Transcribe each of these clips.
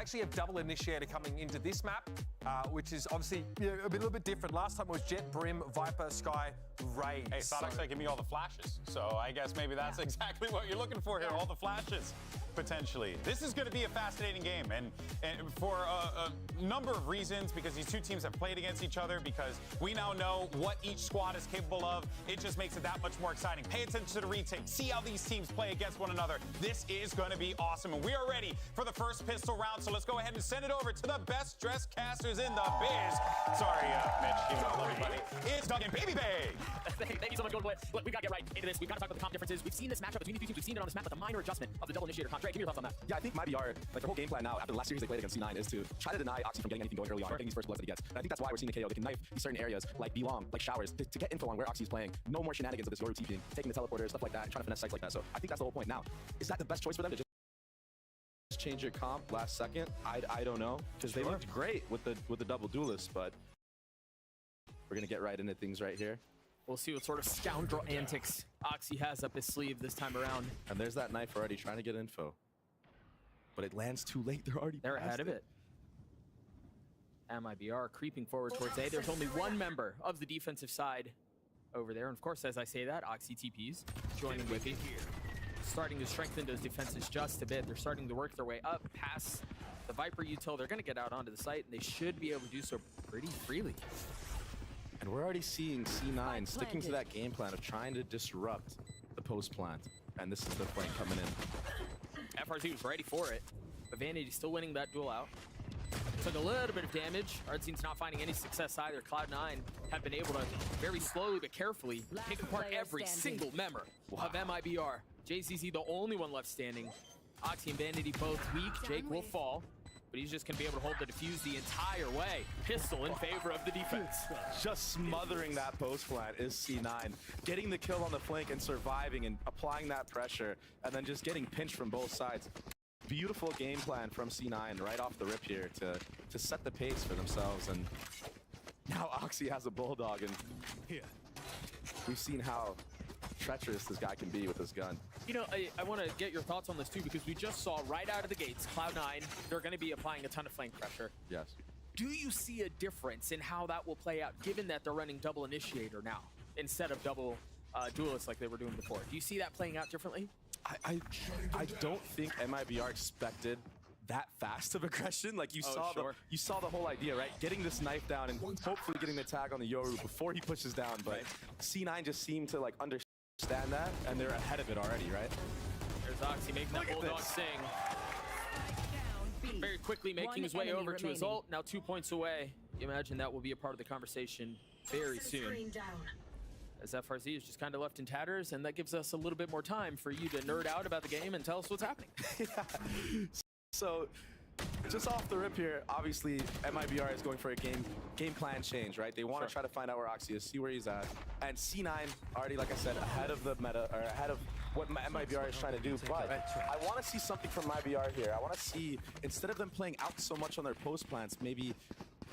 actually have double initiator coming into this map, which is obviously a little bit different. Last time it was Jet, Brim, Viper, Sky, Raze. Hey, Sonic said give me all the flashes. So I guess maybe that's exactly what you're looking for here, all the flashes, potentially. This is going to be a fascinating game, and for a number of reasons, because these two teams have played against each other, because we now know what each squad is capable of. It just makes it that much more exciting. Pay attention to the retake. See how these teams play against one another. This is going to be awesome, and we are ready for the first pistol round, so let's go ahead and send it over to the best dressed casters in the biz. Sorry, Mitch, you know, I love you, buddy. It's Doug and Baby Bay. Thank you so much, Golden Boy. Look, we've got to get right into this. We've got to talk about the comp differences. We've seen this matchup between these two teams. We've seen it on this map with a minor adjustment of the double initiator comp. Dre, give me your thoughts on that. Yeah, I think MyBR, like the whole game plan now, after the last series they played against C9, is to try to deny Oxy from getting anything going early on, getting these first bloods that he gets. And I think that's why we're seeing the KO. They can knife these certain areas, like B-Long, like showers, to get info on where Oxy is playing. No more shenanigans of this Yoru TPing, taking the teleporter, stuff like that, and trying to finesse sites like that. So I think that's the whole point. Now, is that the best choice for them to just change your comp last second? I don't know, because they looked great with the double duelists, but we're gonna get right into things right here. We'll see what sort of scoundrel antics Oxy has up his sleeve this time around. And there's that knife already trying to get info. But it lands too late. They're ahead of it. MIBR creeping forward towards A. There's only one member of the defensive side over there. And of course, as I say that, Oxy TPs joining with me. Starting to strengthen those defenses just a bit. They're starting to work their way up past the Viper util. They're going to get out onto the site, and they should be able to do so pretty freely. And we're already seeing C9 sticking to that game plan of trying to disrupt the post plant. And this is the flank coming in. FRZ was ready for it, but Vanity still winning that duel out. Took a little bit of damage. Artzine's not finding any success either. Cloud9 have been able to very slowly but carefully pick apart every single member of MIBR. JZZ the only one left standing. Oxy and Vanity both weak. Jake will fall, but he's just going to be able to hold the defuse the entire way. Pistol in favor of the defense. Just smothering that post plant is C9. Getting the kill on the flank and surviving and applying that pressure, and then just getting pinched from both sides. Beautiful game plan from C9 right off the rip here to set the pace for themselves. And now Oxy has a Bulldog, and we've seen how treacherous this guy can be with his gun. You know, I want to get your thoughts on this too, because we just saw right out of the gates, Cloud9, they're going to be applying a ton of flank pressure. Yes. Do you see a difference in how that will play out, given that they're running double initiator now, instead of double duelist like they were doing before? Do you see that playing out differently? I don't think MIBR expected that fast of aggression. Like you saw the whole idea, right? Getting this knife down and hopefully getting the tag on the Yoru before he pushes down. But C9 just seemed to like understand that, and they're ahead of it already, right? There's Oxy making that Bulldog sing. Very quickly making his way over to his ult. Now 2 points away. You imagine that will be a part of the conversation very soon. As FRZ is just kind of left in tatters, and that gives us a little bit more time for you to nerd out about the game and tell us what's happening. So, just off the rip here, obviously MIBR is going for a game plan change, right? They want to try to find out where Oxy is, see where he's at, and C9 already, like I said, ahead of the meta, or ahead of what MIBR is trying to do. But I want to see something from MIBR here. I want to see, instead of them playing out so much on their post plants, maybe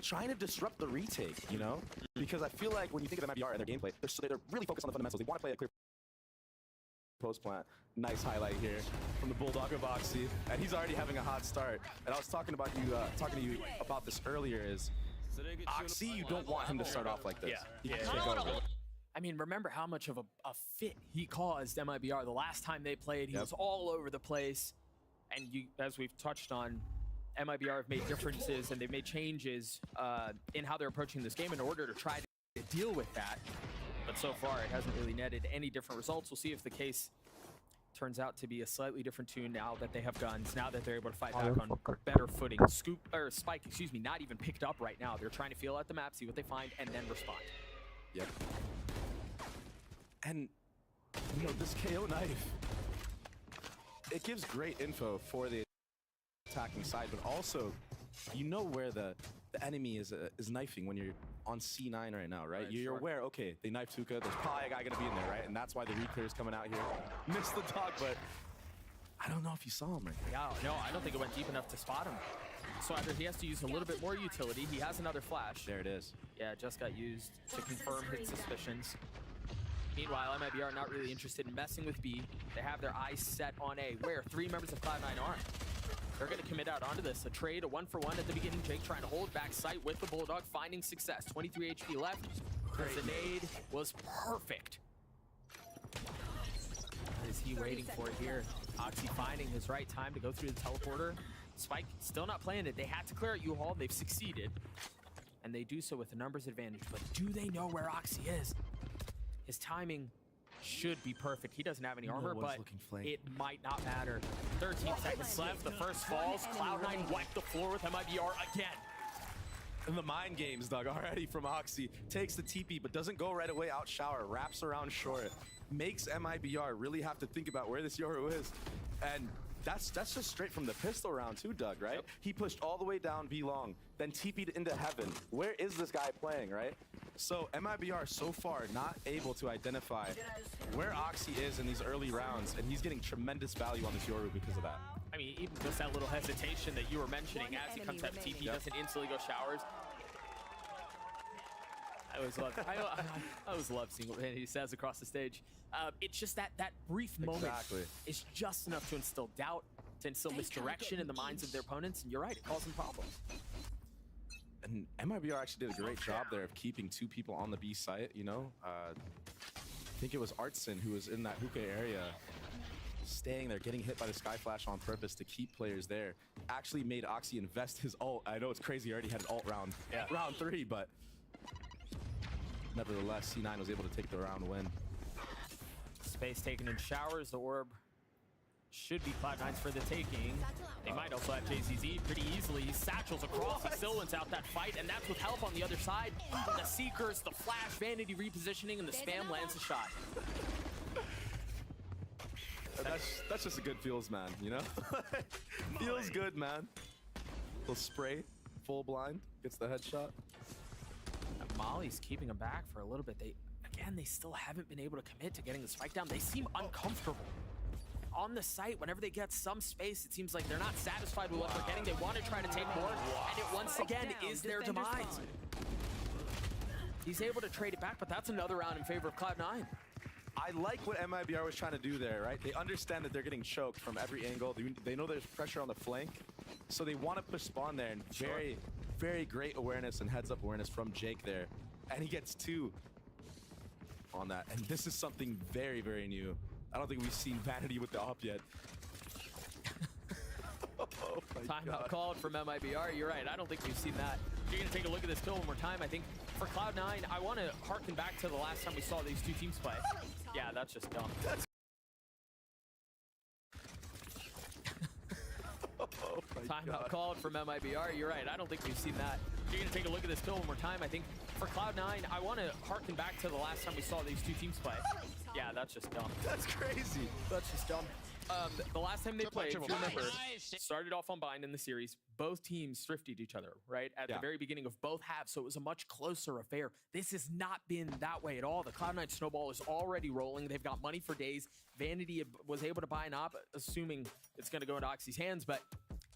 trying to disrupt the retake, you know? Because I feel like when you think of MIBR and their gameplay, they're really focused on the fundamentals. They want to play a clear post plant. Nice highlight here from the Bulldog of Oxy, and he's already having a hot start. And I was talking to you about this earlier. Is Oxy, you don't want him to start off like this. I mean, remember how much of a fit he caused MIBR the last time they played. He was all over the place, and as we've touched on, MIBR have made differences and they've made changes in how they're approaching this game in order to try to deal with that. But so far, it hasn't really netted any different results. We'll see if the case turns out to be a slightly different tune now that they have guns, now that they're able to fight back on better footing. Spike, excuse me, not even picked up right now. They're trying to feel out the map, see what they find, and then respond. Yep. And, you know, this KO knife, it gives great info for the attacking side, but also, you know where the enemy is knifing when you're on C9 right now, right? You're aware, okay, they knifed Tuka, there's probably a guy gonna be in there, right? And that's why the reclear is coming out here. Missed the dog, but I don't know if you saw him right there. Yeah, no, I don't think it went deep enough to spot him. So either he has to use a little bit more utility. He has another flash. There it is. Yeah, it just got used to confirm his suspicions. Meanwhile, MIBR not really interested in messing with B. They have their eyes set on A, where 3 members of Cloud9 are. They're going to commit out onto this. A trade, a 1-for-1 at the beginning. Jake trying to hold back sight with the Bulldog, finding success. 23 HP left. The nade was perfect. What is he waiting for here? Oxy finding his right time to go through the teleporter. Spike still not playing it. They had to clear out U-Haul. They've succeeded. And they do so with a numbers advantage. But do they know where Oxy is? His timing should be perfect. He doesn't have any armor, but it might not matter. 13 seconds left. The first falls. Cloud9 wiped the floor with MIBR again. And the mind games, Doug, already from Oxy. Takes the TP, but doesn't go right away out shower. Wraps around short. Makes MIBR really have to think about where this Yoru is. And that's just straight from the pistol round too, Doug, right? Yep. He pushed all the way down B long, then TP'd into heaven. Where is this guy playing, right? So MIBR so far not able to identify where Oxy is in these early rounds, and he's getting tremendous value on this Yoru because of that. I mean, even just that little hesitation that you were mentioning as he comes out of TP, doesn't instantly go showers. I always love seeing what he says across the stage. It's just that brief moment is just enough to instill doubt, to instill misdirection in the minds of their opponents, and you're right, it causes them problems. And MIBR actually did a great job there of keeping 2 people on the B site, you know? I think it was Artson who was in that hookah area, staying there, getting hit by the Sky Flash on purpose to keep players there. Actually made Oxy invest his ult. I know it's crazy, he already had an ult round, round 3, but nevertheless, C9 was able to take the round win. Space taken in showers, the orb should be Cloud9's for the taking. They might also have JZZ pretty easily. He satchels across, he still wins out that fight, and that's with help on the other side. The Seekers, the Flash, Vanity repositioning, and the spam lands a shot. That's just a good feels, man, you know? Feels good, man. Little spray, full blind, gets the headshot. And Molly's keeping him back for a little bit. They still haven't been able to commit to getting the spike down. They seem uncomfortable. On the site, whenever they get some space, it seems like they're not satisfied with what they're getting. They want to try to take more, and it once again is their demise. He's able to trade it back, but that's another round in favor of Cloud9. I like what MIBR was trying to do there, right? They understand that they're getting choked from every angle. They know there's pressure on the flank, so they want to push spawn there, and very, very great awareness and heads-up awareness from Jake there. And he gets 2 on that, and this is something very, very new. I don't think we've seen Vanity with the op yet. Timeout called from MIBR. You're right. I don't think we've seen that. You're going to take a look at this kill one more time. I think for Cloud9, I want to harken back to the last time we saw these 2 teams play. Yeah, that's just dumb. Timeout called from MIBR. You're right. I don't think we've seen that. You're going to take a look at this kill one more time. I think for Cloud9, I want to harken back to the last time we saw these 2 teams play. Yeah, that's just dumb. That's crazy. That's just dumb. The last time they played, if you remember, started off on bind in the series. Both teams thrifted each other, right? At the very beginning of both halves, so it was a much closer affair. This has not been that way at all. The Cloud9 snowball is already rolling. They've got money for days. Vanity was able to buy an op, assuming it's going to go into Oxy's hands, but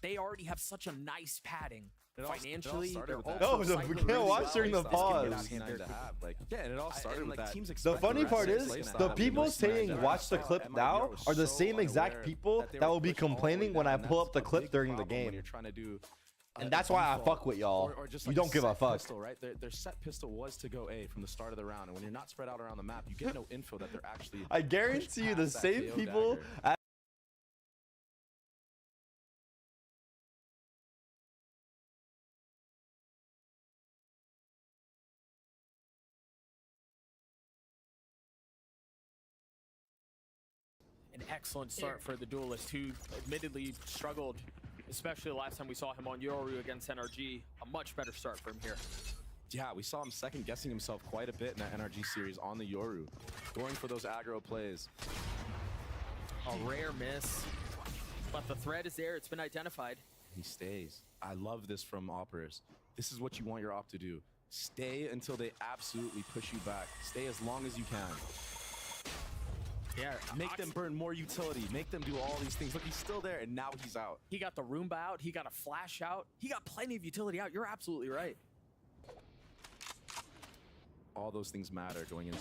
they already have such a nice padding. Financially, no, we can't watch during the pause. And it all started with that. The funny part is, the people saying watch the clip now are the same exact people that will be complaining when I pull up the clip during the game. And that's why I fuck with y'all. You don't give a fuck. Right? Their set pistol was to go A from the start of the round, and when you're not spread out around the map, you get no info that they're actually. I guarantee you, the same people. An excellent start for the duelist, who admittedly struggled, especially the last time we saw him on Yoru against NRG. A much better start for him here. Yeah, we saw him second guessing himself quite a bit in that NRG series on the Yoru, going for those aggro plays. A rare miss, but the threat is there. It's been identified. He stays. I love this from operators. This is what you want your op to do. Stay until they absolutely push you back. Stay as long as you can. Yeah, make them burn more utility. Make them do all these things. Look, he's still there, and now he's out. He got the Roomba out. He got a flash out. He got plenty of utility out. You're absolutely right. All those things matter going into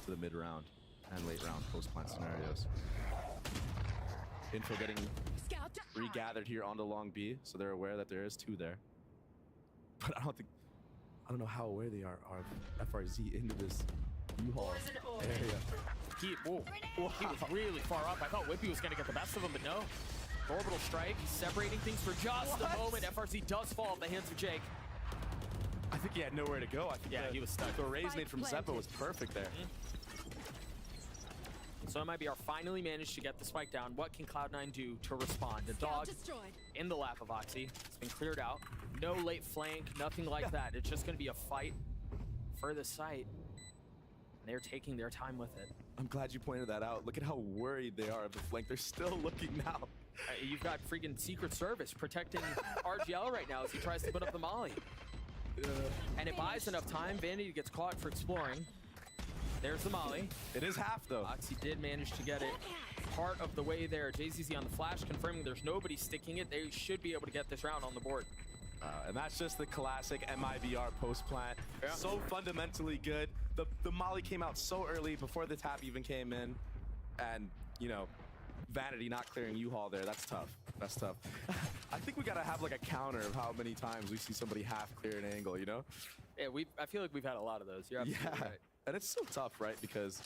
the mid-round and late-round post-plant scenarios. Info getting regathered here on the long B, so they're aware that there is 2 there. But I don't know how aware they are of FRZ into this U-Haul area. He was really far up. I thought Whippy was going to get the best of him, but no. Orbital strike, separating things for just a moment. FRZ does fall at the hands of Jake. I think he had nowhere to go. I think he was stuck. The raise nade from Zeppa was perfect there. So MIBR finally managed to get the spike down. What can Cloud9 do to respond? The dog in the lap of Oxy. It's been cleared out. No late flank, nothing like that. It's just going to be a fight for the site. They're taking their time with it. I'm glad you pointed that out. Look at how worried they are of the flank. They're still looking now. You've got freaking Secret Service protecting RGL right now as he tries to put up the molly. And it buys enough time. Vanity gets caught for exploring. There's the molly. It is half, though. Oxy did manage to get it part of the way there. JZZ on the flash confirming there's nobody sticking it. They should be able to get this round on the board. And that's just the classic MIBR post plant. Yeah. So fundamentally good. The molly came out so early before the tap even came in. And, you know, Vanity not clearing U-Haul there. That's tough. That's tough. I think we got to have like a counter of how many times we see somebody half clear an angle, you know? Yeah, I feel like we've had a lot of those. You're absolutely right. And it's so tough, right? Because,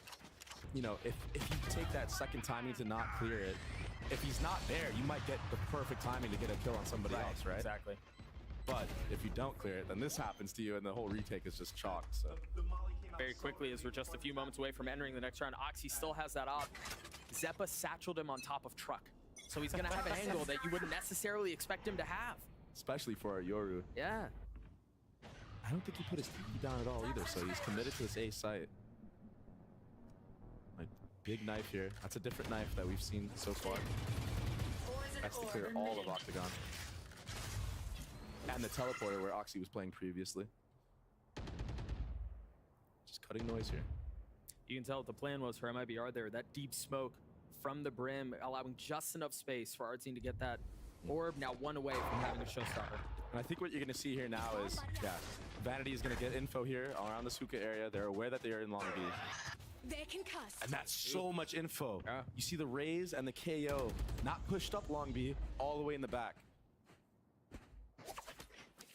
you know, if you take that second timing to not clear it, if he's not there, you might get the perfect timing to get a kill on somebody else, right? Exactly. But if you don't clear it, then this happens to you and the whole retake is just chalk. So very quickly, as we're just a few moments away from entering the next round, Oxy still has that op. Zeppa satcheled him on top of truck. So he's going to have an angle that you wouldn't necessarily expect him to have. Especially for a Yoru. Yeah. I don't think he put his TP down at all either, so he's committed to this A site. Like, big knife here. That's a different knife that we've seen so far. That's to clear all of Octagon. And the teleporter where Oxy was playing previously. Just cutting noise here. You can tell what the plan was for MIBR there. That deep smoke from the brim, allowing just enough space for our team to get that orb. Now 1 away from having a showstopper. And I think what you're going to see here now is, Vanity is going to get info here around this hookah area. They're aware that they are in Long B. They're concussed. And that's so much info. Yeah. You see the raise and the KO not pushed up Long B, all the way in the back.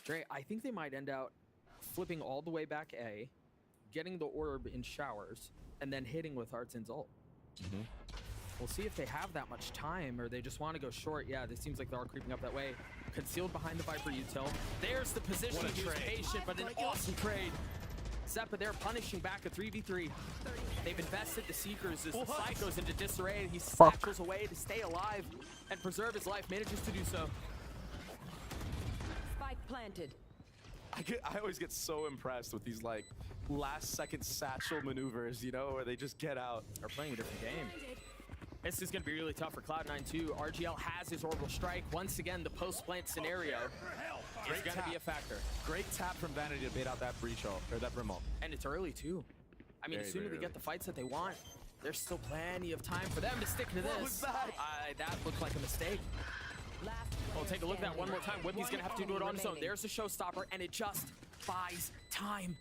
Dre, I think they might end out flipping all the way back A, getting the orb in showers, and then hitting with Artzin's ult. We'll see if they have that much time or they just want to go short. Yeah, this seems like they are creeping up that way. Concealed behind the Viper util. There's the position. He was patient, but an awesome trade. Zeppa there punishing back a 3v3. They've invested the Seekers as the site goes into disarray. He satchels away to stay alive and preserve his life. Manages to do so. Spike planted. I always get so impressed with these like last second satchel maneuvers, you know, where they just get out. They're playing a different game. This is going to be really tough for Cloud9 too. RGL has his orbital strike. Once again, the post-plant scenario is going to be a factor. Great tap from Vanity to bait out that breach ult, or that brim ult. And it's early too. I mean, as soon as they get the fights that they want, there's still plenty of time for them to stick to this. What was that? That looked like a mistake. Well, take a look at that one more time. Whippy's going to have to do it on his own. There's the showstopper, and it just buys time.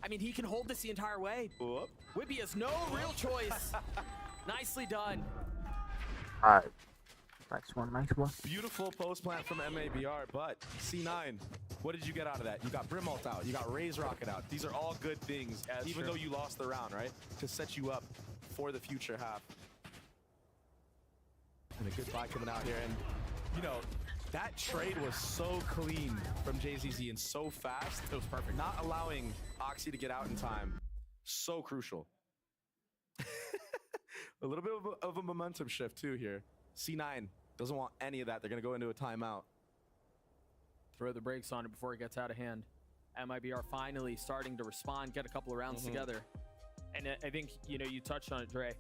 I mean, he can hold this the entire way. Whoop. Whippy has no real choice. Nicely done. All right. Nice one, nice one. Beautiful post plant from MABR, but C9, what did you get out of that? You got Brim ult out, you got Raze Rocket out. These are all good things, even though you lost the round, right? To set you up for the future half. And a good buy coming out here. And, you know, that trade was so clean from JZZ and so fast. It was perfect. Not allowing Oxy to get out in time. So crucial. A little bit of a momentum shift too here. C9 doesn't want any of that. They're going to go into a timeout. Throw the brakes on it before it gets out of hand. MIBR finally starting to respond, get a couple of rounds together. And I think, you know, you touched on it, Dre.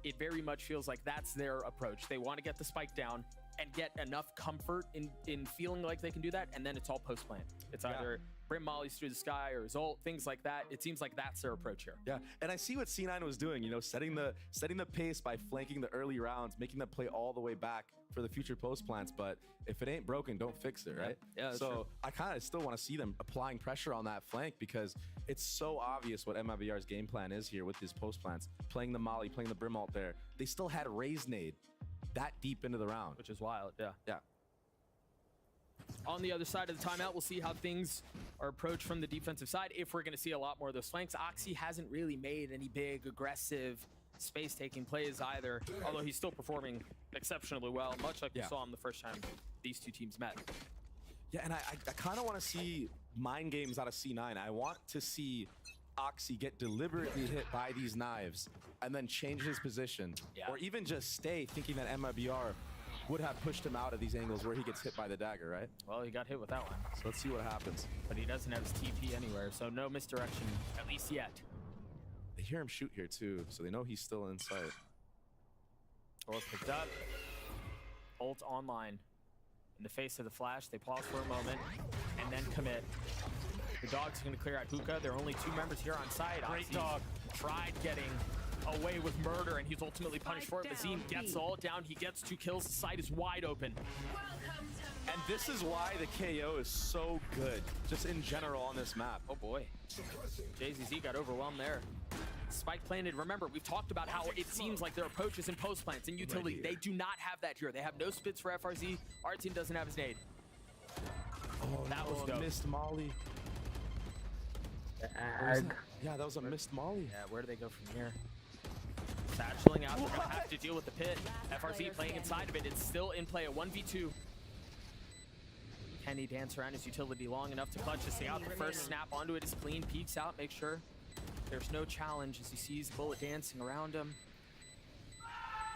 It very much feels like that's their approach. They want to get the spike down and get enough comfort in feeling like they can do that, and then it's all post-plant. It's either brim mollies through the sky or Zolt, things like that. It seems like that's their approach here. Yeah, and I see what C9 was doing, you know, setting the pace by flanking the early rounds, making them play all the way back for the future post plants. But if it ain't broken, don't fix it, right? Yeah, that's so true. I kind of still want to see them applying pressure on that flank because it's so obvious what MIBR's game plan is here with his post plants. Playing the molly, playing the brim ult there. They still had Raze nade. that deep into the round. Which is wild, yeah. Yeah. On the other side of the timeout, we'll see how things are approached from the defensive side. If we're going to see a lot more of those flanks. Oxy hasn't really made any big, aggressive, space-taking plays either, although he's still performing exceptionally well, much like we saw him the first time these two teams met. Yeah, and I kind of want to see mind games out of C9. I want to see Oxy get deliberately hit by these knives and then change his position. Or even just stay thinking that MIBR would have pushed him out of these angles where he gets hit by the dagger, right? Well, he got hit with that one. So let's see what happens. But he doesn't have his TP anywhere, so no misdirection, at least yet. They hear him shoot here too, so they know he's still in sight. Ult picked up. Ult online. In the face of the flash, they pause for a moment and then commit. The dog's going to clear out hookah. There are only 2 members here on site. Great Oxy dog. tried getting away with murder, and he's ultimately punished for it. Mazim gets the ult down. He gets 2 kills. The site is wide open. And this is why the KO is so good, just in general on this map. Oh boy. JZZ got overwhelmed there. Spike planted. Remember, we've talked about how it seems like their approach is in post plants and utility. They do not have that here. They have no spits for FRZ. Our team doesn't have his nade. Oh, that was dope. Missed molly. Yeah, that was a missed molly. Yeah, where do they go from here? Satcheling out. They're going to have to deal with the pit. FRZ playing inside of it. It's still in play. A 1v2. Can he dance around his utility long enough to clutch this thing out? The first snap onto it is clean. Peeks out. Make sure there's no challenge as he sees Bullet dancing around him.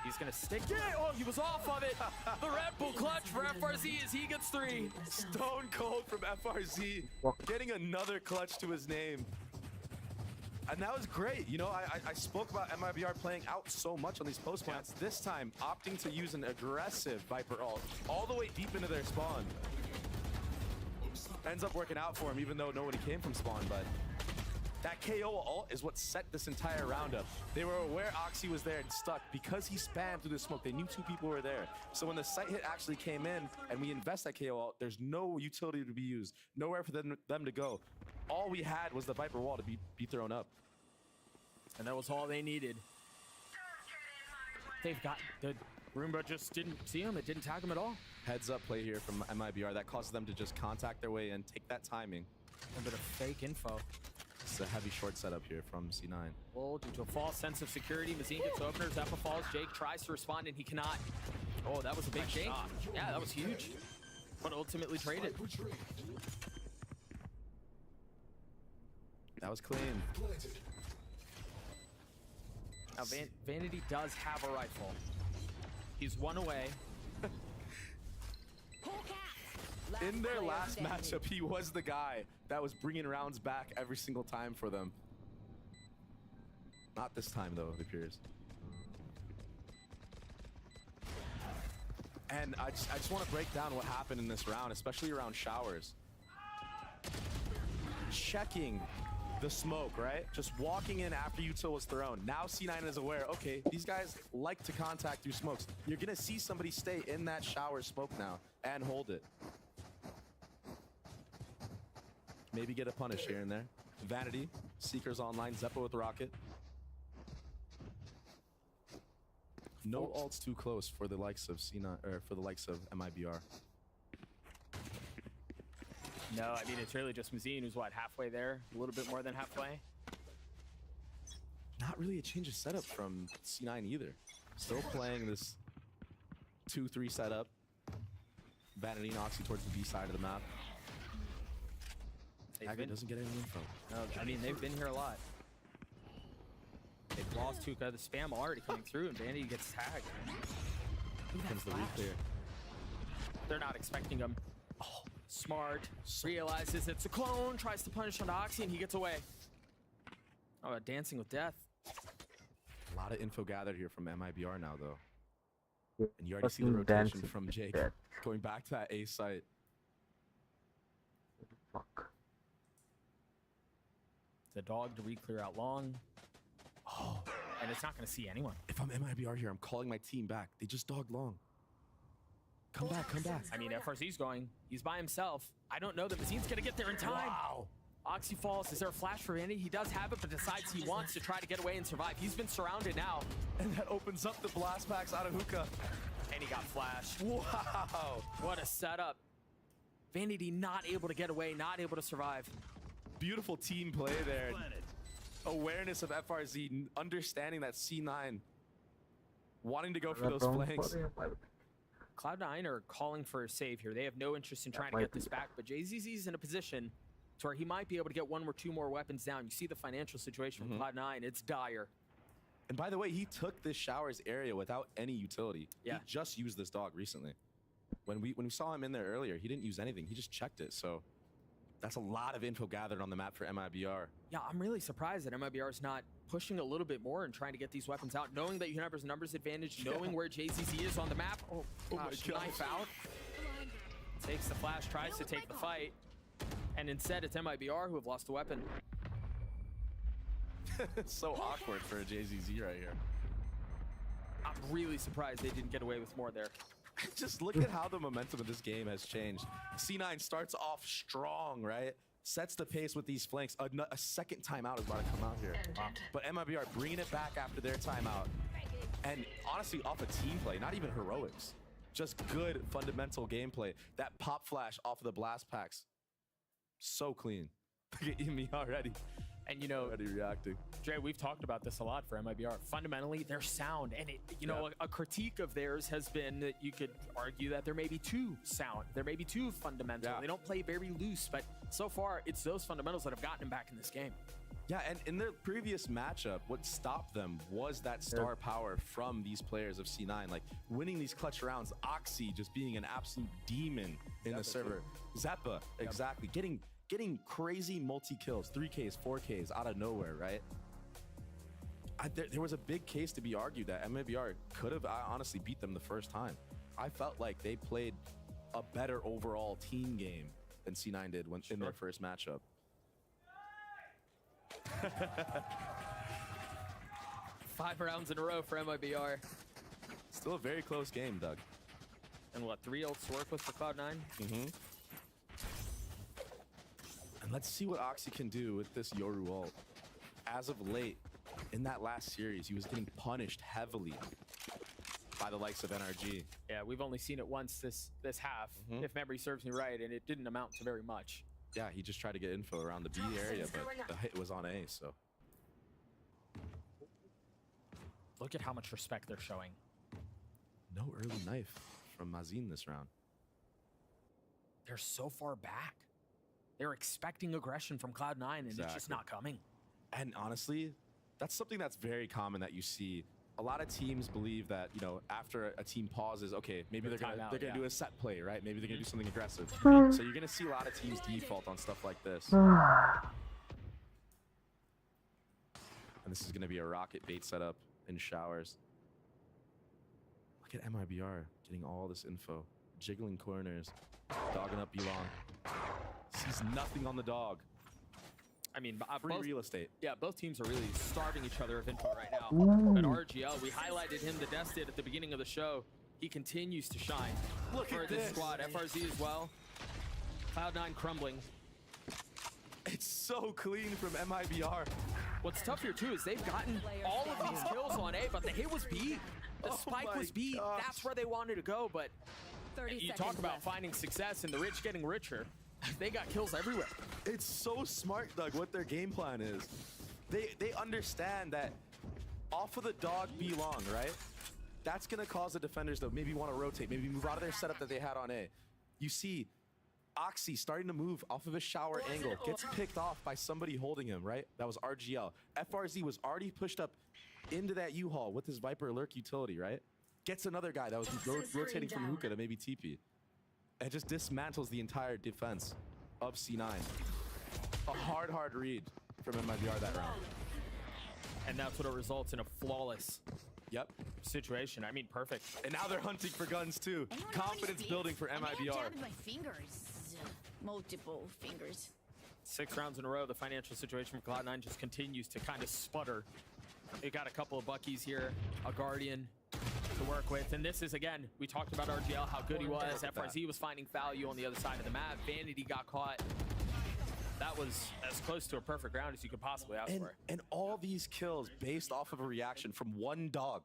He's going to stick it. Oh, he was off of it. The Red Bull clutch for FRZ as he gets 3. Stone cold from FRZ. Getting another clutch to his name. And that was great. You know, I spoke about MIBR playing out so much on these post plants. This time, opting to use an aggressive Viper ult all the way deep into their spawn. Ends up working out for him, even though nobody came from spawn. But that KO ult is what set this entire round up. They were aware Oxy was there and stuck because he spammed through the smoke. They knew 2 people were there. So when the sight hit actually came in and we invest that KO ult, there's no utility to be used, nowhere for them to go. All we had was the Viper wall to be thrown up. And that was all they needed. They've got the Roomba just didn't see him. It didn't tag him at all. Heads up play here from MIBR. That causes them to just contact their way in, take that timing. A bit of fake info. It's a heavy short setup here from C9. Well, due to a false sense of security, Mazin gets opener, Zeppa falls, Jake tries to respond and he cannot. Oh, that was a big Jake. Yeah, that was huge. But ultimately traded. That was clean. Now, Vanity does have a rifle. He's 1 away. In their last matchup, he was the guy that was bringing rounds back every single time for them. Not this time, though, it appears. And I just want to break down what happened in this round, especially around showers. Checking the smoke, right? Just walking in after util was thrown. Now C9 is aware, okay, these guys like to contact through smokes. You're gonna see somebody stay in that shower smoke now and hold it. Maybe get a punish here and there. Vanity, Seekers online, Zeppa with rocket. No ults too close for the likes of C9 or for the likes of MIBR. No, I mean, it's really just Mazin who's, what, halfway there? A little bit more than halfway? Not really a change of setup from C9 either. Still playing this 2-3 setup. Vanity and Oxy towards the B side of the map. Agate doesn't get any info. No, I mean, they've been here a lot. They've lost Tuka. The spam already coming through, and Vanity gets tagged. Here comes the re-clear. They're not expecting him. Oh, smart. Realizes it's a clone, tries to punish on Oxy, and he gets away. Oh, dancing with death. A lot of info gathered here from MIBR now, though. And you already see the rotation from Jake going back to that A site. Fuck. The dog to re-clear out long. Oh. And it's not going to see anyone. If I'm MIBR here, I'm calling my team back. They just dogged long. Come back, come back. I mean, FRZ's going. He's by himself. I don't know that Mazin's going to get there in time. Wow. Oxy falls. Is there a flash for Vanity? He does have it, but decides he wants to try to get away and survive. He's been surrounded now. And that opens up the blast packs out of hookah. And he got flashed. Wow. What a setup. Vanity not able to get away, not able to survive. Beautiful team play there. Awareness of FRZ, understanding that C9 wanting to go for those flanks. Cloud9 are calling for a save here. They have no interest in trying to get this back, but JZZ is in a position to where he might be able to get one or two more weapons down. You see the financial situation from Cloud9, it's dire. And by the way, he took this Showers area without any utility. Yeah. He just used this dog recently. When we saw him in there earlier, he didn't use anything. He just checked it. So that's a lot of info gathered on the map for MIBR. Yeah, I'm really surprised that MIBR is not pushing a little bit more and trying to get these weapons out, knowing that you have his numbers advantage, knowing where JZZ is on the map. Oh gosh, knife out. Takes the flash, tries to take the fight, and instead it's MIBR who have lost the weapon. It's so awkward for a JZZ right here. I'm really surprised they didn't get away with more there. Just look at how the momentum of this game has changed. C9 starts off strong, right? Sets the pace with these flanks. A second timeout is about to come out here. But MIBR bringing it back after their timeout. And honestly, off of team play, not even heroics. Just good fundamental gameplay. That pop flash off of the blast packs. So clean. Look at me already. And you know, already reacting. Dre, we've talked about this a lot for MIBR. Fundamentally, they're sound, and you know, a critique of theirs has been that you could argue that they're maybe too sound. They're maybe too fundamental. They don't play very loose, but so far, it's those fundamentals that have gotten them back in this game. Yeah, and in their previous matchup, what stopped them was that star power from these players of C9. Like, winning these clutch rounds, Oxy just being an absolute demon in the server. Zeppa, exactly. Getting crazy multi-kills, 3Ks, 4Ks out of nowhere, right? There was a big case to be argued that MIBR could have honestly beat them the first time. I felt like they played a better overall team game than C9 did in their first matchup. 5 rounds in a row for MIBR. Still a very close game, Doug. And what, 3 ults to work with for Cloud9? And let's see what Oxy can do with this Yoru ult. As of late, in that last series, he was getting punished heavily by the likes of NRG. Yeah, we've only seen it once this half, if memory serves me right, and it didn't amount to very much. Yeah, he just tried to get info around the B area, but the hit was on A, so. Look at how much respect they're showing. No early knife from Mazin this round. They're so far back. They're expecting aggression from Cloud9, and it's just not coming. And honestly, that's something that's very common that you see. A lot of teams believe that, you know, after a team pauses, okay, maybe they're gonna do a set play, right? Maybe they're gonna do something aggressive. So you're gonna see a lot of teams default on stuff like this. And this is gonna be a rocket bait setup in Showers. Look at MIBR getting all this info, jiggling corners, dogging up Belong. Sees nothing on the dog. I mean, free real estate. Yeah, both teams are really starving each other of info right now. But RGL, we highlighted him, the Death did at the beginning of the show. He continues to shine. Look for at this this squad. FRZ as well. Cloud9 crumbling. It's so clean from MIBR. What's tough here too is they've gotten all of these kills on A, but the hit was B. The spike was B. Gosh. That's where they wanted to go, but 30 you seconds talk about left. finding success and the rich getting richer. They got kills everywhere. It's so smart, Doug, what their game plan is. They understand that off of the dog Belong, right? That's gonna cause the defenders to maybe want to rotate, maybe move out of their setup that they had on A. You see Oxy starting to move off of a shower angle, gets picked off by somebody holding him, right? That was RGL. FRZ was already pushed up into that U-Haul with his Viper Lurk utility, right? Gets another guy that was rotating from hookah to maybe TP. It just dismantles the entire defense of C9. A hard read from MIBR that round. And that's what it results in a flawless situation. I mean, perfect. And now they're hunting for guns too. Confidence building for MIBR. My fingers. Multiple fingers. 6 rounds in a row, the financial situation for Cloud9 just continues to kind of sputter. They got a couple of Buckies here, a Guardian to work with. And this is, again, we talked about RGL, how good he was. FRZ was finding value on the other side of the map. Vanity got caught. That was as close to a perfect round as you could possibly ask for. And all these kills based off of a reaction from one dog.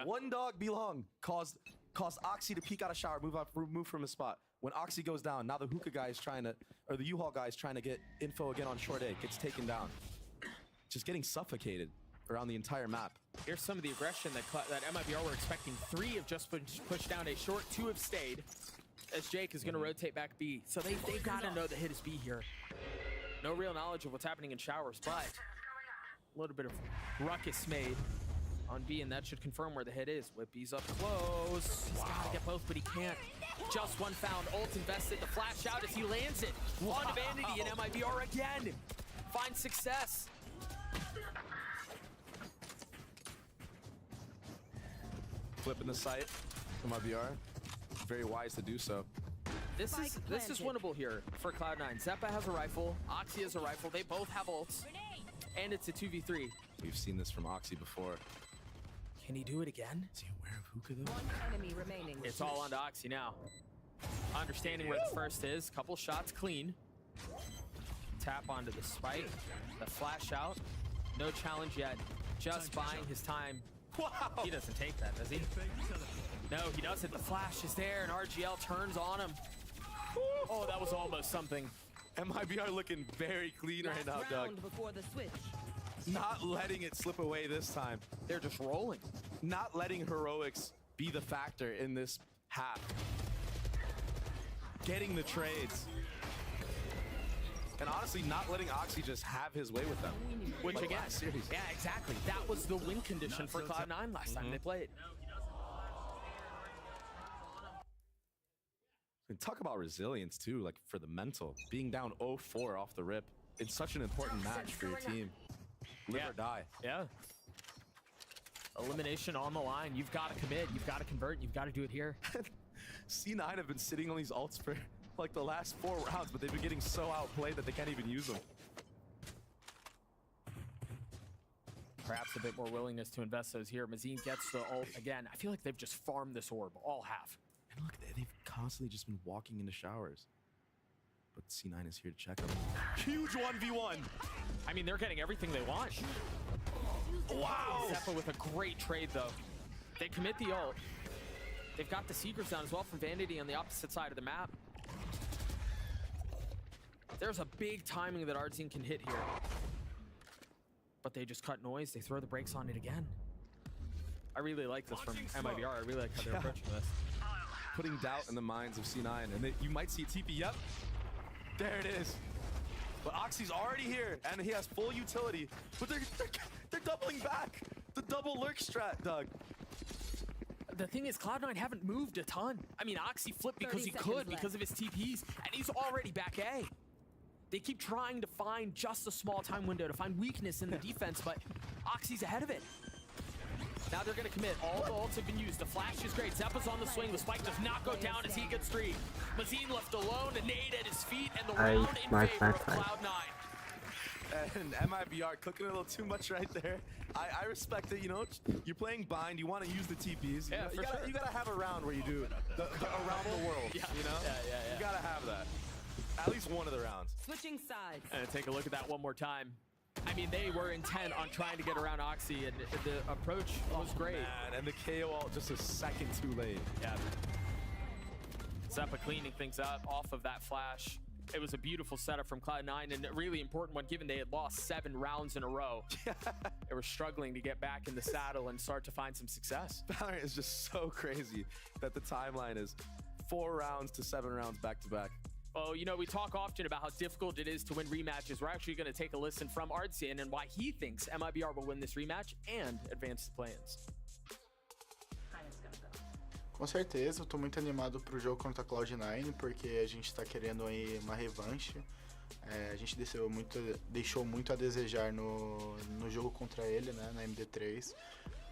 One dog Belong caused cause Oxy to peek out of shower, move from his spot. When Oxy goes down, now the hookah guy is trying to, or the U-Haul guy is trying to get info again on short A, gets taken down. Just getting suffocated around the entire map. Here's some of the aggression that MIBR were expecting. 3 have just pushed down A short, 2 have stayed. As Jake is going to rotate back B. So they got to know the hit is B here. No real knowledge of what's happening in showers, but a little bit of ruckus made on B, and that should confirm where the hit is. Whippy's up close. He's got to get both, but he can't. Just one found. Ult invested. The flash out as he lands it. On to Vanity, and MIBR again finds success. Flipping the site from RBR. Very wise to do so. This is winnable here for Cloud9. Zeppa has a rifle. Oxy has a rifle. They both have ults. And it's a 2v3. We've seen this from Oxy before. Can he do it again? Is he aware of hookah though? One enemy remaining. It's all on to Oxy now. Understanding where the first is. Couple shots clean. Tap onto the spike. The flash out. No challenge yet. Just buying his time. Wow! He doesn't take that, does he? No, he doesn't. The flash is there, and RGL turns on him. Oh, that was almost something. MIBR looking very clean right now, Doug. Before the switch. Not letting it slip away this time. They're just rolling. Not letting heroics be the factor in this half. Getting the trades. And honestly, not letting Oxy just have his way with them. Which Like again, last series. yeah, exactly. That was the win condition for Cloud9 last time they played. And talk about resilience too, like for the mental. Being down 0-4 off the rip. It's such an important match for your team. Live or die. Yeah. Elimination on the line. You've got to commit. You've got to convert. You've got to do it here. C9 have been sitting on these ults for like the last 4 rounds, but they've been getting so outplayed that they can't even use them. Perhaps a bit more willingness to invest those here. Mazine gets the ult again. I feel like they've just farmed this orb all half. And look, they've constantly just been walking into showers. But C9 is here to check them. Huge 1v1. I mean, they're getting everything they want. Wow. Zeppa with a great trade, though. They commit the ult. They've got the Seekers down as well from Vanity on the opposite side of the map. There's a big timing that Ardzine can hit here. But they just cut noise. They throw the brakes on it again. I really like this from MIBR. I really like how they're approaching this. Putting doubt in the minds of C9. And you might see TP. Yep. There it is. But Oxy's already here, and he has full utility. But they're doubling back. The double lurk strat, Doug. The thing is, Cloud9 haven't moved a ton. I mean, Oxy flipped because he could, because of his TPs, and he's already back A. They keep trying to find just a small time window to find weakness in the defense, but Oxy's ahead of it. Now they're going to commit. All the ults have been used. The flash is great. Zeppa's on the swing. The spike does not go down as he gets 3. Mazine left alone, a nade at his feet, and the round in favor of Cloud9. And MIBR cooking a little too much right there. I respect it, you know. You're playing bind. You want to use the TPs. Yeah, for sure. You gotta have a round where you do the around the world. Yeah. You know? Yeah. You gotta have that. At least one of the rounds. Switching sides. And take a look at that one more time. I mean, they were intent on trying to get around Oxy, and the approach was great. Man, and the KO ult just a second too late. Yeah. Zeppa cleaning things up off of that flash. It was a beautiful setup from Cloud9, and a really important one given they had lost 7 rounds in a row. They were struggling to get back in the saddle and start to find some success. Valorant is just so crazy that the timeline is 4 rounds to 7 rounds back to back. Oh, you know, we talk often about how difficult it is to win rematches. We're actually going to take a listen from Ardzine and why he thinks MIBR will win this rematch and advance the play-ins. Com certeza, eu tô muito animado pro jogo contra a Cloud9, porque a gente tá querendo aí uma revanche. A gente deixou muito a desejar no jogo contra ele, né, na MD3.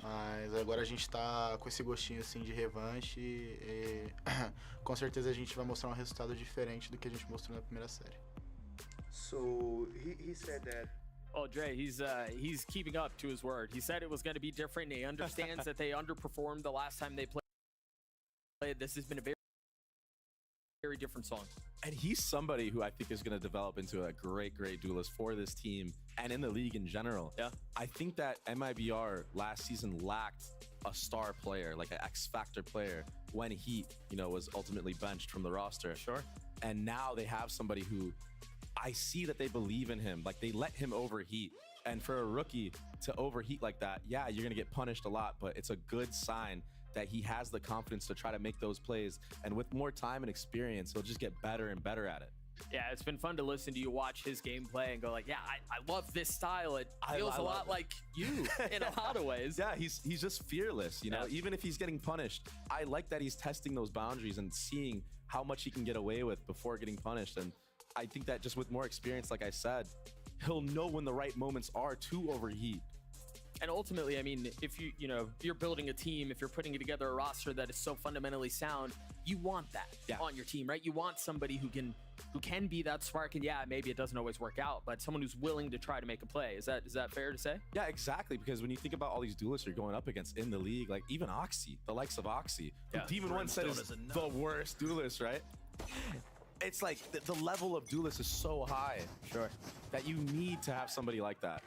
Mas agora a gente tá com esse gostinho assim de revanche e com certeza a gente vai mostrar um resultado diferente do que a gente mostrou na primeira série. So he said that. Oh, Dre, he's keeping up to his word. He said it was going to be different. He understands that they underperformed the last time they played. This has been a very very different song. And he's somebody who I think is going to develop into a great duelist for this team and in the league in general. Yeah. I think that MIBR last season lacked a star player, like an X Factor player, when Heat, was ultimately benched from the roster. Sure. And now they have somebody who I see that they believe in him. Like, they let him overheat. And for a rookie to overheat like that, yeah, you're going to get punished a lot, but it's a good sign that he has the confidence to try to make those plays. And with more time and experience, he'll just get better and better at it. Yeah, it's been fun to listen to you watch his gameplay and go like, yeah, I love this style. It feels a lot like you in a lot of ways. Yeah, he's just fearless, even if he's getting punished. I like that he's testing those boundaries and seeing how much he can get away with before getting punished. And I think that just with more experience, like I said, he'll know when the right moments are to overheat. And ultimately, I mean, if you're building a team, if you're putting together a roster that is so fundamentally sound, you want that on your team, right? You want somebody who can be that spark. And yeah, maybe it doesn't always work out, but someone who's willing to try to make a play. Is that fair to say? Yeah, exactly. Because when you think about all these duelists you're going up against in the league, like even Oxy, the likes of Oxy, who Demon One said is the worst duelist, right? It's like the level of duelist is so high, that you need to have somebody like that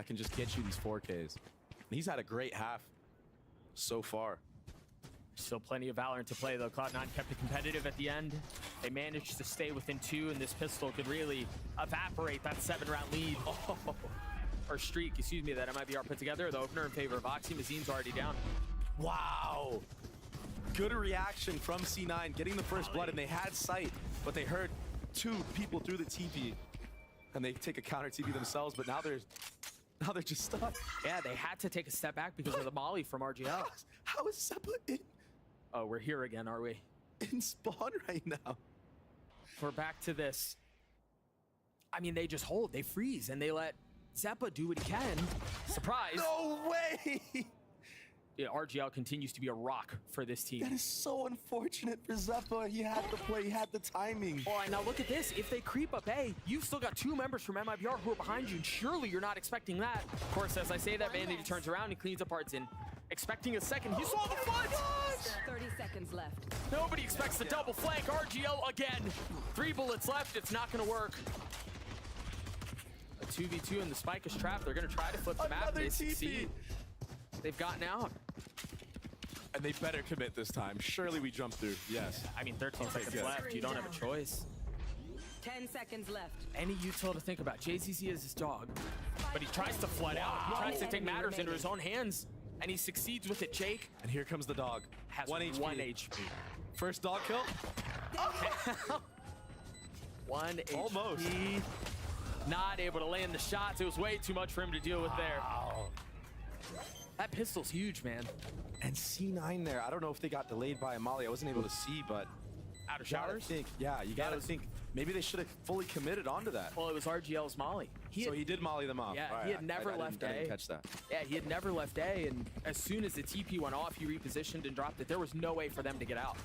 can just get you these 4Ks. And he's had a great half so far. Still plenty of Valorant to play, though. Cloud9 kept it competitive at the end. They managed to stay within 2, and this pistol could really evaporate that 7-round lead. Or streak, excuse me, that MIBR put together. The opener in favor of Oxy. Mazine's already down. Wow. Good reaction from C9, getting the first blood, and they had sight, but they heard 2 people through the TP, and they take a counter TP themselves, but now they're just stuck. Yeah, they had to take a step back because of the molly from RGL. How is Seppa in? Oh, we're here again, are we? In spawn right now. We're back to this. I mean, they just hold, they freeze, and they let Zeppa do what he can. Surprise. No way! Yeah, RGL continues to be a rock for this team. That is so unfortunate for Zeppa. He had the play, he had the timing. All right, now look at this. If they creep up A, you've still got 2 members from MIBR who are behind you. Surely you're not expecting that. Of course, as I say that, Vanity turns around and cleans up Arts in. Expecting a second. He saw the foot! 30 seconds left. Nobody expects the double flank. RGL again. 3 bullets left. It's not going to work. A 2v2 and the spike is trapped. They're going to try to flip the map. They succeed. They've gotten out. And they better commit this time. Surely we jump through. Yes. I mean, 13 seconds left. You don't have a choice. 10 seconds left. Any util to think about. JCC is his dog, but he tries to flood out. He tries to take matters into his own hands, and he succeeds with it, Jake. And here comes the dog. Has 1 HP. 1 HP. First dog kill. 1 HP. Almost. Not able to land the shots. It was way too much for him to deal with there. That pistol's huge, man. And C9 there. I don't know if they got delayed by a molly. I wasn't able to see, but out of showers? You gotta think maybe they should have fully committed onto that. Well, it was RGL's molly. So he did molly them off. Yeah, right, he had never left A. I didn't catch that. Yeah, he had never left A, and as soon as the TP went off, he repositioned and dropped it. There was no way for them to get out.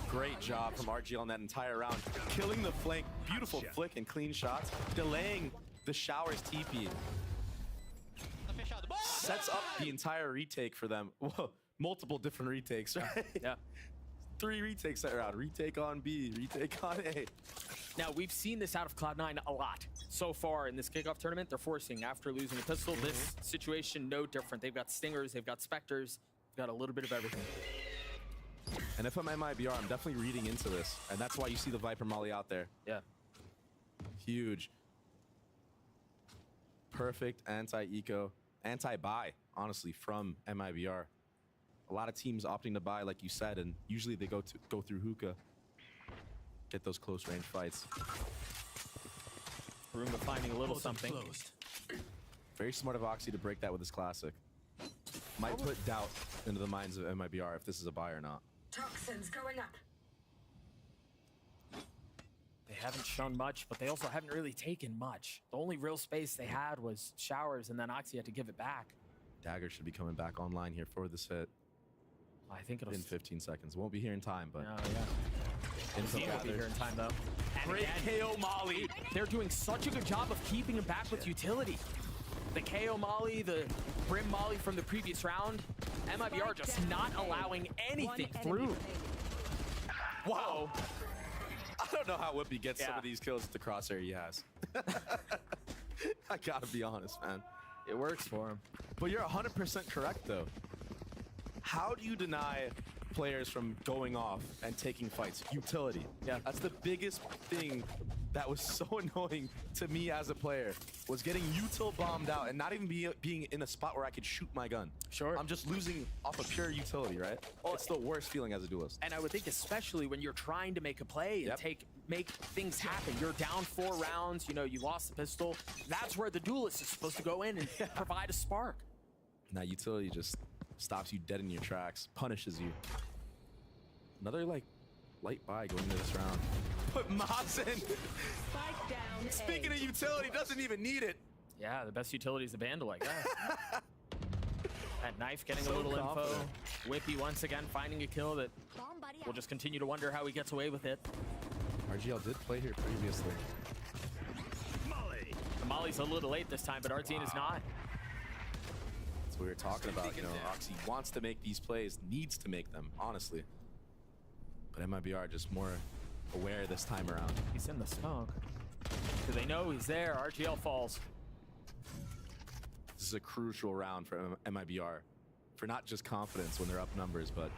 Great job from RGL in that entire round. Killing the flank. Beautiful flick and clean shots. Delaying the showers TP. Sets up the entire retake for them. Whoa, multiple different retakes, right? Yeah. 3 retakes that round. Retake on B, retake on A. Now, we've seen this out of Cloud9 a lot. So far in this kickoff tournament, they're forcing, after losing a pistol, this situation no different. They've got Stingers, they've got Spectres, they've got a little bit of everything. And if I'm MIBR, I'm definitely reading into this. And that's why you see the Viper Molly out there. Yeah. Huge. Perfect anti-eco, anti-buy, honestly, from MIBR. A lot of teams opting to buy, like you said, and usually they go through hookah. Get those close range fights. Room of finding a little something. Very smart of Oxy to break that with his classic. Might put doubt into the minds of MIBR if this is a buy or not. Toxins going up. They haven't shown much, but they also haven't really taken much. The only real space they had was showers, and then Oxy had to give it back. Dagger should be coming back online here for this hit. I think it'll in 15 seconds. Won't be here in time, but Info will be here in time though. And great again, KO Molly. They're doing such a good job of keeping him back with utility. The KO Molly, the Brim Molly from the previous round. MIBR just not allowing anything through. Wow. I don't know how Whippy gets some of these kills with the crosshair he has. I gotta be honest, man. It works for him. But you're 100% correct, though. How do you deny players from going off and taking fights? Utility. Yeah. That's the biggest thing that was so annoying to me as a player, was getting util bombed out and not even being in a spot where I could shoot my gun. Sure. I'm just losing off of pure utility, right? It's the worst feeling as a duelist. And I would think especially when you're trying to make a play and make things happen. You're down 4 rounds, you know, you lost the pistol. That's where the duelist is supposed to go in and provide a spark. Now utility just stops you dead in your tracks, punishes you. Another like light buy going into this round. Put Moz in. Spike down. Speaking of utility, doesn't even need it. Yeah, the best utility is a Vandal like that. That knife getting So a little confident. info. Whippy once again finding a kill that we'll just continue to wonder how he gets away with it. RGL did play here previously. The Molly's a little late this time, but Artine is not. That's what we were talking about. You know, Oxy wants to make these plays, needs to make them, honestly. But MIBR just more aware this time around. He's in the smoke. Do they know he's there? RGL falls. This is a crucial round for MIBR. For not just confidence when they're up numbers, but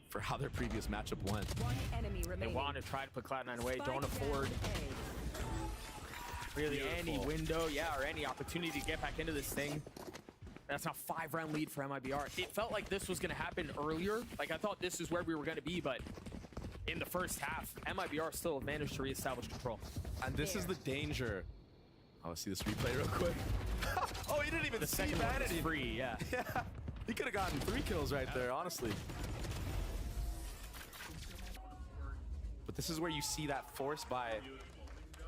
for how their previous matchup went. One enemy They remaining. want to try to put Cloud9 away. Spike Don't afford down A. really any window, or any opportunity to get back into this thing. That's now 5-round lead for MIBR. It felt like this was going to happen earlier. Like, I thought this is where we were going to be, but in the first half, MIBR still managed to reestablish control. And this is the danger. Oh, let's see this replay real quick. Oh, he didn't even The see second one Vanity. is free, yeah. Yeah, he could have gotten 3 kills right there, honestly. But this is where you see that force buy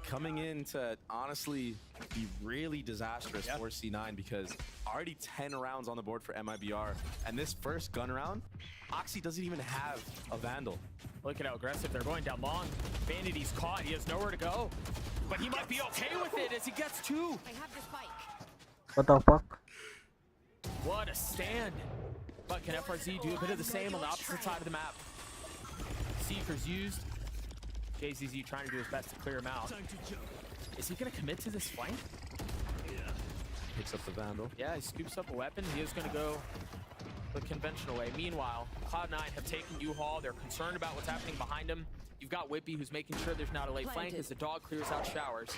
coming in to honestly be really disastrous for C9, because already 10 rounds on the board for MIBR. And this first gun round, Oxy doesn't even have a Vandal. Look at how aggressive they're going down long. Vanity's caught. He has nowhere to go. But he might be okay with it as he gets 2. I have the spike. What the fuck? What a stand. But can FRZ do a bit of the same on the opposite side of the map? Seeker's used. JZZ trying to do his best to clear him out. Is he going to commit to this flank? Picks up the Vandal. Yeah, he scoops up a weapon. He is going to go the conventional way. Meanwhile, Cloud9 have taken U-Haul. They're concerned about what's happening behind him. You've got Whippy, who's making sure there's not a late flank as the dog clears out showers.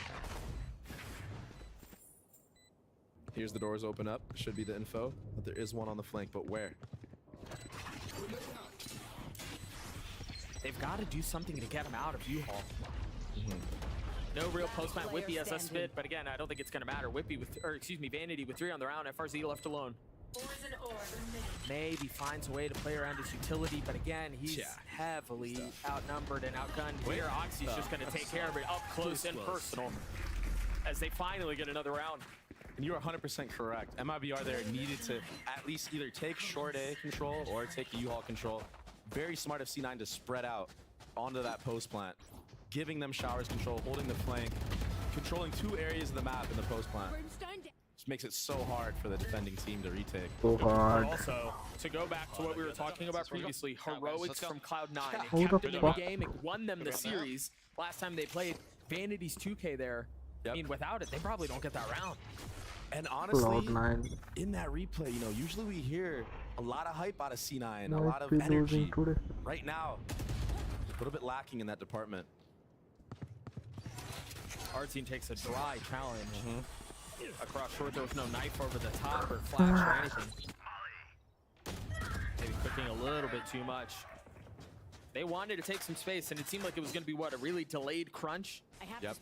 Here's the doors open up. Should be the info. But there is one on the flank, but where? They've got to do something to get him out of U-Haul. No real post-plant. Whippy has a spit, but again, I don't think it's going to matter. Whippy with, or excuse me, Vanity with 3 on the round. FRZ left alone. Maybe finds a way to play around his utility, but again, he's heavily outnumbered and outgunned. Here, Oxy's just going to take care of it up close and personal as they finally get another round. And you are 100% correct. MIBR there needed to at least either take short A control or take the U-Haul control. Very smart of C9 to spread out onto that post plant, giving them showers control, holding the flank, controlling 2 areas of the map in the post plant. Which makes it so hard for the defending team to retake. So hard. Also, to go back to what we were talking about previously, heroics from Cloud9. Who It the captured them fuck? the game, it won them the series. Last time they played, Vanity's 2K there. I mean, without it, they probably don't get that round. And honestly, Cloud9. in that replay, you know, usually we hear a lot of hype out of C9, a Might lot of be energy. losing today. Right now, a little bit lacking in that department. Our team takes a dry challenge. Across short, there was no knife over the top or flash or anything. Maybe cooking a little bit too much. They wanted to take some space, and it seemed like it was going to be, what, a really delayed crunch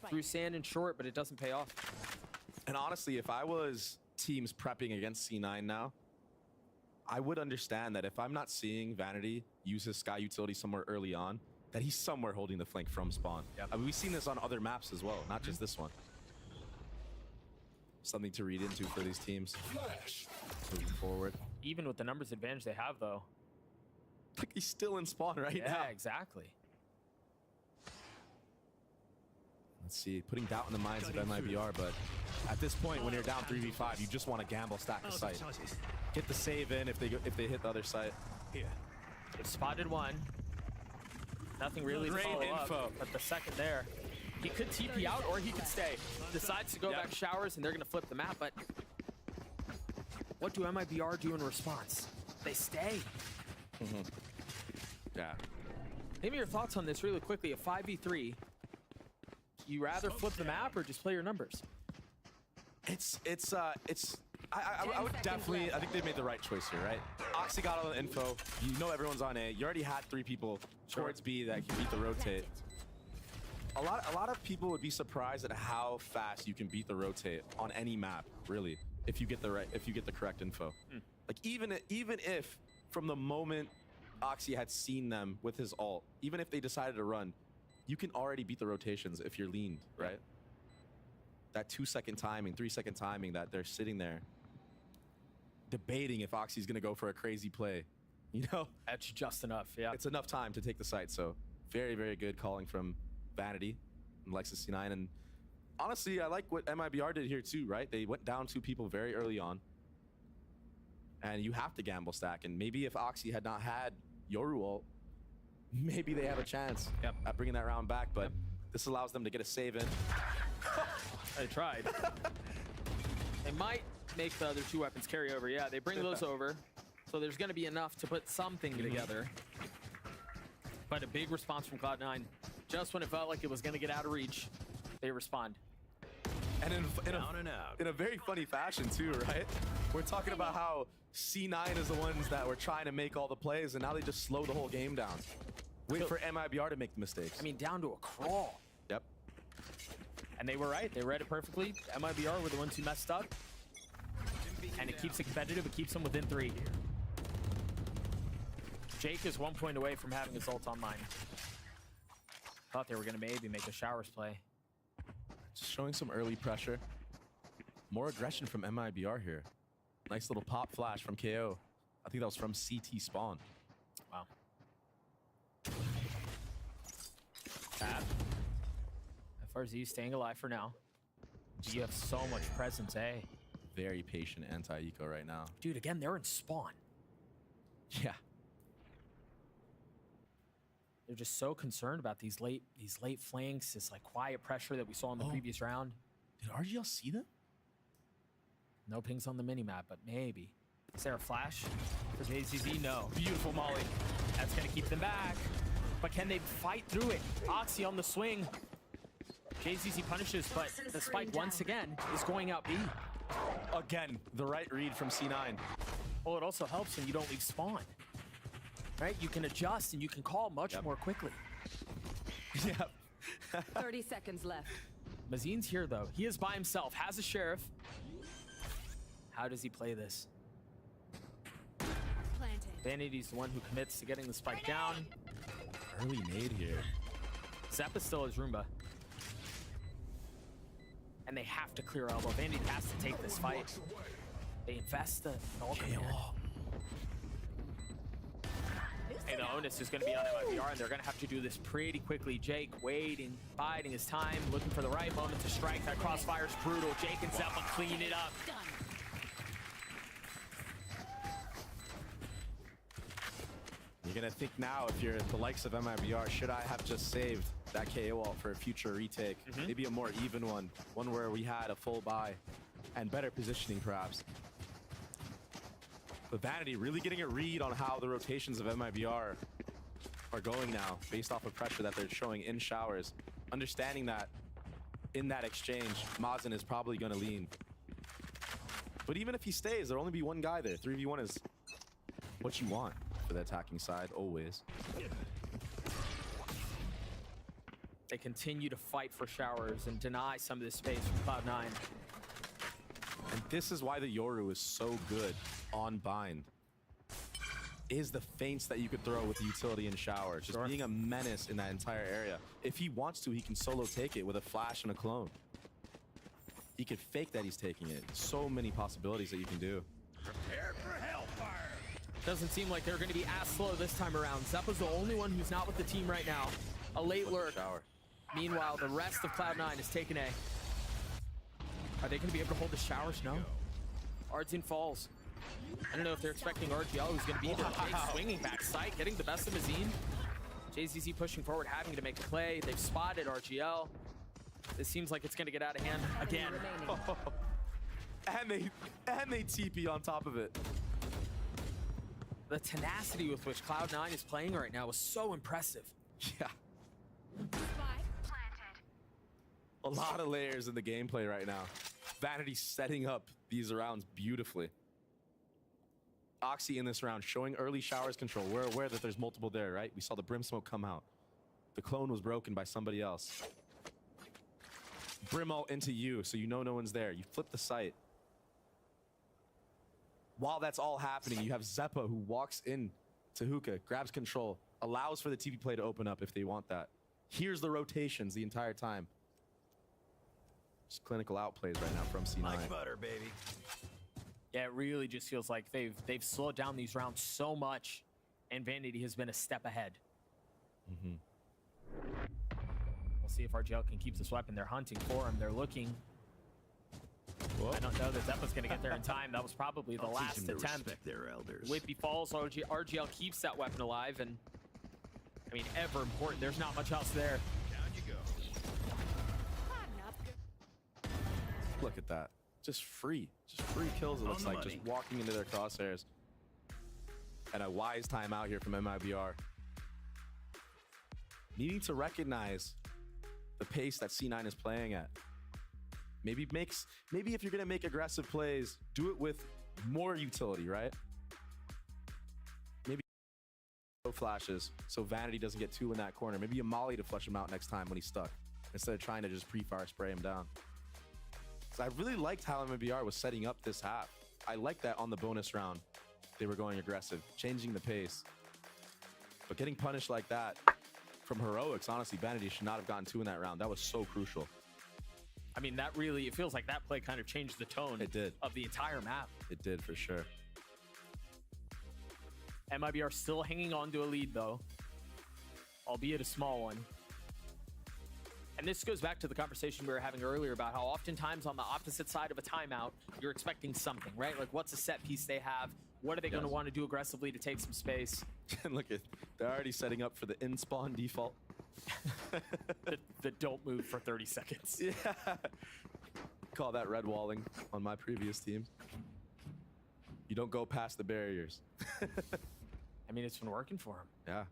through sand and short, but it doesn't pay off. And honestly, if I was teams prepping against C9 now, I would understand that if I'm not seeing Vanity use his Sky utility somewhere early on, that he's somewhere holding the flank from spawn. I mean, we've seen this on other maps as well, not just this one. Something to read into for these teams moving forward. Even with the numbers advantage they have, though. Like, he's still in spawn right now. Yeah, exactly. Let's see, putting doubt in the minds of MIBR, but at this point, when you're down 3v5, you just want to gamble, stack the site. Get the save in if they hit the other site. They've spotted one. Nothing really to Great follow info. up, but the second there, he could TP out or he could stay. Decides to go back showers, and they're going to flip the map, but what do MIBR do in response? They stay. Yeah. Give me your thoughts on this really quickly. A 5v3, you rather flip the map or just play your numbers? I would definitely, I think they made the right choice here, right? Oxy got all the info. You know everyone's on A. You already had 3 people towards B that can beat the rotate. A lot of people would be surprised at how fast you can beat the rotate on any map, really, if you get the correct info. Like even if from the moment Oxy had seen them with his ult, even if they decided to run, you can already beat the rotations if you're leaned, right? That 2-second timing, 3-second timing that they're sitting there debating if Oxy's gonna go for a crazy play, you know? That's just enough, yeah. It's enough time to take the site, so very, very good calling from Vanity and Lexus C9. And honestly, I like what MIBR did here too, right? They went down 2 people very early on. And you have to gamble stack, and maybe if Oxy had not had Yoru ult, maybe they have a chance at bringing that round back, but this allows them to get a save in. They tried. They might make the other 2 weapons carry over. Yeah, they bring those over. So there's going to be enough to put something together. But a big response from Cloud9. Just when it felt like it was going to get out of reach, they respond. And in a very funny fashion too, right? We're talking about how C9 is the ones that were trying to make all the plays, and now they just slow the whole game down. Wait for MIBR to make the mistakes. I mean, down to a crawl. Yep. And they were right. They read it perfectly. MIBR were the ones who messed up. And it keeps it competitive. It keeps them within 3. Jake is 1 point away from having his ult online. Thought they were going to maybe make a showers play. Just showing some early pressure. More aggression from MIBR here. Nice little pop flash from KO. I think that was from CT spawn. Wow. Tap. FRZ staying alive for now. You have so much presence, eh? Very patient anti-eco right now. Dude, again, they're in spawn. Yeah. They're just so concerned about these late flanks, this like quiet pressure that we saw in the previous round. Did RGL see them? No pings on the minimap, but maybe. Is there a flash for JZZ? No. Beautiful molly. That's gonna keep them back. But can they fight through it? Oxy on the swing. JZZ punishes, but the spike once again is going out B. Again, the right read from C9. Well, it also helps when you don't leave spawn. Right? You can adjust and you can call much more quickly. Yep. 30 seconds left. Mazin's here, though. He is by himself, has a sheriff. How does he play this? Planted. Vanity's the one who commits to getting the spike down. Early nade here. Zappa still has Roomba. And they have to clear elbow. Vanity has to take this fight. They invest the ultimate. Hey, the onus is going to be on MIBR, and they're going to have to do this pretty quickly. Jake waiting, biding his time, looking for the right moment to strike. That crossfire's brutal. Jake and Zappa clean it up. You're going to think now, if you're the likes of MIBR, should I have just saved that KO ult for a future retake? Maybe a more even one where we had a full buy and better positioning, perhaps. But Vanity really getting a read on how the rotations of MIBR are going now, based off of pressure that they're showing in showers. Understanding that in that exchange, Mazen is probably going to lean. But even if he stays, there'll only be one guy there. 3v1 is what you want for the attacking side, always. They continue to fight for showers and deny some of this space from Cloud9. And this is why the Yoru is so good on bind. Is the feints that you could throw with the utility in shower. Just being a menace in that entire area. If he wants to, he can solo take it with a flash and a clone. He could fake that he's taking it. So many possibilities that you can do. Prepare for hellfire. Doesn't seem like they're going to be as slow this time around. Zeppa's the only one who's not with the team right now. A late lurk. Shower. Meanwhile, the rest of Cloud9 is taking A. Are they going to be able to hold the showers? No. Ardzin falls. I don't know if they're expecting RGL, who's going to be there. Swinging back sight, getting the best of Mazin. JZZ pushing forward, having to make a play. They've spotted RGL. This seems like it's going to get out of hand again. And they TP on top of it. The tenacity with which Cloud9 is playing right now is so impressive. Yeah. A lot of layers in the gameplay right now. Vanity setting up these rounds beautifully. Oxy in this round showing early showers control. We're aware that there's multiple there, right? We saw the brim smoke come out. The clone was broken by somebody else. Brim ult into you, so you know no one's there. You flip the site. While that's all happening, you have Zeppa who walks in to Hookah, grabs control, allows for the TP play to open up if they want that. Here's the rotations the entire time. Just clinical outplays right now from C9. Like butter, baby. Yeah, it really just feels like they've slowed down these rounds so much, and Vanity has been a step ahead. Mm-hmm. We'll see if RGL can keep this weapon. They're hunting for him. They're looking. Whoa. I don't know that Zeppa's going to get there in time. That was probably the last attempt. Respect their elders. Whippy falls. RGL keeps that weapon alive, and I mean, ever important. There's not much else there. Down you go. Look at that. Just free kills, it looks like. Just walking into their crosshairs. And a wise timeout here from MIBR. Needing to recognize the pace that C9 is playing at. Maybe if you're gonna make aggressive plays, do it with more utility, right? Maybe flashes so Vanity doesn't get two in that corner. Maybe a molly to flush him out next time when he's stuck, instead of trying to just pre-fire spray him down. So I really liked how MIBR was setting up this half. I like that on the bonus round. They were going aggressive, changing the pace. But getting punished like that from heroics, honestly, Vanity should not have gotten two in that round. That was so crucial. I mean, that really, it feels like that play kind of changed the tone of the entire map. It did, for sure. MIBR still hanging on to a lead, though, albeit a small one. And this goes back to the conversation we were having earlier about how oftentimes on the opposite side of a timeout, you're expecting something, right? Like, what's a set piece they have? What are they going to want to do aggressively to take some space? And look at, they're already setting up for the in-spawn default. the don't move for 30 seconds. Yeah. Call that red walling on my previous team. You don't go past the barriers. I mean, it's been working for him. Yeah.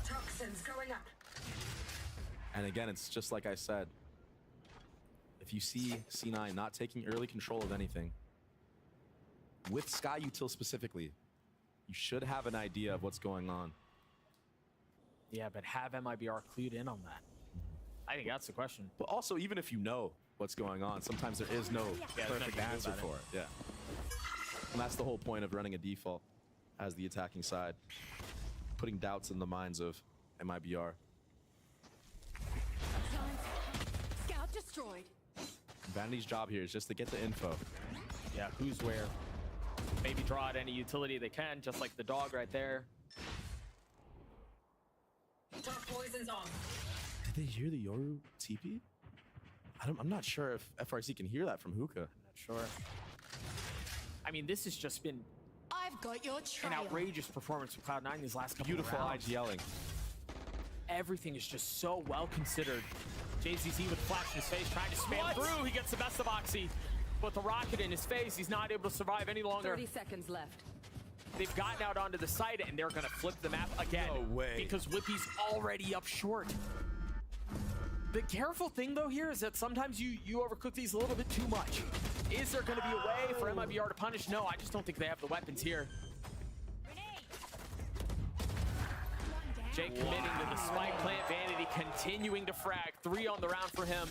Toxins going up. And again, it's just like I said. If you see C9 not taking early control of anything, with Sky Util specifically, you should have an idea of what's going on. Yeah, but have MIBR clued in on that? I think that's the question. But also, even if you know what's going on, sometimes there is no perfect answer for it. Yeah. And that's the whole point of running a default as the attacking side. Putting doubts in the minds of MIBR. Scout destroyed. Vanity's job here is just to get the info. Yeah, who's where. Maybe draw out any utility they can, just like the dog right there. Dark poison's on. Did they hear the Yoru TP? I'm not sure if FRC can hear that from Hookah. I'm not sure. I mean, this has just been I've got your trail. an outrageous performance from Cloud9 these last couple Beautiful of rounds. IGLing. Everything is just so well considered. JZZ with flash in his face, trying to spam through. He gets the best of Oxy. But the rocket in his face, he's not able to survive any longer. 30 seconds left. They've gotten out onto the side, and they're going to flip the map again. No way. Because Whippy's already up short. The careful thing, though, here is that sometimes you overcook these a little bit too much. Is there going to be a way for MIBR to punish? No, I just don't think they have the weapons here. Jake committing to the spike plant. Vanity continuing to frag. 3 on the round for him.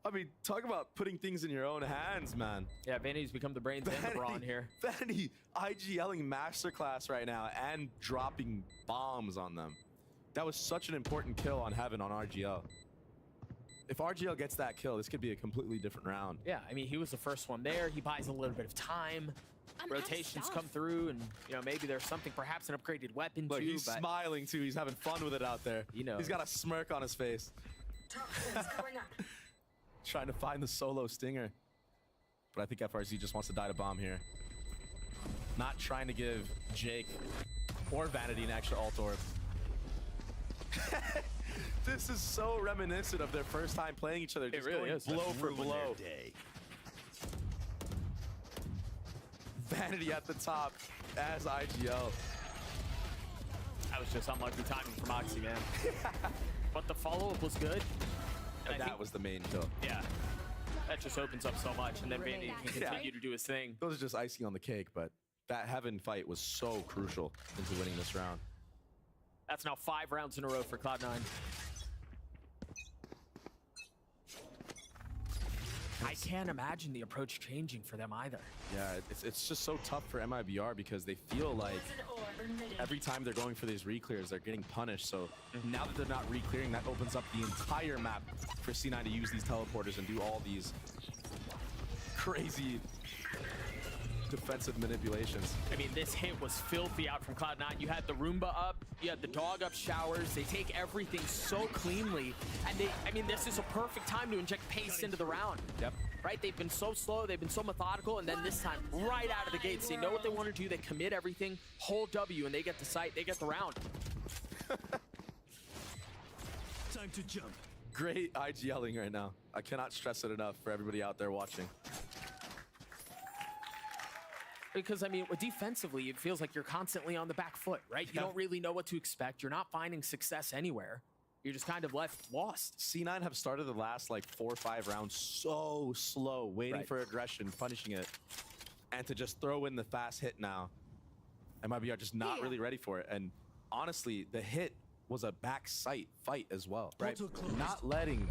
I mean, talk about putting things in your own hands, man. Yeah, Vanity's become the brains and the brawn here. Vanity IGLing masterclass right now and dropping bombs on them. That was such an important kill on Heaven on RGL. If RGL gets that kill, this could be a completely different round. Yeah, I mean, he was the first one there. He buys a little bit of time. Rotations come through, and you know, maybe there's something, perhaps an upgraded weapon Look, too. he's smiling too. He's having fun with it out there. You know, he's got a smirk on his face. Toxins going up. Trying to find the solo stinger. But I think FRZ just wants to die to bomb here. not trying to give Jake or Vanity an extra ult orb. This is so reminiscent of their first time playing each other. Just really going is. blow for blow. Vanity at the top as IGL. That was just unlucky timing from Oxy, man. But the follow-up was good. And that was the main kill. Yeah. That just opens up so much, and then Vanity can continue to do his thing. Those are just icing on the cake, but that Heaven fight was so crucial into winning this round. That's now 5 rounds in a row for Cloud9. I can't imagine the approach changing for them either. Yeah, it's just so tough for MIBR because they feel like every time they're going for these re-clears, they're getting punished. So now that they're not re-clearing, that opens up the entire map for C9 to use these teleporters and do all these crazy defensive manipulations. I mean, this hit was filthy out from Cloud9. You had the Roomba up, you had the dog up showers. They take everything so cleanly. And I mean, this is a perfect time to inject pace into the round. Yep. Right? They've been so slow, they've been so methodical, and then this time, right out of the gates, they know what they want to do, they commit everything, hold W, and they get the site, they get the round. Time to jump. Great IGLing right now. I cannot stress it enough for everybody out there watching. Because, I mean, defensively, it feels like you're constantly on the back foot, right? You don't really know what to expect. You're not finding success anywhere. You're just kind of left lost. C9 have started the last like 4 or 5 rounds so slow, waiting for aggression, punishing it, and to just throw in the fast hit now. MIB are just not really ready for it. And honestly, the hit was a back sight fight as well, right? Not letting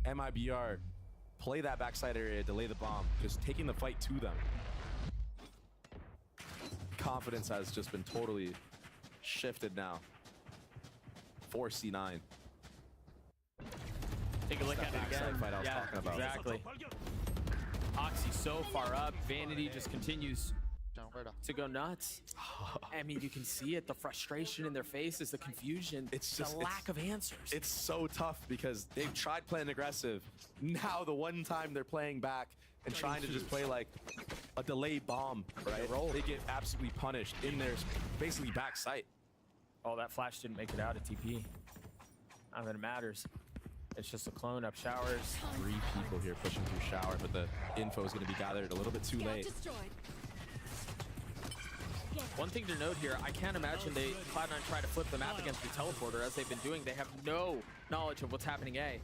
MIBR play that backside area, delay the bomb, just taking the fight to them. Confidence has just been totally shifted now for C9. Take a look at it again. Fight I was talking about. Exactly. Oxy so far up. Vanity just continues to go nuts. I mean, you can see it, the frustration in their faces, the confusion, it's just the lack of answers. It's so tough because they've tried playing aggressive. Now the one time they're playing back and trying to just play like a delayed bomb, right? They get absolutely punished in their basically back sight. Oh, that flash didn't make it out of TP. Not that it matters. It's just a clone up showers. 3 people here pushing through shower, but the info is going to be gathered a little bit too late. One thing to note here, I can't imagine Cloud9 try to flip the map against the teleporter as they've been doing. They have no knowledge of what's happening A.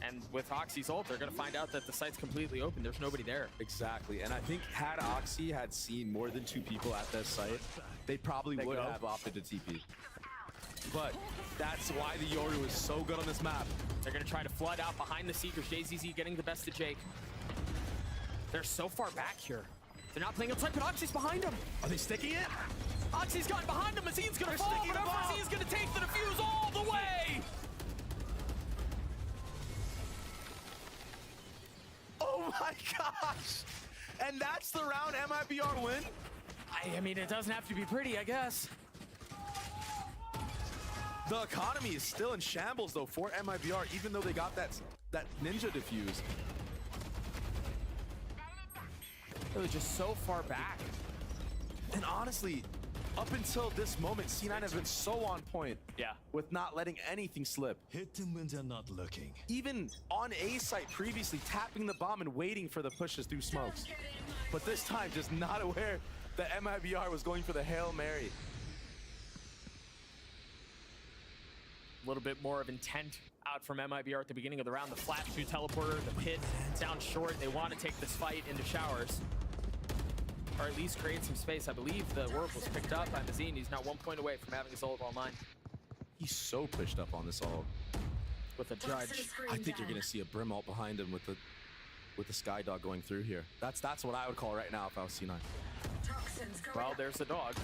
And with Oxy's ult, they're going to find out that the site's completely open. There's nobody there. Exactly. And I think had Oxy had seen more than 2 people at that site, they probably would have opted to TP. But that's why the Yoru is so good on this map. They're going to try to flood out behind the Seekers. JZZ getting the best of Jake. They're so far back here. They're not playing outside, but Oxy's behind him. Are they sticking it? Oxy's gotten behind him. Azine's going to fall, but Azine's going to take the defuse all the way. Oh my gosh! And that's the round MIBR win? I mean, it doesn't have to be pretty, I guess. The economy is still in shambles though for MIBR, even though they got that ninja defuse. It was just so far back. And honestly, up until this moment, C9 has been so on point. Yeah. With not letting anything slip. Hit them when they're not looking. Even on A site previously, tapping the bomb and waiting for the pushes through smokes. But this time, just not aware that MIBR was going for the Hail Mary. A little bit more of intent out from MIBR at the beginning of the round. The flash through teleporter, the pit down short. They want to take this fight into showers. Or at least create some space. I believe the orb was picked up by Mazine. He's now 1 point away from having his ult online. He's so pushed up on this ult. With a judge. I think you're going to see a Brim ult behind him with the Sky Dog going through here. That's what I would call right now if I was C9. Well, there's the dog.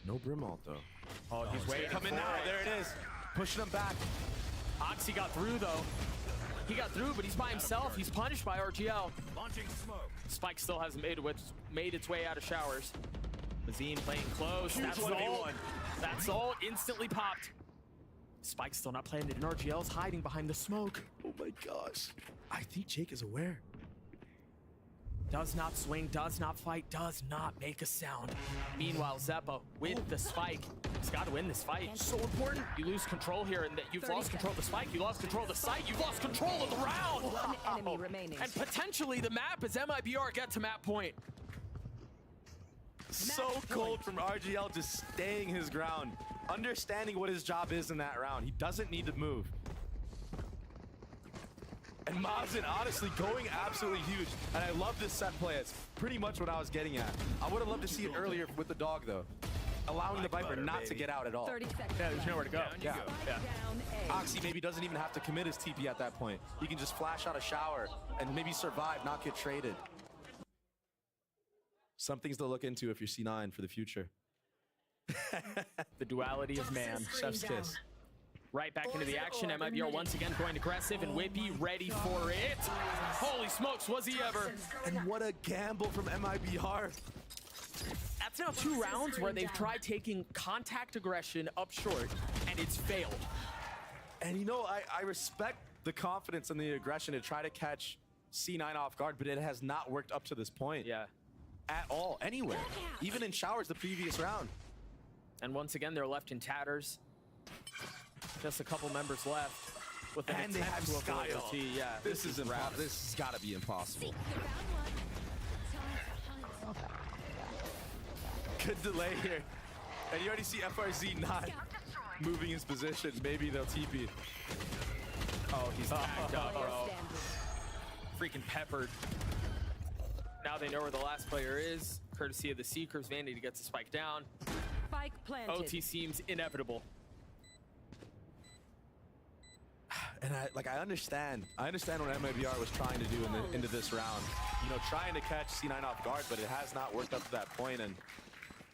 No Brim ult though. Oh, he's waiting. Coming now. There it is. Pushing him back. Oxy got through though. He got through, but he's by himself. He's punished by RGL. Launching smoke. Spike still hasn't made its way out of showers. Mazine playing close. That's all. That's all instantly popped. Spike's still not playing it, and RGL's hiding behind the smoke. Oh my gosh. I think Jake is aware. Does not swing, does not fight, does not make a sound. Meanwhile, Zeppo with the spike. He's got to win this fight. So important. You lose control here, and that you've lost control of the spike. You lost control of the site. You've lost control of the round. One enemy remaining. And potentially the map as MIBR get to map point. So cold from RGL, just staying his ground, understanding what his job is in that round. He doesn't need to move. And Mazin honestly going absolutely huge. And I love this set play. It's pretty much what I was getting at. I would have loved to see it earlier with the dog though. Allowing the Viper not to get out at all. 30 seconds. Yeah, there's nowhere to go. Yeah. Down A. Oxy maybe doesn't even have to commit his TP at that point. He can just flash out a shower and maybe survive, not get traded. Some things to look into if you're C9 for the future. The duality of man. Chef's kiss. Right back into the action. MIBR once again going aggressive, and Whippy ready for it. Holy smokes, was he ever? And what a gamble from MIBR. That's now 2 rounds where they've tried taking contact aggression up short, and it's failed. And you know, I respect the confidence and the aggression to try to catch C9 off guard, but it has not worked up to this point. Yeah. At all, anywhere. Even in showers the previous round. And once again, they're left in tatters. Just a couple members left. With an And they attempt have to avoid Skyle. the T. Yeah, This is impossible. This has got to be impossible. Good delay here. And you already see FRZ not moving his position. Maybe they'll TP. Oh, he's tagged up, bro. Standing. Freaking peppered. Now they know where the last player is. Courtesy of the Seekers, Vanity gets the spike down. Spike planted. OT seems inevitable. And I understand. I understand what MIBR was trying to do into this round. You know, trying to catch C9 off guard, but it has not worked up to that point. And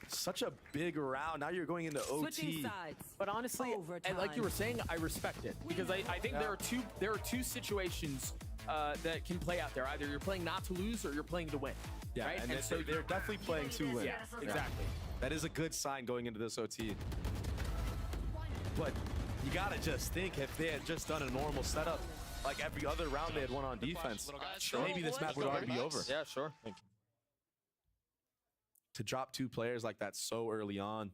such a big round. Now you're going into Switching OT. sides. But honestly, and like you were saying, I respect it because I think there are two situations that can play out there. Either you're playing not to lose or you're playing to win. Yeah, right? and so they're definitely playing to win. Yeah, exactly. That is a good sign going into this OT. But you gotta just think if they had just done a normal setup, like every other round they had won on defense, maybe this map would already be over. Yeah, sure. To drop 2 players like that so early on.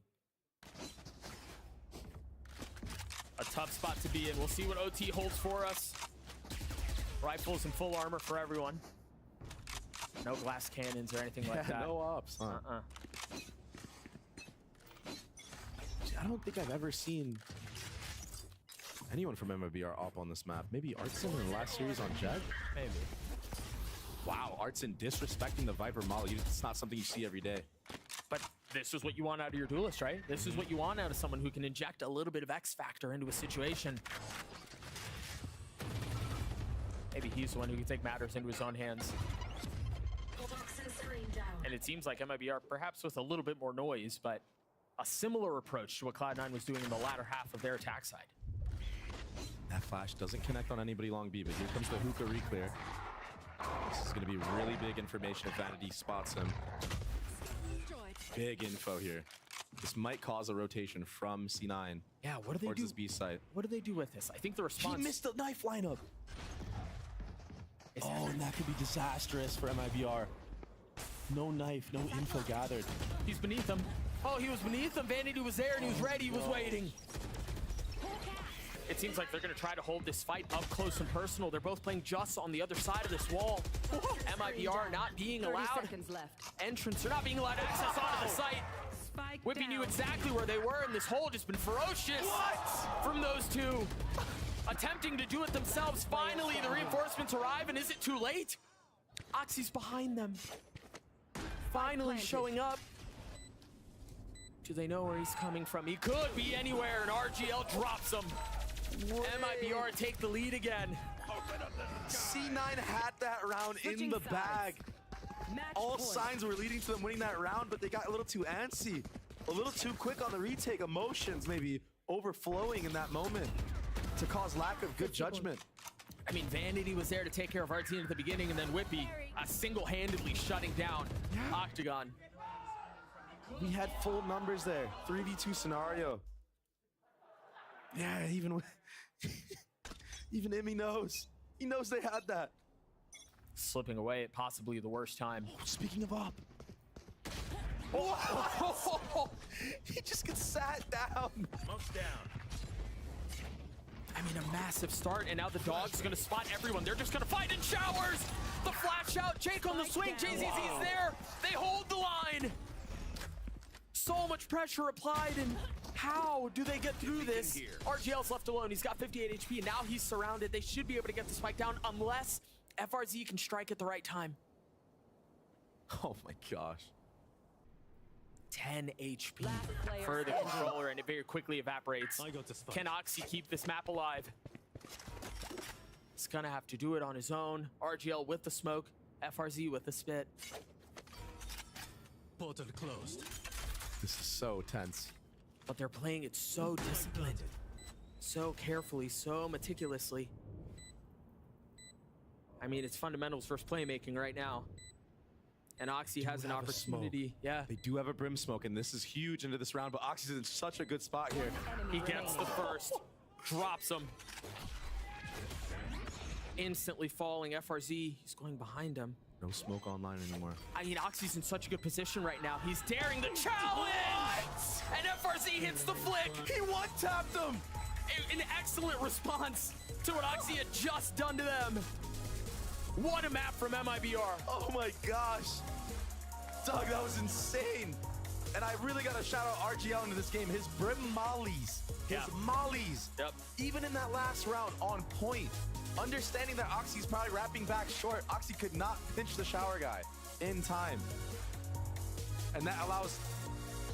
A tough spot to be in. We'll see what OT holds for us. Rifles and full armor for everyone. No glass cannons or anything like that. No ops. Huh? I don't think I've ever seen anyone from MIBR op on this map. Maybe Artson in the last series on Jet? Maybe. Wow, Artson disrespecting the Viper model. It's not something you see every day. But this is what you want out of your duelist, right? This is what you want out of someone who can inject a little bit of X factor into a situation. Maybe he's the one who can take matters into his own hands. And it seems like MIBR, perhaps with a little bit more noise, but a similar approach to what Cloud9 was doing in the latter half of their attack side. That flash doesn't connect on anybody long B, but here comes the hookah reclear. This is going to be really big information if Vanity spots him. Big info here. This might cause a rotation from C9. Yeah, what do they towards do? This B site. What do they do with this? I think the response... He missed the knife lineup. Oh, and that could be disastrous for MIBR. No knife, no info gathered. He's beneath him. Oh, he was beneath him. Vanity was there and he was ready. He was waiting. It seems like they're going to try to hold this fight up close and personal. They're both playing just on the other side of this wall. MIBR not being allowed entrance. They're not being allowed access onto the site. Whippy knew exactly where they were, and this hold has been ferocious from those two. Attempting to do it themselves. Finally, the reinforcements arrive, and is it too late? Oxy's behind them. Finally showing up. Do they know where he's coming from? He could be anywhere, and RGL drops him. MIBR take the lead again. C9 had that round in the bag. All signs were leading to them winning that round, but they got a little too antsy. A little too quick on the retake. Emotions maybe overflowing in that moment to cause lack of good judgment. I mean, Vanity was there to take care of our team at the beginning, and then Whippy single-handedly shutting down Octagon. We had full numbers there. 3v2 scenario. Yeah, even Immy knows. He knows they had that. slipping away at possibly the worst time. Oh, speaking of up. Oh, he just gets sat down. Smoke's down. I mean, a massive start, and now the dog's gonna spot everyone. They're just gonna fight in showers. The flash out, Jake on the swing, JZZ's there. They hold the line. So much pressure applied, and how do they get through this? RGL's left alone. He's got 58 HP, and now he's surrounded. They should be able to get the spike down unless FRZ can strike at the right time. Oh my gosh. 10 HP for the controller, and it very quickly evaporates. I got the spike. Can Oxy keep this map alive? He's gonna have to do it on his own. RGL with the smoke, FRZ with the spit. Portal closed. This is so tense. But they're playing it so disciplined, so carefully, so meticulously. I mean, it's fundamentals versus playmaking right now. And Oxy has an opportunity. Yeah. They do have a brim smoke, and this is huge into this round, but Oxy's in such a good spot here. He gets the first, drops him. Instantly falling. FRZ, he's going behind him. No smoke online anymore. I mean, Oxy's in such a good position right now. He's daring the challenge! And FRZ hits the flick. He one-tapped him! An excellent response to what Oxy had just done to them. What a map from MIBR. Oh my gosh. Doug, that was insane. And I really got to shout out RGL into this game. His brim mollies. His mollies. Yep. Even in that last round, on point. Understanding that Oxy's probably wrapping back short, Oxy could not pinch the shower guy in time. And that allows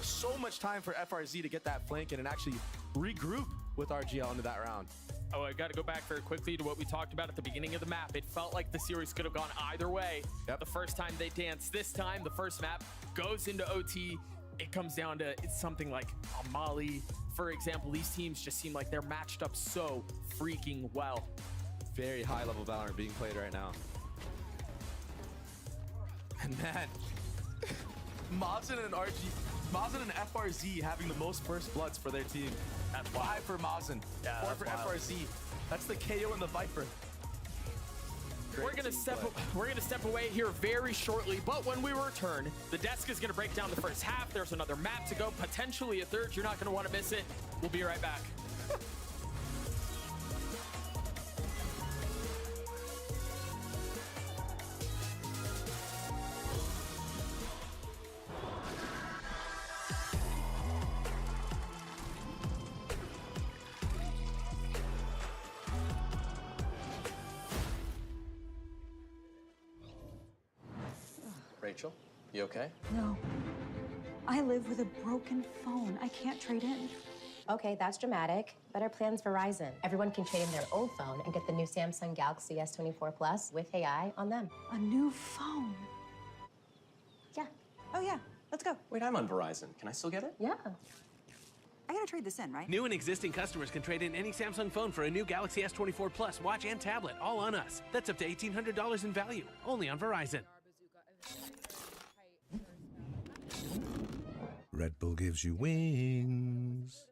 so much time for FRZ to get that flank in and actually regroup with RGL into that round. Oh, I got to go back very quickly to what we talked about at the beginning of the map. It felt like the series could have gone either way. The first time they danced. This time, the first map goes into OT. It comes down to something like a Mali. For example, these teams just seem like they're matched up so freaking well. Very high level Valorant being played right now. And man, Mazen and FRZ having the most first bloods for their team. That's 5 for Mazen, 4 for FRZ. That's the KO and the Viper. We're gonna step away here very shortly, but when we return, the desk is gonna break down the first half. There's another map to go, potentially a third. You're not gonna want to miss it. We'll be right back. Rachel, you okay? No. I live with a broken phone. I can't trade in. Okay, that's dramatic. Better plan's Verizon. Everyone can trade in their old phone and get the new Samsung Galaxy S24 Plus with AI on them. A new phone? Yeah. Oh, yeah. Let's go. Wait, I'm on Verizon. Can I still get it? Yeah. I gotta trade this in, right? New and existing customers can trade in any Samsung phone for a new Galaxy S24 Plus watch and tablet, all on us. That's up to $1,800 in value, only on Verizon. Red Bull gives you wings.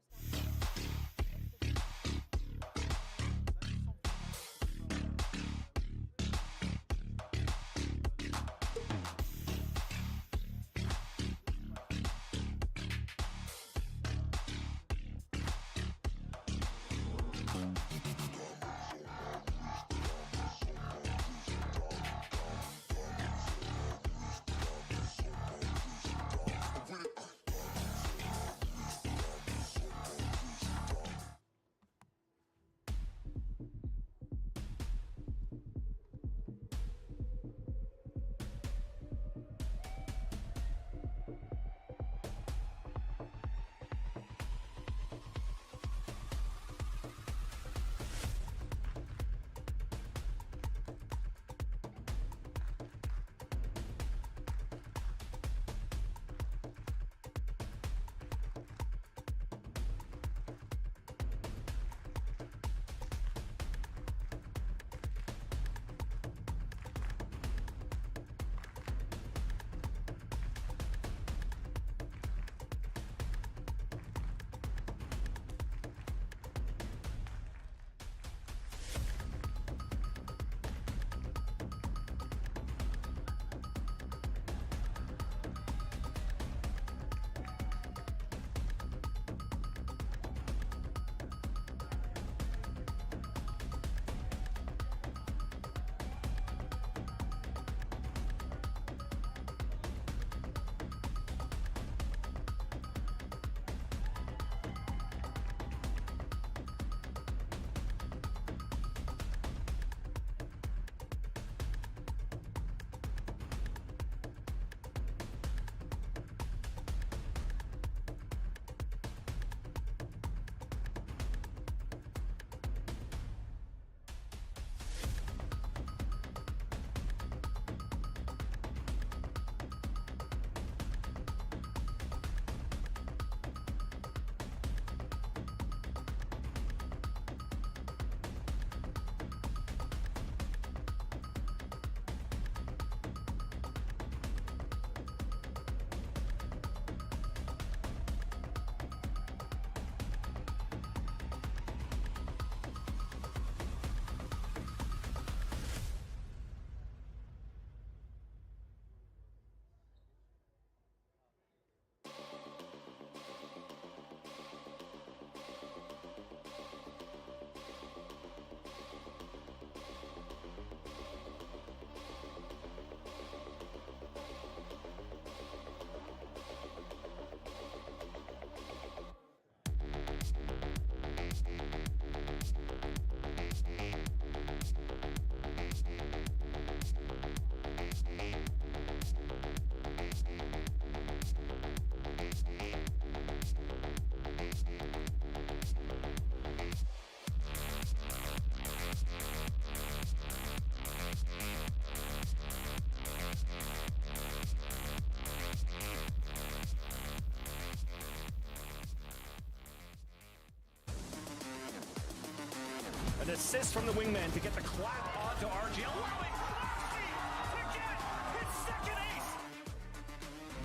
An assist from the wingman to get the clap onto RG, allowing Oxy to get his second ace.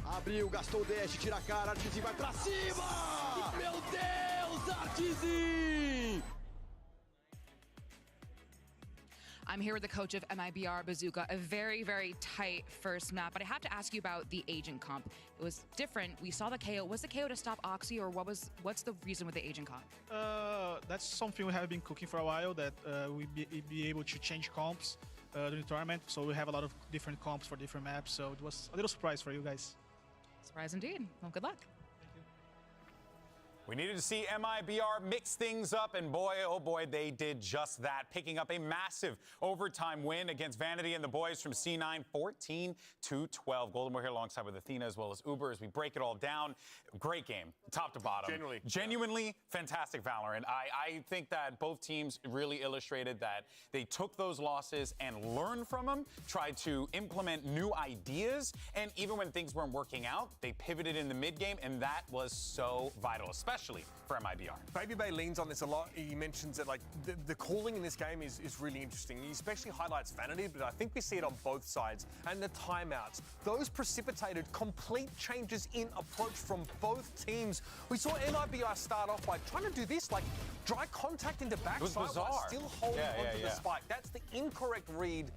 Abriu, gastou o dash, tira a cara, Artizin vai pra cima! Meu Deus, Artizin! I'm here with the coach of MIBR Bazooka, a very, very tight first map. But I have to ask you about the agent comp. It was different. We saw the KO. Was the KO to stop Oxy, or what's the reason with the agent comp? That's something we have been cooking for a while, that we'd be able to change comps during the tournament. So we have a lot of different comps for different maps. So it was a little surprise for you guys. Surprise indeed. Well, good luck. We needed to see MIBR mix things up, and boy, oh boy, they did just that, picking up a massive overtime win against Vanity and the boys from C9, 14-12. Golden, we're here alongside with Athena as well as Uber as we break it all down. Great game, top to bottom. Genuinely fantastic Valorant. I think that both teams really illustrated that they took those losses and learned from them, tried to implement new ideas, and even when things weren't working out, they pivoted in the mid-game, and that was so vital, especially for MIBR. Baby Bay leans on this a lot. He mentions that like the calling in this game is really interesting. He especially highlights Vanity, but I think we see it on both sides. And the timeouts. Those precipitated complete changes in approach from both teams. We saw MIBR start off by trying to do this, like dry contact into backside while still holding onto the spike. That's the incorrect read,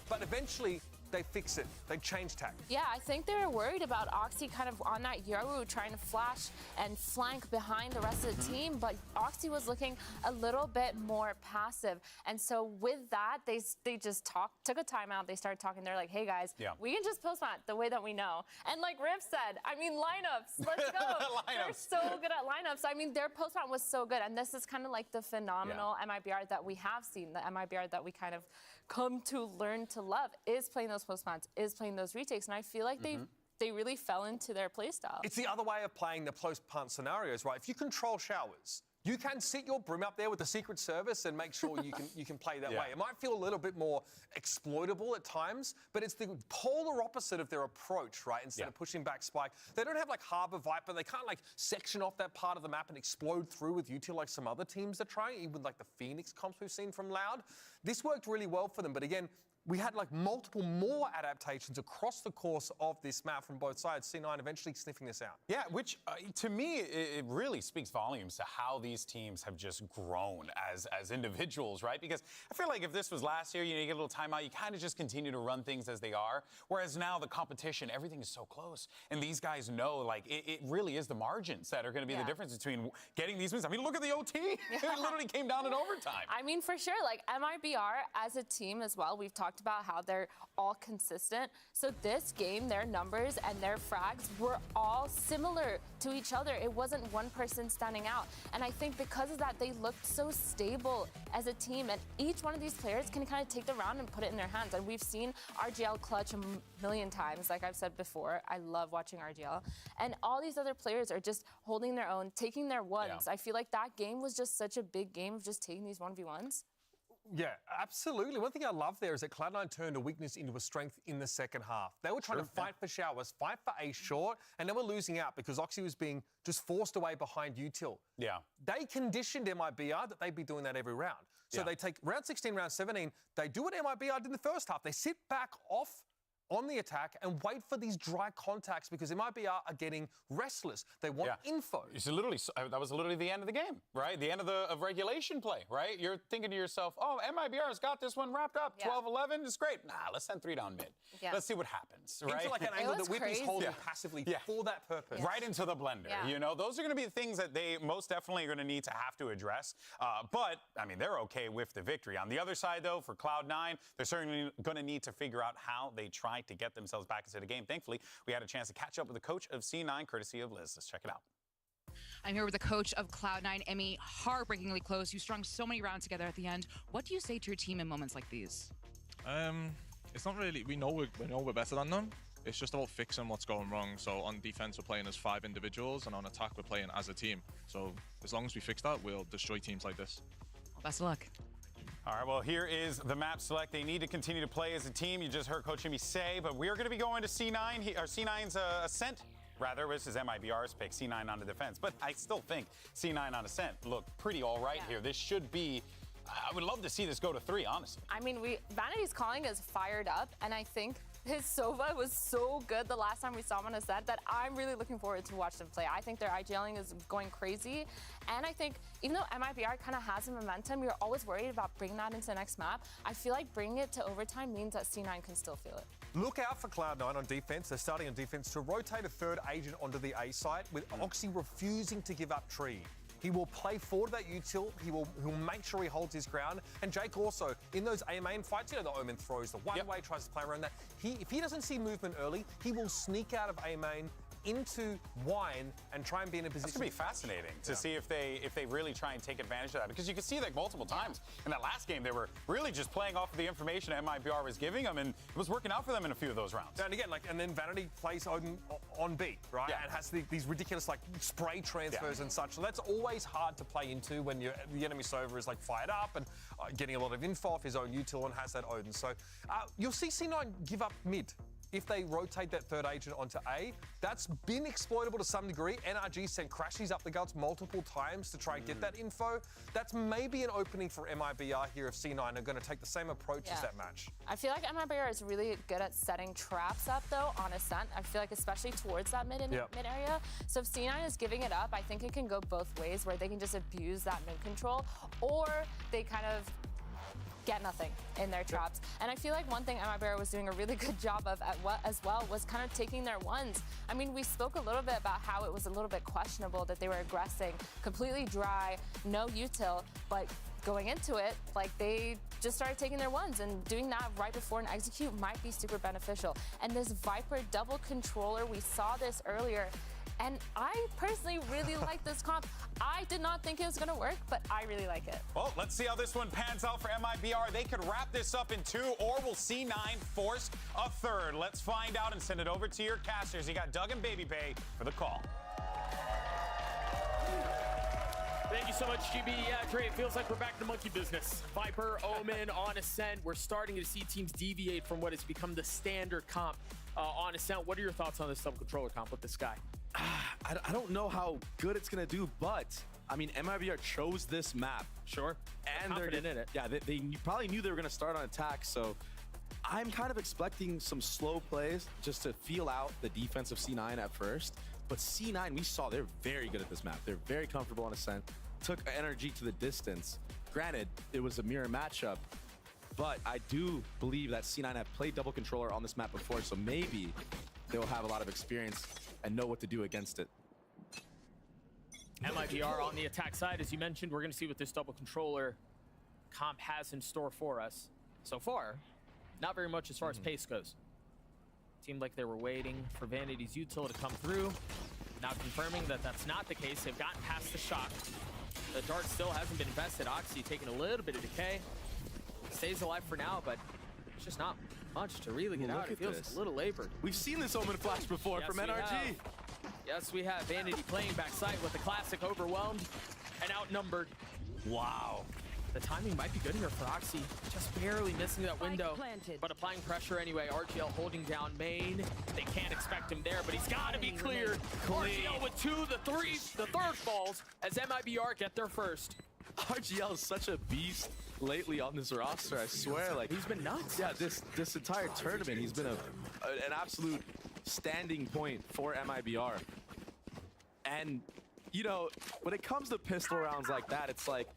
but eventually they fix it. They change tack. Yeah, I think they were worried about Oxy kind of on that Yoru trying to flash and flank behind the rest of the team, but Oxy was looking a little bit more passive. And so with that, they just took a timeout. They started talking. They're like, hey guys, we can just post mat the way that we know. And like Riff said, I mean, lineups, let's go. They're so good at lineups. I mean, their post mat was so good. And this is kind of like the phenomenal MIBR that we have seen, the MIBR that we kind of come to learn to love, is playing those postmats, is playing those retakes, and I feel like they really fell into their playstyle. It's the other way of playing the post-punt scenarios, right? If you control showers, you can sit your Brim up there with the Secret Service and make sure you can play that way. It might feel a little bit more exploitable at times, but it's the polar opposite of their approach, right? Instead of pushing back Spike, they don't have like Harbor Viper. They can't like section off that part of the map and explode through with util like some other teams are trying, even like the Phoenix comps we've seen from Loud. This worked really well for them, but again, we had like multiple more adaptations across the course of this map from both sides. C9 eventually sniffing this out. Yeah, which to me, it really speaks volumes to how these teams have just grown as individuals, right? Because I feel like if this was last year, you get a little timeout, you kind of just continue to run things as they are. Whereas now the competition, everything is so close. And these guys know, like, it really is the margins that are going to be the difference between getting these wins. I mean, look at the OT. It literally came down in overtime. I mean, for sure, like MIBR as a team as well, we've talked about how they're all consistent. So this game, their numbers and their frags were all similar to each other. It wasn't one person standing out. And I think because of that, they looked so stable as a team. And each one of these players can kind of take the round and put it in their hands. And we've seen RGL clutch a million times. Like I've said before, I love watching RGL. And all these other players are just holding their own, taking their ones. I feel like that game was just such a big game of just taking these 1v1s. Yeah, absolutely. One thing I love there is that Cloud9 turned a weakness into a strength in the second half. They were trying to fight for showers, fight for ace short, and they were losing out because Oxy was being just forced away behind util. Yeah. They conditioned MIBR that they'd be doing that every round. So they take round 16, round 17, they do what MIBR did in the first half. They sit back off on the attack and wait for these dry contacts because MIBR are getting restless. They want info. It's literally, that was literally the end of the game, right? The end of regulation play, right? You're thinking to yourself, oh, MIBR's got this one wrapped up. 12-11 is great. Nah, let's send 3 down mid. Let's see what happens, right? Into like an angle that Whippy's holding passively for that purpose. Right into the blender, you know? Those are going to be the things that they most definitely are going to need to have to address. But, I mean, they're okay with the victory. On the other side, though, for Cloud9, they're certainly going to need to figure out how they try to get themselves back into the game. Thankfully, we had a chance to catch up with the coach of C9, courtesy of Liz. Let's check it out. I'm here with the coach of Cloud9, Emmy. Heartbreakingly close. You strung so many rounds together at the end. What do you say to your team in moments like these? It's not really. We know we're better than them. It's just about fixing what's going wrong. So on defense, we're playing as 5 individuals, and on attack, we're playing as a team. So as long as we fix that, we'll destroy teams like this. Well, best of luck. All right, well, here is the map select. They need to continue to play as a team. You just heard Coach Jimmy say, but we're going to be going to C9, or C9's Ascent, rather. This is MIBR's pick, C9 on the defense. But I still think C9 on Ascent look pretty all right here. This should be I would love to see this go to 3, honestly. I mean, Vanity's calling is fired up, and I think his Sova was so good the last time we saw him on a set that I'm really looking forward to watch them play. I think their IGLing is going crazy, and I think even though MIBR kind of has the momentum, you're always worried about bringing that into the next map. I feel like bringing it to overtime means that C9 can still feel it. Look out for Cloud9 on defense. They're starting on defense to rotate a third agent onto the A site, with Oxy refusing to give up tree. He will play forward that util. He'll make sure he holds his ground. And Jake also, in those A main fights, you know, the Omen throws the one-way, tries to play around that. If he doesn't see movement early, he will sneak out of A main into Wine and try and be in a position. It's gonna be fascinating to see if they really try and take advantage of that, because you can see like multiple times in that last game they were really just playing off of the information MIBR was giving them, and it was working out for them in a few of those rounds. And again, and then Vanity plays Odin on B, right? Yeah. And has these ridiculous spray transfers and such. So that's always hard to play into when the enemy Sova is fired up and getting a lot of info off his own util and has that Odin. So you'll see C9 give up mid. If they rotate that third agent onto A, that's been exploitable to some degree. NRG sent Crashies up the guts multiple times to try and get that info. That's maybe an opening for MIBR here if C9 are going to take the same approach as that match. I feel like MIBR is really good at setting traps up, though, on Ascent. I feel like especially towards that mid area. So if C9 is giving it up, I think it can go both ways, where they can just abuse that mid control, or they kind of get nothing in their traps. And I feel like one thing MIBR was doing a really good job of as well was kind of taking their ones. I mean, we spoke a little bit about how it was a little bit questionable that they were aggressing, completely dry, no util, but going into it, they just started taking their ones, and doing that right before an execute might be super beneficial. And this Viper double controller, we saw this earlier, and I personally really like this comp. I did not think it was going to work, but I really like it. Well, let's see how this one pans out for MIBR. They could wrap this up in 2, or will C9 force a third? Let's find out and send it over to your casters. You got Doug and Baby Bay for the call. Thank you so much, GB. Yeah, Trey, it feels like we're back to monkey business. Viper, Omen, on Ascent. We're starting to see teams deviate from what has become the standard comp on Ascent. What are your thoughts on this double controller comp with this guy? I don't know how good it's going to do, but, I mean, MIBR chose this map. Sure. And they're confident in it. Yeah, they probably knew they were going to start on attack, so I'm kind of expecting some slow plays just to feel out the defense of C9 at first. But C9, we saw they're very good at this map. They're very comfortable on Ascent. Took energy to the distance. Granted, it was a mirror matchup, but I do believe that C9 have played double controller on this map before, so maybe they'll have a lot of experience and know what to do against it. MIBR on the attack side, as you mentioned, we're going to see what this double controller comp has in store for us. So far, not very much as far as pace goes. Seemed like they were waiting for Vanity's util to come through. Now confirming that that's not the case. They've gotten past the shock. The dart still hasn't been invested. Oxy taking a little bit of decay. Stays alive for now, but it's just not much to really get out. It feels a little labored. We've seen this Omen flash before from NRG. Yes, we have. Vanity playing backside with the classic overwhelmed and outnumbered. Wow. The timing might be good here for Oxy. Just barely missing that window, but applying pressure anyway. RGL holding down main. They can't expect him there, but he's got to be cleared. RGL with 2, the third falls as MIBR get their first. RGL is such a beast lately on this roster, I swear. He's been nuts. Yeah, this entire tournament, he's been an absolute standing point for MIBR. And, you know, when it comes to pistol rounds like that, it's like,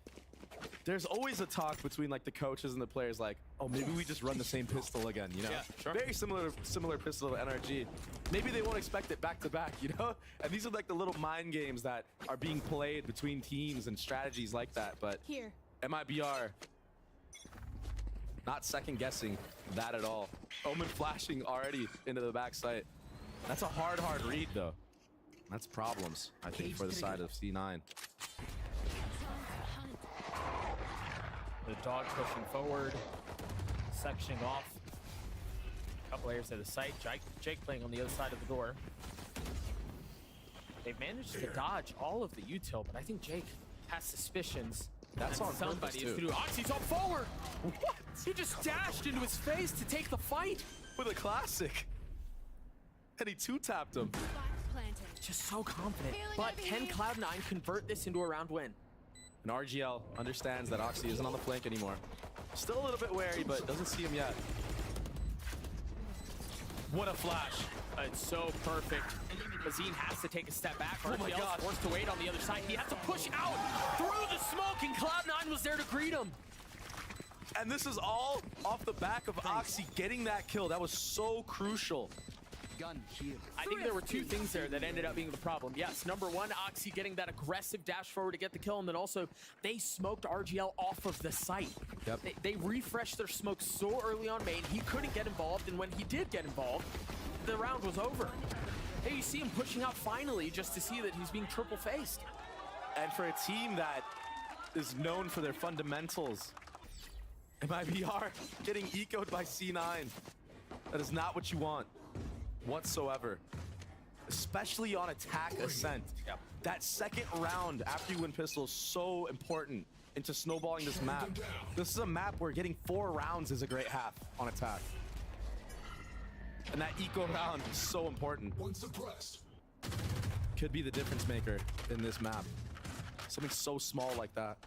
there's always a talk between the coaches and the players, oh, maybe we just run the same pistol again, you know? Yeah, sure. Very similar pistol to NRG. Maybe they won't expect it back to back, you know? And these are the little mind games that are being played between teams and strategies like that. But here, MIBR, not second guessing that at all. Omen flashing already into the back site. That's a hard read though. That's problems, I think, for the side of C9. The dog pushing forward, sectioning off a couple layers of the site. Jake playing on the other side of the door. They've managed to dodge all of the util, but I think Jake has suspicions. That's on somebody purpose, is too. Oxy's on forward. What? He just dashed into his face to take the fight with a classic. And he 2-tapped him. Just so confident. But can Cloud9 convert this into a round win? And RGL understands that Oxy isn't on the flank anymore. Still a little bit wary, but doesn't see him yet. What a flash. It's so perfect. Mazine has to take a step back. Oh my God. Forced to wait on the other side. He has to push out through the smoke, and Cloud9 was there to greet him. And this is all off the back of Oxy getting that kill. That was so crucial. Gun here. I think there were two things there that ended up being the problem. Yes, number one, Oxy getting that aggressive dash forward to get the kill, and then also they smoked RGL off of the site. Yep. They refreshed their smoke so early on main, he couldn't get involved, and when he did get involved, the round was over. Hey, you see him pushing out finally just to see that he's being triple faced. And for a team that is known for their fundamentals, MIBR getting ecoed by C9. That is not what you want whatsoever, especially on attack ascent. Yep. That second round after you win pistol is so important into snowballing this map. This is a map where getting 4 rounds is a great half on attack. And that eco round is so important. Could be the difference maker in this map. Something so small like that.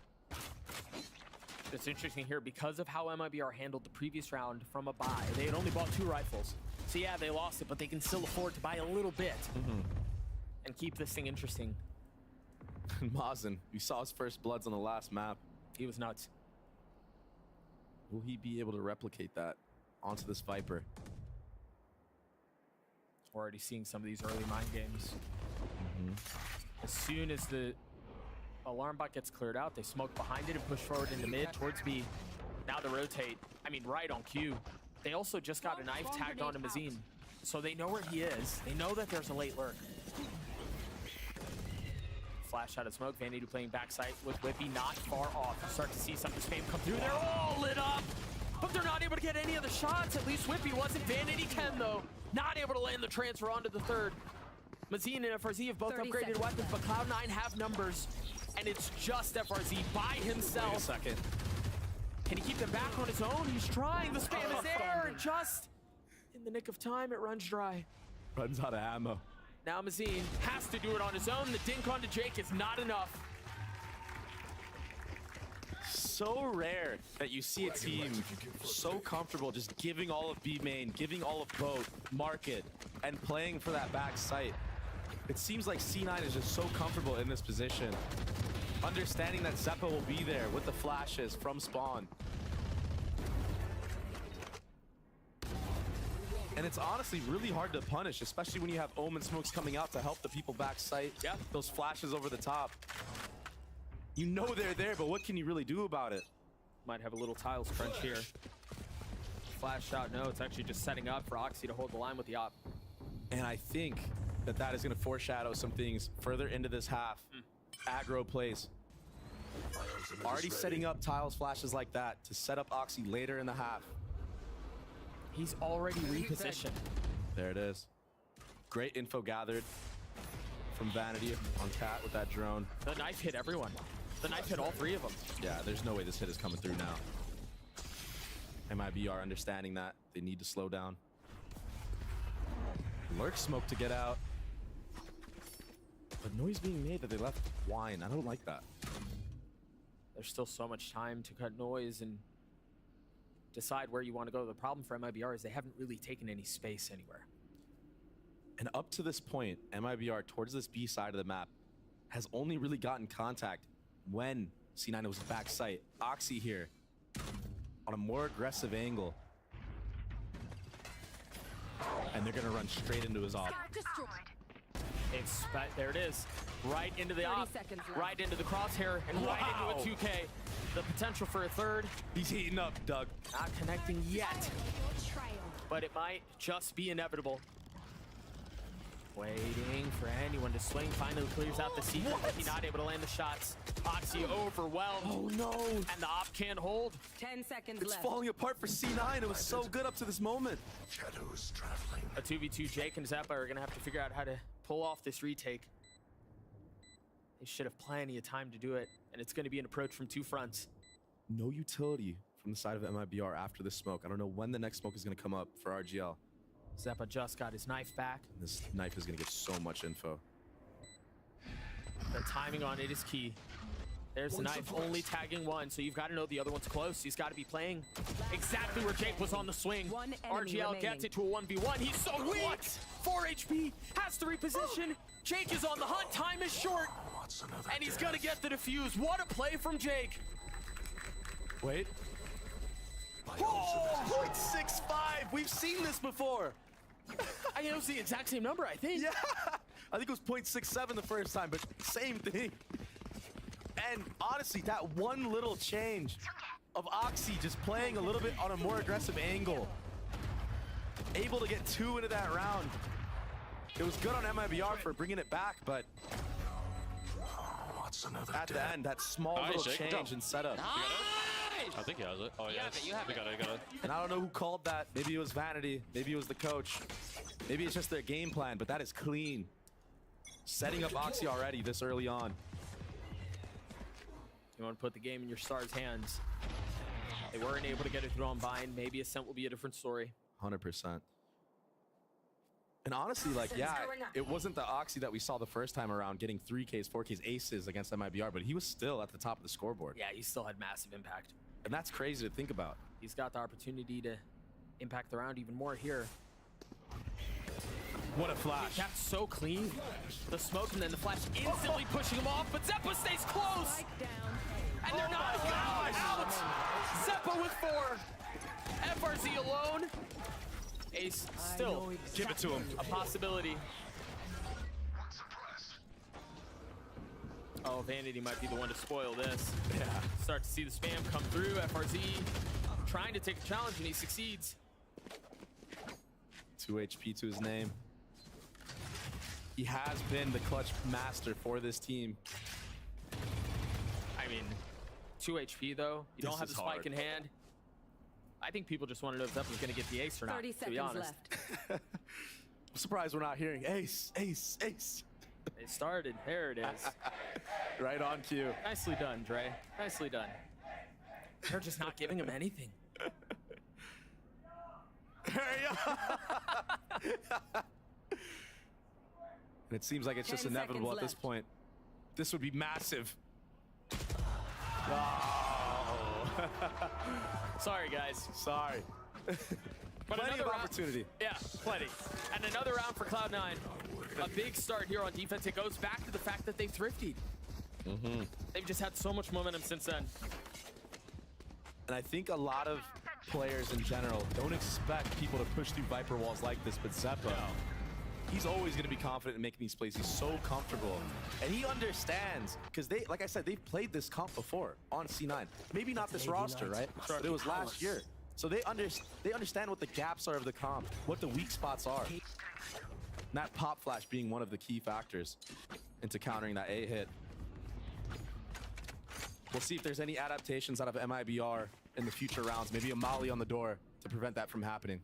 It's interesting here because of how MIBR handled the previous round from a buy. They had only bought 2 rifles. So yeah, they lost it, but they can still afford to buy a little bit and keep this thing interesting. Mazen, we saw his first bloods on the last map. He was nuts. Will he be able to replicate that onto this Viper? We're already seeing some of these early mind games. As soon as the alarm bot gets cleared out, they smoke behind it and push forward into mid towards B. Now they rotate. I mean, right on cue. They also just got a knife tagged onto Mazine, so they know where he is. They know that there's a late lurk. Flash out of smoke. Vanity playing backside with Whippy, not far off. You start to see some of the spam come through. They're all lit up, but they're not able to get any of the shots. At least Whippy wasn't. Vanity can, though. Not able to land the transfer onto the third. Mazine and FRZ have both upgraded weapons, but Cloud9 have numbers, and it's just FRZ by himself. Wait a second. Can he keep them back on his own? He's trying. The spam is there, and just in the nick of time, it runs dry. Runs out of ammo. Now Mazine has to do it on his own. The dink onto Jake is not enough. So rare that you see a team so comfortable just giving all of B main, giving all of both, market, and playing for that back site. It seems like C9 is just so comfortable in this position. Understanding that Zeppa will be there with the flashes from spawn. And it's honestly really hard to punish, especially when you have Omen smokes coming out to help the people back site. Yeah. Those flashes over the top. You know they're there, but what can you really do about it? Might have a little tiles crunch here. Flash shot, no, it's actually just setting up for Oxy to hold the line with the op. And I think that that is going to foreshadow some things further into this half. Aggro plays. Already setting up tiles flashes like that to set up Oxy later in the half. He's already repositioned. There it is. Great info gathered from Vanity on Cat with that drone. The knife hit everyone. The knife hit all 3 of them. Yeah, there's no way this hit is coming through now. MIBR understanding that. They need to slow down. Lurk smoke to get out. But noise being made that they left wine. I don't like that. There's still so much time to cut noise and decide where you want to go. The problem for MIBR is they haven't really taken any space anywhere. And up to this point, MIBR towards this B side of the map has only really gotten contact when C9 was back site. Oxy here on a more aggressive angle. And they're gonna run straight into his op. There it is. Right into the op, right into the crosshair, and right into a 2K. The potential for a third. He's heating up, Doug. Not connecting yet, but it might just be inevitable. Waiting for anyone to swing. Finally clears out the secret, but he's not able to land the shots. Oxy overwhelmed. Oh no! And the op can't hold. 10 seconds It's left. falling apart for C9. It was so good up to this moment. Shadows traveling. A 2v2, Jake and Zeppa are gonna have to figure out how to pull off this retake. They should have plenty of time to do it, and it's gonna be an approach from 2 fronts. No utility from the side of MIBR after this smoke. I don't know when the next smoke is gonna come up for RGL. Zeppa just got his knife back. This knife is gonna get so much info. The timing on it is key. There's the knife, only tagging one, so you've got to know the other one's close. He's got to be playing exactly where Jake was on the swing. RGL gets it to a 1v1. He's so weak. 4 HP, has to reposition. Jake is on the hunt, time is short. And he's gonna get the defuse. What a play from Jake. Wait. Oh, 0.65. We've seen this before. I mean, it was the exact same number, I think. Yeah. I think it was 0.67 the first time, but same thing. And honestly, that one little change of Oxy just playing a little bit on a more aggressive angle, able to get 2 into that round. It was good on MIBR for bringing it back, but at the end, that small little change in setup. I think he has it. Oh, yes. You have it. Got it. And I don't know who called that. Maybe it was Vanity. Maybe it was the coach. Maybe it's just their game plan, but that is clean. Setting up Oxy already this early on. You want to put the game in your stars' hands. They weren't able to get it through on Bind. Maybe Ascent will be a different story. 100%. And honestly, like, yeah, it wasn't the Oxy that we saw the first time around getting 3Ks, 4Ks, aces against MIBR, but he was still at the top of the scoreboard. Yeah, he still had massive impact. And that's crazy to think about. He's got the opportunity to impact the round even more here. What a flash. That's so clean. The smoke and then the flash instantly pushing him off, but Zeppa stays close. And they're not out. Zeppa with 4. FRZ alone. Ace still give it to him. A possibility. Oh, Vanity might be the one to spoil this. Yeah. Start to see the spam come through. FRZ trying to take a challenge and he succeeds. 2 HP to his name. He has been the clutch master for this team. I mean, 2 HP though. You don't have the spike in hand. I think people just want to know if Zeppa's going to get the ace or not, 30 to be honest. left. I'm surprised we're not hearing ace, ace, ace. They started. There it is. Right on cue. Nicely done, Dre. Nicely done. They're just not giving him anything. And it seems like it's just inevitable at this point. This would be massive. Oh. Sorry, guys. Sorry. But Plenty another of round, opportunity. Yeah, plenty. And another round for Cloud9. A big start here on defense. It goes back to the fact that they've thrifted. They've just had so much momentum since then. And I think a lot of players in general don't expect people to push through Viper walls like this, but Zeppa, he's always going to be confident in making these plays. He's so comfortable. And he understands, because they, like I said, they've played this comp before on C9. Maybe not this roster, right? But it was last year. So they understand what the gaps are of the comp, what the weak spots are. And that pop flash being one of the key factors into countering that A hit. We'll see if there's any adaptations out of MIBR in the future rounds. Maybe a molly on the door to prevent that from happening.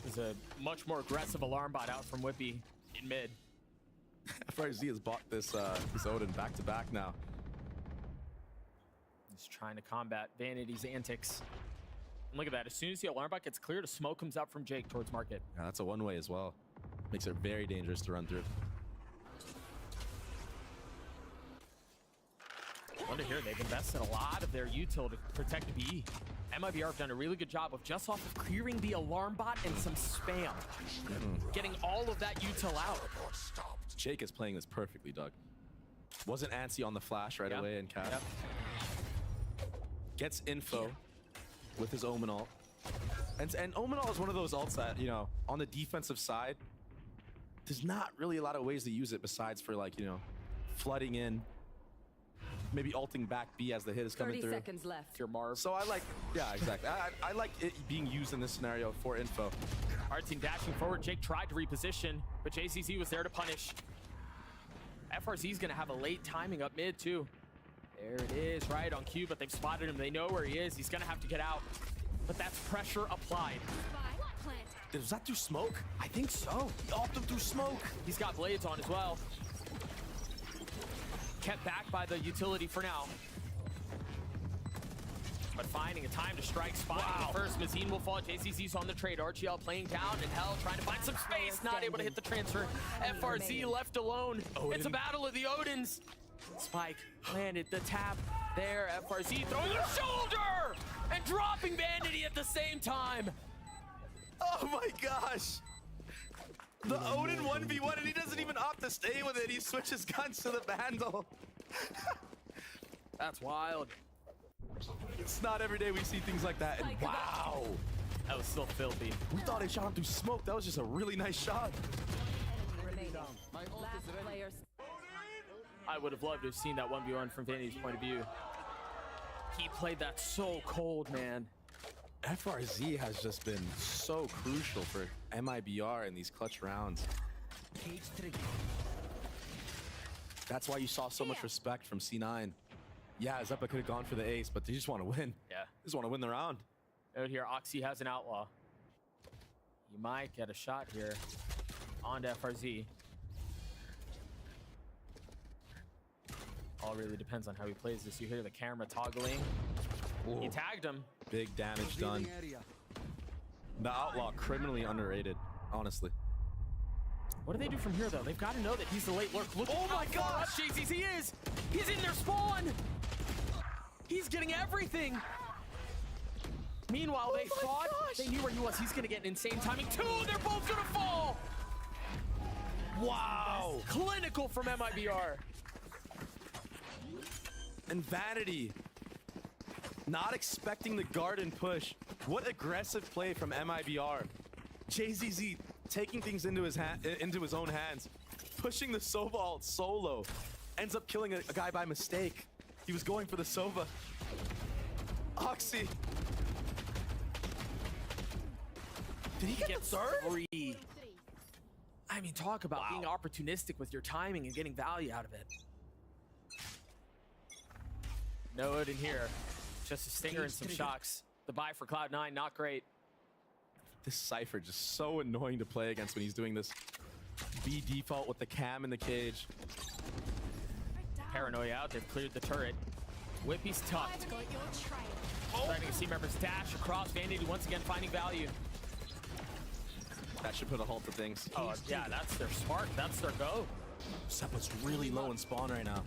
There's a much more aggressive alarm bot out from Whippy in mid. FRZ has bought this Odin back-to-back now. He's trying to combat Vanity's antics. And look at that. As soon as the alarm bot gets cleared, a smoke comes out from Jake towards Market. Yeah, that's a one-way as well. Makes it very dangerous to run through. Wonder here, they've invested a lot of their util to protect B. MIBR have done a really good job of just off of clearing the alarm bot and some spam. Getting all of that util out. Jake is playing this perfectly, Doug. Wasn't antsy on the flash right away and cap. Gets info with his Omen ult. And Omen ult is one of those ults that, you know, on the defensive side, there's not really a lot of ways to use it besides for, like, you know, flooding in. Maybe ulting back B as the hit is coming 30 through. seconds left. Your Marv. So I like, yeah, exactly. I like it being used in this scenario for info. Our team dashing forward. Jake tried to reposition, but JCC was there to punish. FRZ is going to have a late timing up mid, too. There it is, right on cue, but they've spotted him. They know where he is. He's going to have to get out. But that's pressure applied. Was that through smoke? I think so. He opted through smoke. He's got blades on as well. Kept back by the utility for now. But finding a time to strike, spotting the first. Mazine will fall. JCC's on the trade. RGL playing down, and Hell trying to find some space. Not able to hit the transfer. FRZ left alone. Odin. It's a battle of the Odins. Spike landed the tap there. FRZ throwing a shoulder and dropping Vanity at the same time. Oh my gosh. The Odin 1v1 and he doesn't even opt to stay with it. He switches guns to the Vandal. That's wild. It's not every day we see things like that. And wow. That was still filthy. We thought he shot him through smoke. That was just a really nice shot. I would have loved to have seen that 1v1 from Vanity's point of view. He played that so cold, man. FRZ has just been so crucial for MIBR in these clutch rounds. That's why you saw so much respect from C9. Yeah, Zeppa could have gone for the ace, but they just want to win. Yeah. They just want to win the round. Out here, Oxy has an outlaw. He might get a shot here on to FRZ. All really depends on how he plays this. You hear the camera toggling. Ooh. He tagged him. Big damage done. The outlaw, criminally underrated, honestly. What do they do from here, though? They've got to know that he's the late lurk. Look, oh my gosh! Jesus, he is! He's in their spawn! He's getting everything! Meanwhile, they thought they knew where he was. He's going to get an insane timing, too! They're both going to fall! Wow! Clinical from MIBR. And Vanity, not expecting the garden push. What aggressive play from MIBR. JZZ taking things into his own hands, pushing the Sova ult solo, ends up killing a guy by mistake. He was going for the Sova. Oxy. Did he get the third? Three. I mean, talk about being opportunistic with your timing and getting value out of it. No Odin here. Just a stinger and some shocks. The buy for Cloud9, not great. This Cypher just so annoying to play against when he's doing this B default with the cam in the cage. Paranoia out, they've cleared the turret. Whippy's tucked. Starting to see members dash across. Vanity once again finding value. That should put a halt to things. Oh, yeah, that's their spark. That's their go. Seppa's really low in spawn right now.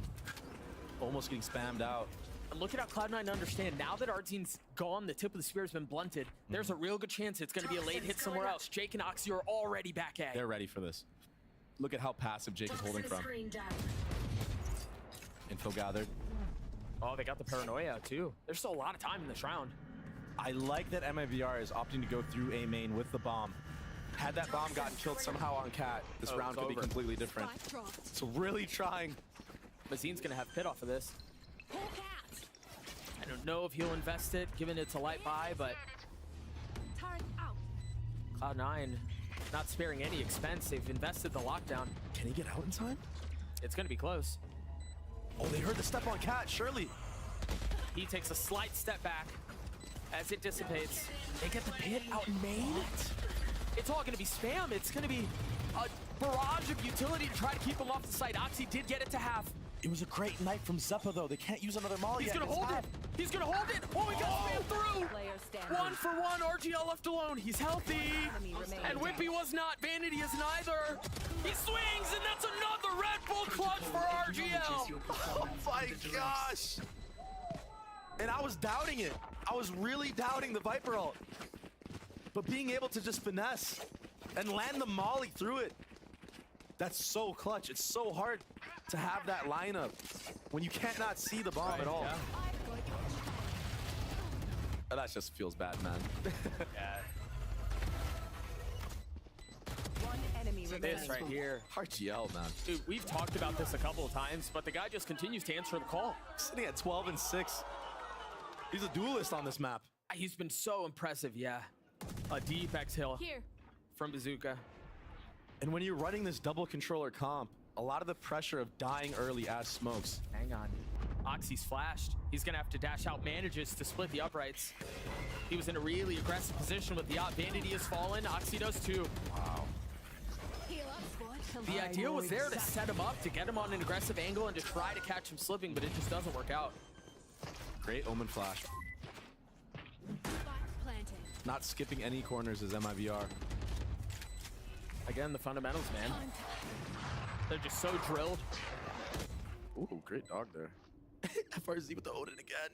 Almost getting spammed out. And look at how Cloud9 understand. Now that Artzine's gone, the tip of the spear has been blunted. There's a real good chance it's going to be a late hit somewhere else. Jake and Oxy are already back at. They're ready for this. Look at how passive Jake is holding from. Info gathered. Oh, they got the paranoia out too. There's still a lot of time in this round. I like that MIBR is opting to go through A main with the bomb. Had that bomb gotten killed somehow on Cat, this round could be completely different. So really trying. Mazine's going to have pit off of this. I don't know if he'll invest it, given it's a light buy, but Cloud9 not sparing any expense. They've invested the lockdown. Can he get out in time? It's going to be close. Oh, they heard the step on Cat, surely. He takes a slight step back as it dissipates. They get the pit out in main. It's all going to be spam. It's going to be a barrage of utility to try to keep him off the site. Oxy did get it to half. It was a great knife from Zeppa, though. They can't use another molly yet. He's going to hold it. He's going to hold it. Oh, he got spammed through. 1 for 1. RGL left alone. He's healthy. And Whippy was not. Vanity is neither. He swings, and that's another Red Bull clutch for RGL. Oh, my gosh. And I was doubting it. I was really doubting the Viper ult. But being able to just finesse and land the molly through it, that's so clutch. It's so hard to have that lineup when you cannot see the bomb at all. Oh, that just feels bad, man. Yeah. One enemy This right here. RGL, man. Dude, we've talked about this a couple of times, but the guy just continues to answer the call. Sitting at 12 and 6. He's a duelist on this map. He's been so impressive, yeah. A deep exhale from Bazooka. And when you're running this double controller comp, a lot of the pressure of dying early as smokes. Hang on. Oxy's flashed. He's going to have to dash out, manages to split the uprights. He was in a really aggressive position with the op. Vanity has fallen. Oxy does too. Wow. The idea was there to set him up, to get him on an aggressive angle and to try to catch him slipping, but it just doesn't work out. Great Omen flash. Not skipping any corners as MIBR. Again, the fundamentals, man. They're just so drilled. Ooh, great dog there. FRZ with the Odin again.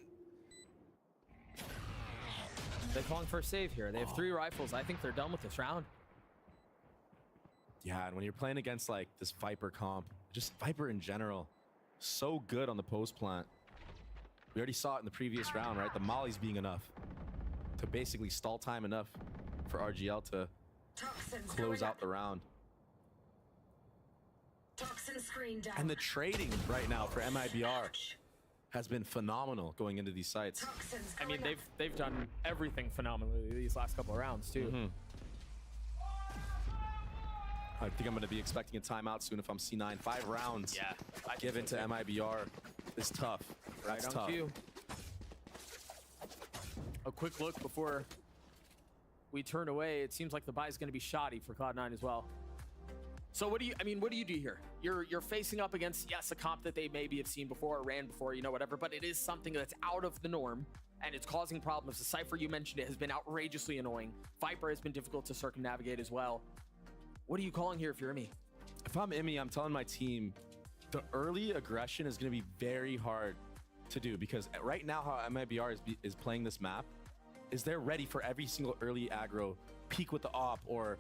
They're calling for a save here. They have 3 rifles. I think they're done with this round. Yeah, and when you're playing against like this Viper comp, just Viper in general, so good on the post plant. We already saw it in the previous round, right? The mollies being enough to basically stall time enough for RGL to close out the round. And the trading right now for MIBR has been phenomenal going into these sites. I mean, they've done everything phenomenally these last couple of rounds too. I think I'm going to be expecting a timeout soon if I'm C9. 5 rounds given to MIBR is tough. That's Right on tough. cue. A quick look before we turn away. It seems like the buy is going to be shoddy for Cloud9 as well. So what do you do here? You're facing up against, yes, a comp that they maybe have seen before or ran before, you know, whatever, but it is something that's out of the norm and it's causing problems. The Cypher, you mentioned it, has been outrageously annoying. Viper has been difficult to circumnavigate as well. What are you calling here if you're Imi? If I'm Imi, I'm telling my team the early aggression is going to be very hard to do because right now how MIBR is playing this map is they're ready for every single early aggro, peek with the op or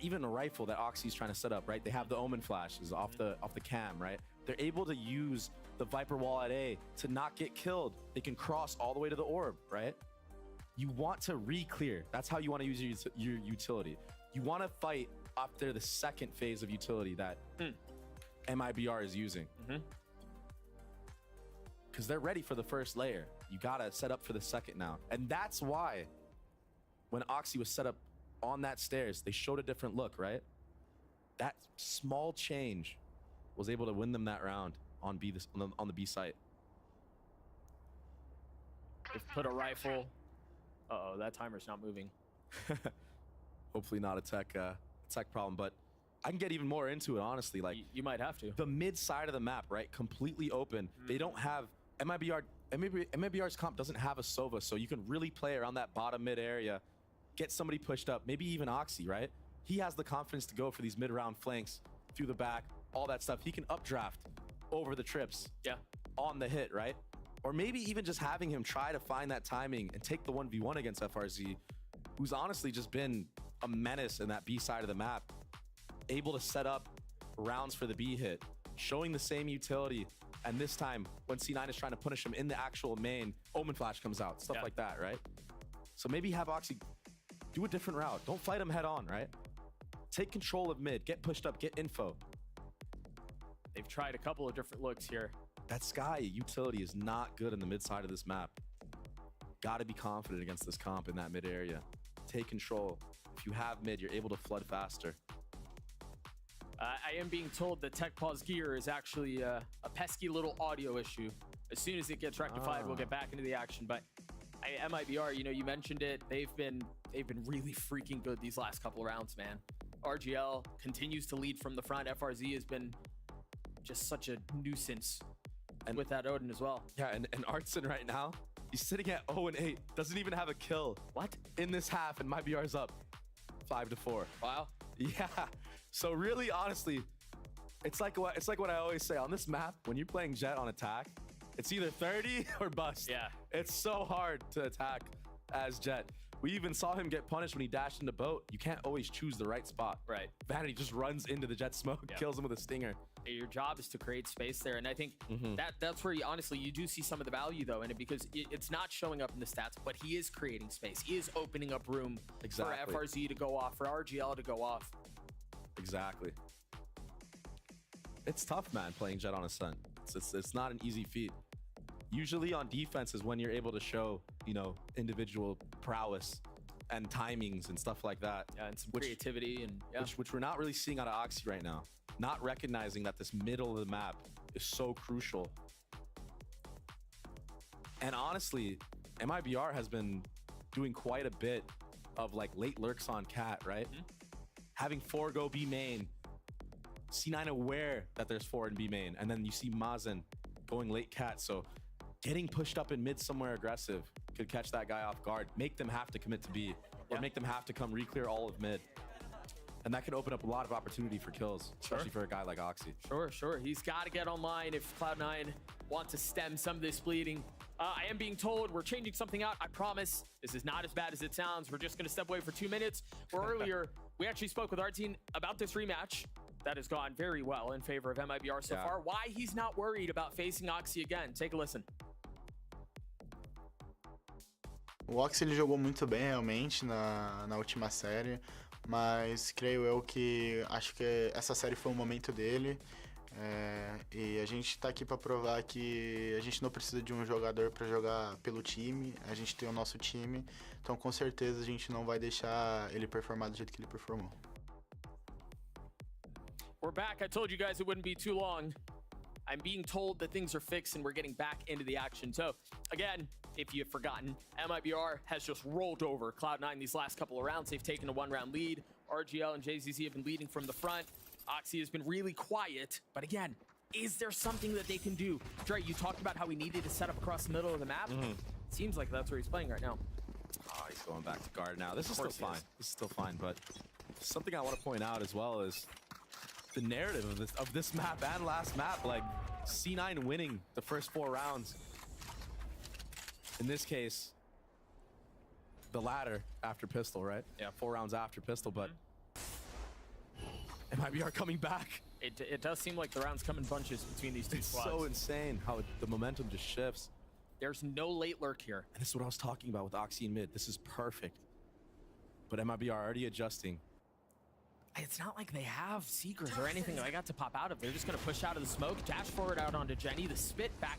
even a rifle that Oxy's trying to set up, right? They have the Omen flashes off the cam, right? They're able to use the Viper wall at A to not get killed. They can cross all the way to the orb, right? You want to re-clear. That's how you want to use your utility. You want to fight after the second phase of utility that MIBR is using. Because they're ready for the first layer. You got to set up for the second now. And that's why when Oxy was set up on that stairs, they showed a different look, right? That small change was able to win them that round on the B site. They've put a rifle. Uh-oh, that timer's not moving. Hopefully not a tech problem, but I can get even more into it, honestly. Like you might have to. The mid side of the map, right? Completely open. They don't have MIBR's comp doesn't have a Sova, so you can really play around that bottom mid area, get somebody pushed up, maybe even Oxy, right? He has the confidence to go for these mid-round flanks through the back, all that stuff. He can updraft over the trips on the hit, right? Or maybe even just having him try to find that timing and take the 1v1 against FRZ, who's honestly just been a menace in that B side of the map, able to set up rounds for the B hit, showing the same utility. And this time, when C9 is trying to punish him in the actual main, Omen Flash comes out, stuff like that, right? So maybe have Oxy do a different route. Don't fight him head on, right? Take control of mid, get pushed up, get info. They've tried a couple of different looks here. That Sky utility is not good in the mid side of this map. Got to be confident against this comp in that mid area. Take control. If you have mid, you're able to flood faster. I am being told that Tech Pause gear is actually a pesky little audio issue. As soon as it gets rectified, we'll get back into the action. But MIBR, you know, you mentioned it. They've been really freaking good these last couple of rounds, man. RGL continues to lead from the front. FRZ has been just such a nuisance, and with that Odin as well. Yeah, and Artson right now, he's sitting at 0-8. Doesn't even have a kill. What? In this half, and MIBR's up 5-4. Wow. Yeah. So really, honestly, it's like what I always say on this map. When you're playing Jet on attack, it's either 30 or bust. Yeah. It's so hard to attack as Jet. We even saw him get punished when he dashed into boat. You can't always choose the right spot. Right. Vanity just runs into the Jet smoke, kills him with a stinger. Your job is to create space there, and I think that's where you do see some of the value though in it, because it's not showing up in the stats, but he is creating space. He is opening up room for FRZ to go off, for RGL to go off. Exactly. It's tough, man, playing Jet on a Sun. It's not an easy feat. Usually on defense is when you're able to show, you know, individual prowess and timings and stuff like that. Yeah, and some creativity and which we're not really seeing out of Oxy right now. Not recognizing that this middle of the map is so crucial. And honestly, MIBR has been doing quite a bit of like late lurks on Cat, right? Having 4 go B main, C9 aware that there's 4 in B main, and then you see Mazen going late Cat. So getting pushed up in mid somewhere aggressive could catch that guy off guard, make them have to commit to B, or make them have to come re-clear all of mid. And that can open up a lot of opportunity for kills, especially for a guy like Oxy. Sure. He's got to get online if Cloud9 want to stem some of this bleeding. I am being told we're changing something out. I promise this is not as bad as it sounds. We're just going to step away for 2 minutes. Where earlier, we actually spoke with our team about this rematch. That has gone very well in favor of MIBR so far. Why he's not worried about facing Oxy again. Take a listen. O Oxy ele jogou muito bem realmente na última série, mas creio eu que acho que essa série foi um momento dele. E a gente tá aqui para provar que a gente não precisa de um jogador para jogar pelo time, a gente tem o nosso time, então com certeza a gente não vai deixar ele performar do jeito que ele performou. We're back. I told you guys it wouldn't be too long. I'm being told that things are fixed and we're getting back into the action. So, again, if you've forgotten, MIBR has just rolled over Cloud9 these last couple of rounds. They've taken a 1-round lead. RGL and JZZ have been leading from the front. Oxy has been really quiet, but again, is there something that they can do? Dre, you talked about how he needed to set up across the middle of the map. Seems like that's where he's playing right now. Oh, he's going back to guard now. This is still fine. This is still fine, but something I want to point out as well is the narrative of this map and last map. Like, C9 winning the first 4 rounds. In this case, the latter after pistol, right? Yeah, 4 rounds after pistol, but MIBR coming back. It does seem like the rounds come in bunches between these two squads. It's so insane how the momentum just shifts. There's no late lurk here. And this is what I was talking about with Oxy in mid. This is perfect. But MIBR already adjusting. It's not like they have secrets or anything that I got to pop out of. They're just going to push out of the smoke, dash forward out onto Jenny, the spit back.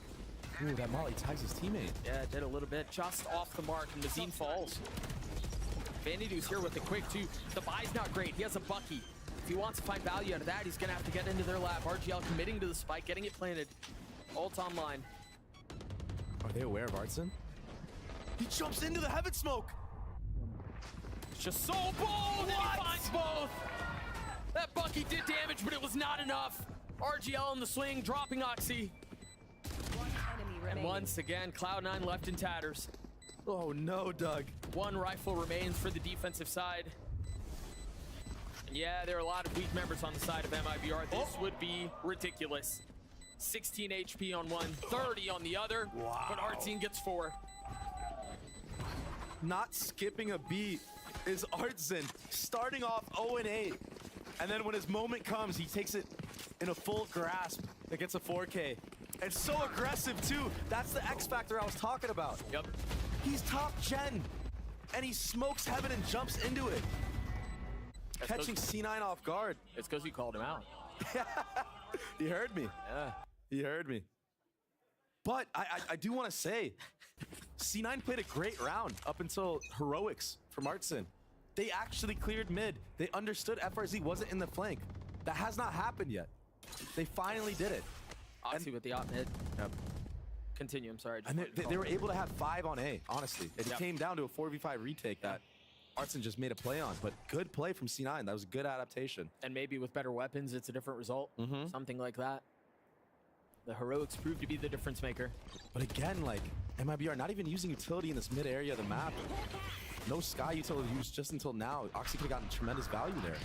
Ooh, that Molly tags his teammate. Yeah, it did a little bit. Just off the mark, and Mazine falls. Vanity's here with the quick, too. The buy's not great. He has a Bucky. If he wants to find value out of that, he's going to have to get into their lab. RGL committing to the spike, getting it planted. Ult online. Are they aware of Artson? He jumps into the heaven smoke! It's just so bold, and he finds both! That Bucky did damage, but it was not enough. RGL in the swing, dropping Oxy. And once again, Cloud9 left in tatters. Oh no, Doug. 1 rifle remains for the defensive side. And yeah, there are a lot of weak members on the side of MIBR. This would be ridiculous. 16 HP on one, 30 on the other. Wow. But our team gets 4. Not skipping a beat is Artson, starting off 0-8. And then when his moment comes, he takes it in a full grasp that gets a 4K. And so aggressive too. That's the X factor I was talking about. Yep. He's top gen. And he smokes heaven and jumps into it. That's catching C9 off guard. It's because you called him out. He heard me. Yeah. He heard me. But I do want to say, C9 played a great round up until heroics from Artson. They actually cleared mid. They understood FRZ wasn't in the flank. That has not happened yet. They finally did it. Oxy with the op mid. Yep. Continue, I'm sorry. And they were able to have 5 on A, honestly. It came down to a 4v5 retake that Artson just made a play on, but good play from C9. That was a good adaptation. And maybe with better weapons, it's a different result. Something like that. The heroics proved to be the difference maker. But again, like, MIBR not even using utility in this mid area of the map. No Sky utility used just until now. Oxy could have gotten tremendous value there.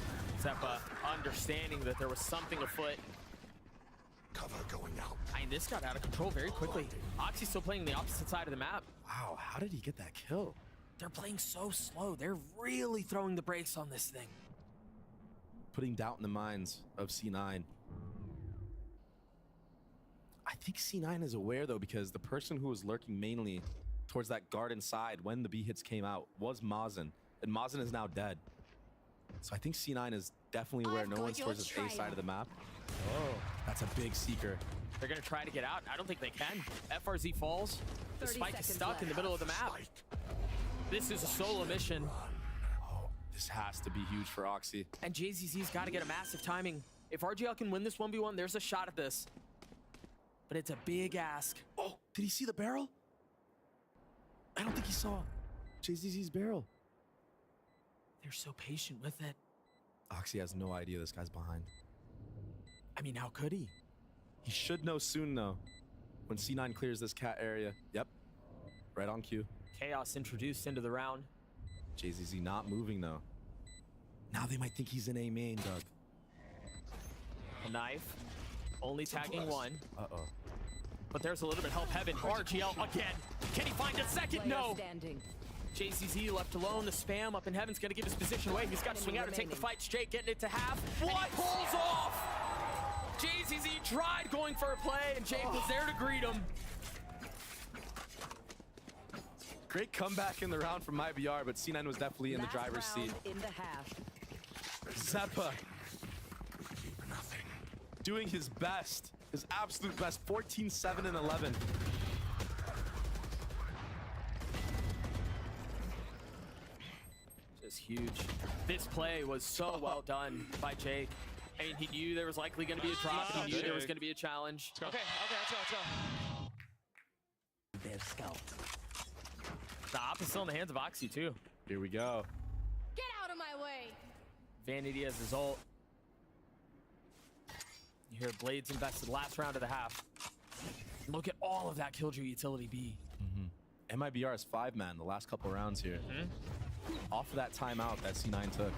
Zeppa understanding that there was something afoot. Cover going out. I mean, this got out of control very quickly. Oxy's still playing the opposite side of the map. Wow, how did he get that kill? They're playing so slow. They're really throwing the brakes on this thing. Putting doubt in the minds of C9. I think C9 is aware, though, because the person who was lurking mainly towards that garden side when the B hits came out was Mazen, and Mazen is now dead. So I think C9 is definitely aware no one's towards the A side of the map. Oh, that's a big seeker. They're going to try to get out. I don't think they can. FRZ falls. The spike is stuck in the middle of the map. This is a solo mission. Oh, this has to be huge for Oxy. And JZZ's got to get a massive timing. If RGL can win this 1v1, there's a shot at this. But it's a big ask. Oh, did he see the barrel? I don't think he saw JZZ's barrel. They're so patient with it. Oxy has no idea this guy's behind. I mean, how could he? He should know soon, though. When C9 clears this cat area. Yep. Right on cue. Chaos introduced into the round. JZZ not moving, though. Now they might think he's in A main, Doug. A knife. Only tagging one. Uh-oh. But there's a little bit of help. Heaven. RGL again. Can he find a second? No. JCZ left alone. The spam up in Heaven's going to give his position away. He's got to swing out to take the fight. Jake getting it to half. What? Pulls off. JCZ tried going for a play, and Jake was there to greet him. Great comeback in the round from IBR, but C9 was definitely in the driver's seat. In the half. Zeppa. Doing his best. His absolute best. 14, 7, and 11. Just huge. This play was so well done by Jake. I mean, he knew there was likely going to be a drop. He knew there was going to be a challenge. Okay, let's go. Their scout. The op is still in the hands of Oxy, too. Here we go. Get out of my way. Vanity has his ult. You hear Blades invested last round of the half. Look at all of that Killjoy utility B. MIBR is 5-man the last couple rounds here. Off of that timeout that C9 took.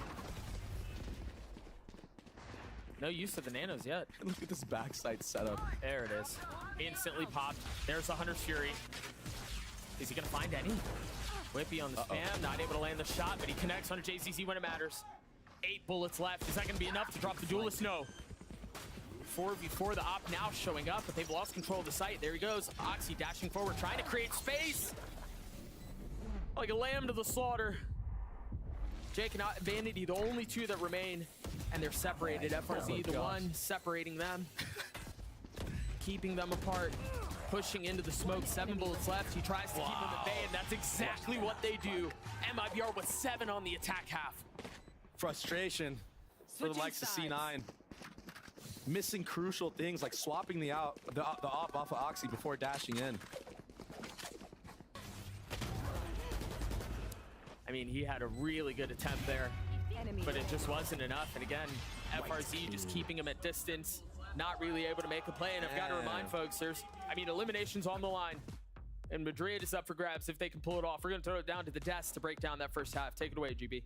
No use of the nanos yet. Look at this backside setup. There it is. Instantly popped. There's the Hunter's Fury. Is he going to find any? Whippy on the spam. Not able to land the shot, but he connects on a JCC when it matters. 8 bullets left. Is that going to be enough to drop the duelist? No. 4v4, the op now showing up, but they've lost control of the site. There he goes. Oxy dashing forward, trying to create space. Like a lamb to the slaughter. Jake and Vanity, the only two that remain, and they're separated. FRZ, the one separating them. Keeping them apart. Pushing into the smoke. 7 bullets left. He tries to keep them at bay, and that's exactly what they do. MIBR with 7 on the attack half. Frustration for the likes of C9. Missing crucial things like swapping the op off of Oxy before dashing in. I mean, he had a really good attempt there, but it just wasn't enough. And again, FRZ just keeping him at distance, not really able to make a play. And I've got to remind folks, elimination's on the line. And Madrid is up for grabs if they can pull it off. We're going to throw it down to the desk to break down that first half. Take it away, GB.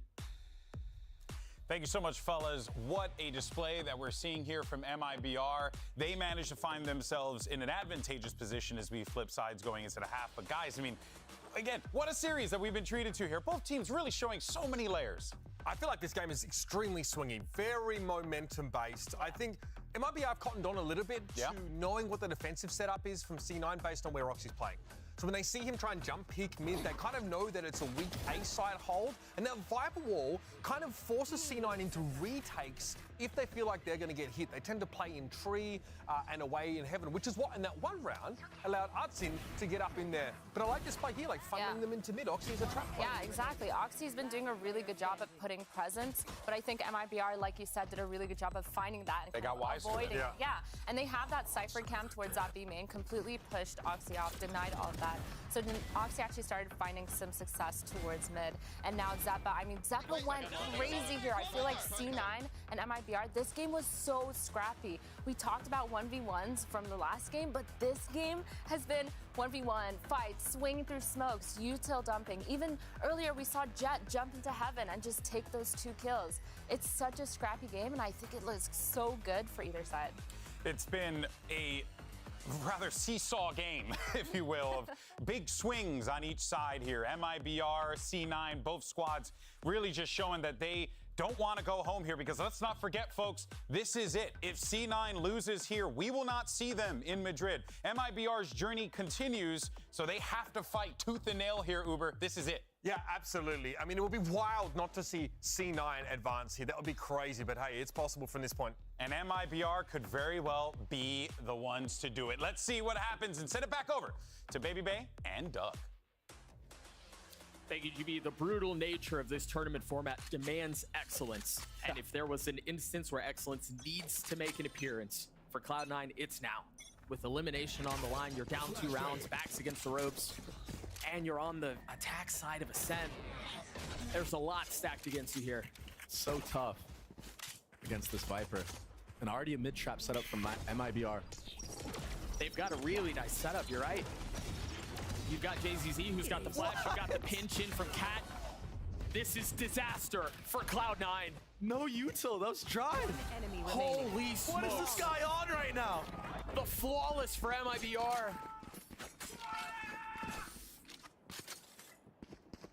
Thank you so much, fellas. What a display that we're seeing here from MIBR. They managed to find themselves in an advantageous position as we flip sides going into the half. But guys, I mean, again, what a series that we've been treated to here. Both teams really showing so many layers. I feel like this game is extremely swingy, very momentum-based. I think MIBR have cottoned on a little bit to knowing what the defensive setup is from C9 based on where Oxy's playing. So when they see him try and jump peek mid, they kind of know that it's a weak A-side hold, and that Viper Wall kind of forces C9 into retakes if they feel like they're going to get hit. They tend to play in tree and away in heaven, which is what, in that one round, allowed Artsin to get up in there. But I like this play here, like funneling them into mid. Oxy is a trap play. Yeah, exactly. Oxy's been doing a really good job at putting presence, but I think MIBR, like you said, did a really good job of finding that. And they got wise to it. Yeah, and they have that Cypher cam towards that B main, completely pushed Oxy off, denied all of that. So Oxy actually started finding some success towards mid. And now Zeppa, I mean, Zeppa went crazy here. I feel like C9 and MIBR, this game was so scrappy. We talked about 1v1s from the last game, but this game has been 1v1, fights, swinging through smokes, util dumping. Even earlier, we saw Jet jump into heaven and just take those 2 kills. It's such a scrappy game, and I think it looks so good for either side. It's been a rather seesaw game, if you will, of big swings on each side here. MIBR, C9, both squads really just showing that they don't want to go home here, because let's not forget, folks, this is it. If C9 loses here, we will not see them in Madrid. MIBR's journey continues, so they have to fight tooth and nail here, Uber. This is it. Yeah, absolutely. I mean, it would be wild not to see C9 advance here. That would be crazy, but hey, it's possible from this point. And MIBR could very well be the ones to do it. Let's see what happens and send it back over to Baby Bay and Doug. Thank you, GB. The brutal nature of this tournament format demands excellence. And if there was an instance where excellence needs to make an appearance for Cloud9, it's now. With elimination on the line, you're down 2 rounds, backs against the ropes, and you're on the attack side of Ascent. There's a lot stacked against you here. So tough against this Viper. And already a mid-trap setup from MIBR. They've got a really nice setup, you're right. You've got JZZ who's got the flash, you've got the pinch in from Cat. This is disaster for Cloud9. No util. That was dry. Enemy Holy smokes. What is this guy on right now? The flawless for MIBR.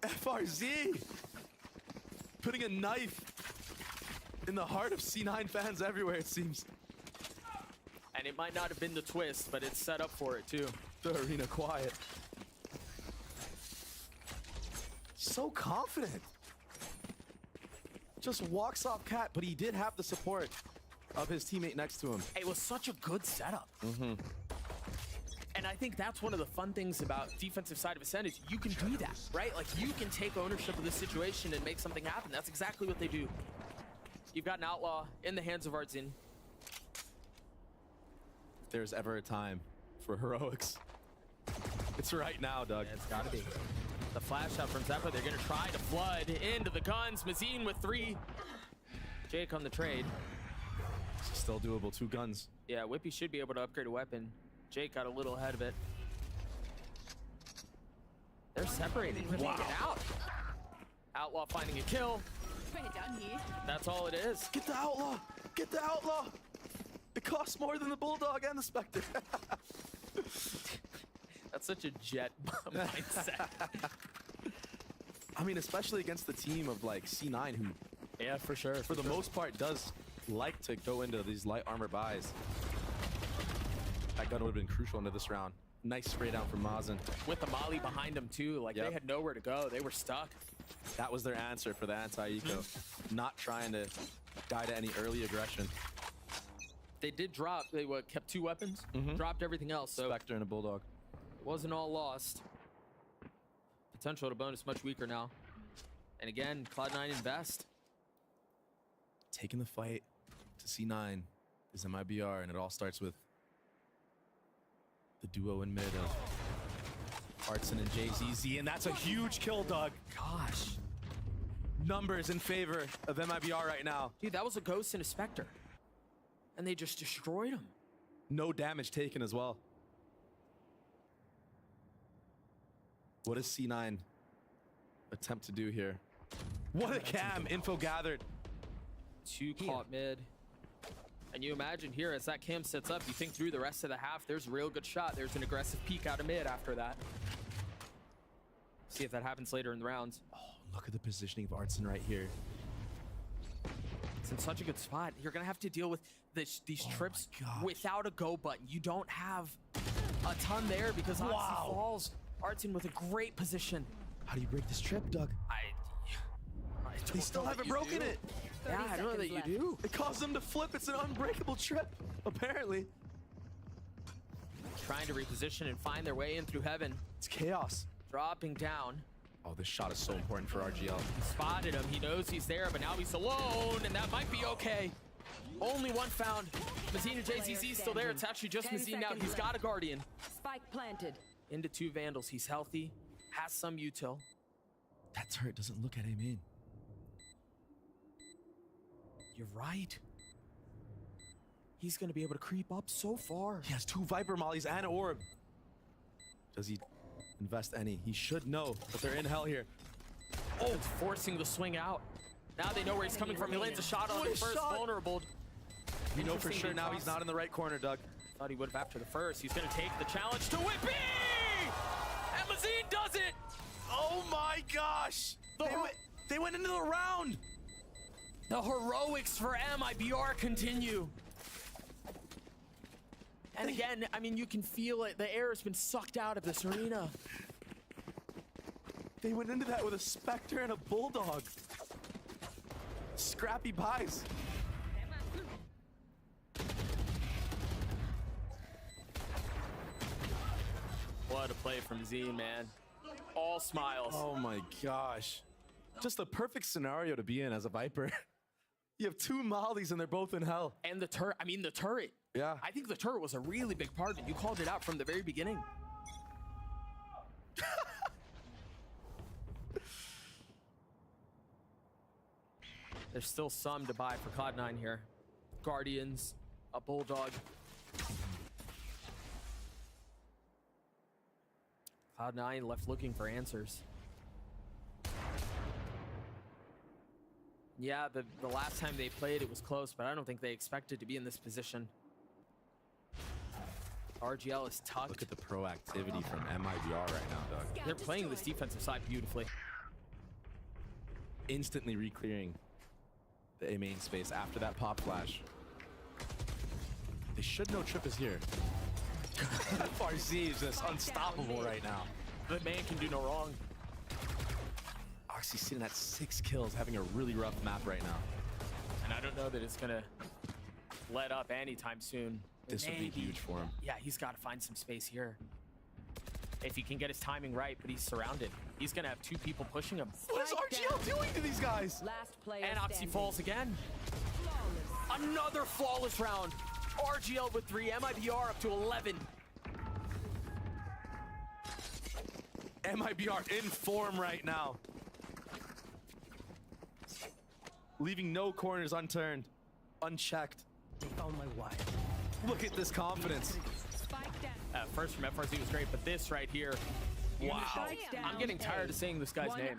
FRZ putting a knife in the heart of C9 fans everywhere, it seems. And it might not have been the twist, but it's set up for it too. The arena quiet. So confident. Just walks off cat, but he did have the support of his teammate next to him. It was such a good setup. Mm-hmm. And I think that's one of the fun things about defensive side of Ascent is you can do that, right? Like you can take ownership of this situation and make something happen. That's exactly what they do. You've got an Outlaw in the hands of Artzin. If there's ever a time for heroics, it's right now, Doug. Yeah, it's gotta be. The flash out from Zeppa, they're gonna try to flood into the guns. Mazine with 3. Jake on the trade. It's still doable, 2 guns. Yeah, Whippy should be able to upgrade a weapon. Jake got a little ahead of it. They're separated. Wow. Get out. Outlaw finding a kill. Down here. That's all it is. Get the Outlaw! Get the Outlaw! It costs more than the Bulldog and the Spectre. That's such a jet mindset. I mean, especially against the team of like C9 who, yeah, for sure. For the most part, does like to go into these light armor buys. That gun would have been crucial into this round. Nice spray down from Mazen. With the molly behind them too, like they had nowhere to go. They were stuck. That was their answer for the anti-eco. Not trying to die to any early aggression. They did drop. They kept 2 weapons, dropped everything else. So Spectre and a Bulldog. It wasn't all lost. Potential to bonus much weaker now. And again, Cloud9 invest. Taking the fight to C9 is MIBR, and it all starts with the duo in mid of Artson and JZZ, and that's a huge kill, Doug. Gosh. Numbers in favor of MIBR right now. Dude, that was a Ghost and a Spectre. And they just destroyed him. No damage taken as well. What does C9 attempt to do here? What a cam! Info gathered. 2 caught mid. And you imagine here, as that cam sets up, you think through the rest of the half, there's a real good shot. There's an aggressive peek out of mid after that. See if that happens later in the rounds. Oh, look at the positioning of Artson right here. It's in such a good spot. You're going to have to deal with these trips without a go button. You don't have a ton there because Oxy falls. Artson with a great position. How do you break this trip, Doug? They still haven't broken it. Yeah, I don't know that you do. It caused them to flip. It's an unbreakable trip, apparently. Trying to reposition and find their way in through heaven. It's chaos. Dropping down. Oh, this shot is so important for RGL. He spotted him. He knows he's there, but now he's alone, and that might be okay. Only one found. Mazine and JZZ still there. It's actually just Mazine now. He's got a Guardian. Spike planted. Into 2 Vandals. He's healthy. Has some util. That turret doesn't look at him in. You're right. He's going to be able to creep up so far. He has 2 Viper Mollies and Orb. Does he invest any? He should know that they're in hell here. Oh, it's forcing the swing out. Now they know where he's coming from. He lands a shot on the first, vulnerable. We know for sure now he's not in the right corner, Doug. Thought he would have after the first. He's going to take the challenge to Whippy! And Mazine does it! Oh my gosh! They went into the round! The heroics for MIBR continue. And again, I mean, you can feel it. The air has been sucked out of this arena. They went into that with a Spectre and a Bulldog. Scrappy buys. What a play from Z, man. All smiles. Oh my gosh. Just a perfect scenario to be in as a Viper. You have 2 Mollies and they're both in hell. And the turret, I mean the turret. Yeah. I think the turret was a really big part of it. You called it out from the very beginning. There's still some to buy for Cloud9 here. Guardians, a Bulldog. Cloud9 left looking for answers. Yeah, the last time they played, it was close, but I don't think they expected to be in this position. RGL is tucked. Look at the proactivity from MIBR right now, Doug. They're playing this defensive side beautifully. Instantly re-clearing the A main space after that pop flash. They should know Trip is here. FRZ is just unstoppable right now. The man can do no wrong. Oxy's sitting at 6 kills, having a really rough map right now. And I don't know that it's gonna let up anytime soon. This would be huge for him. Yeah, he's got to find some space here. If he can get his timing right, but he's surrounded. He's gonna have 2 people pushing him. What is RGL doing to these guys? Last player And Oxy standing. falls again. Another flawless round. RGL with 3, MIBR up to 11. MIBR in form right now. Leaving no corners unturned, unchecked. They found my wife. Look at this confidence. First from FRZ was great, but this right here, wow. I'm getting tired of saying this guy's name.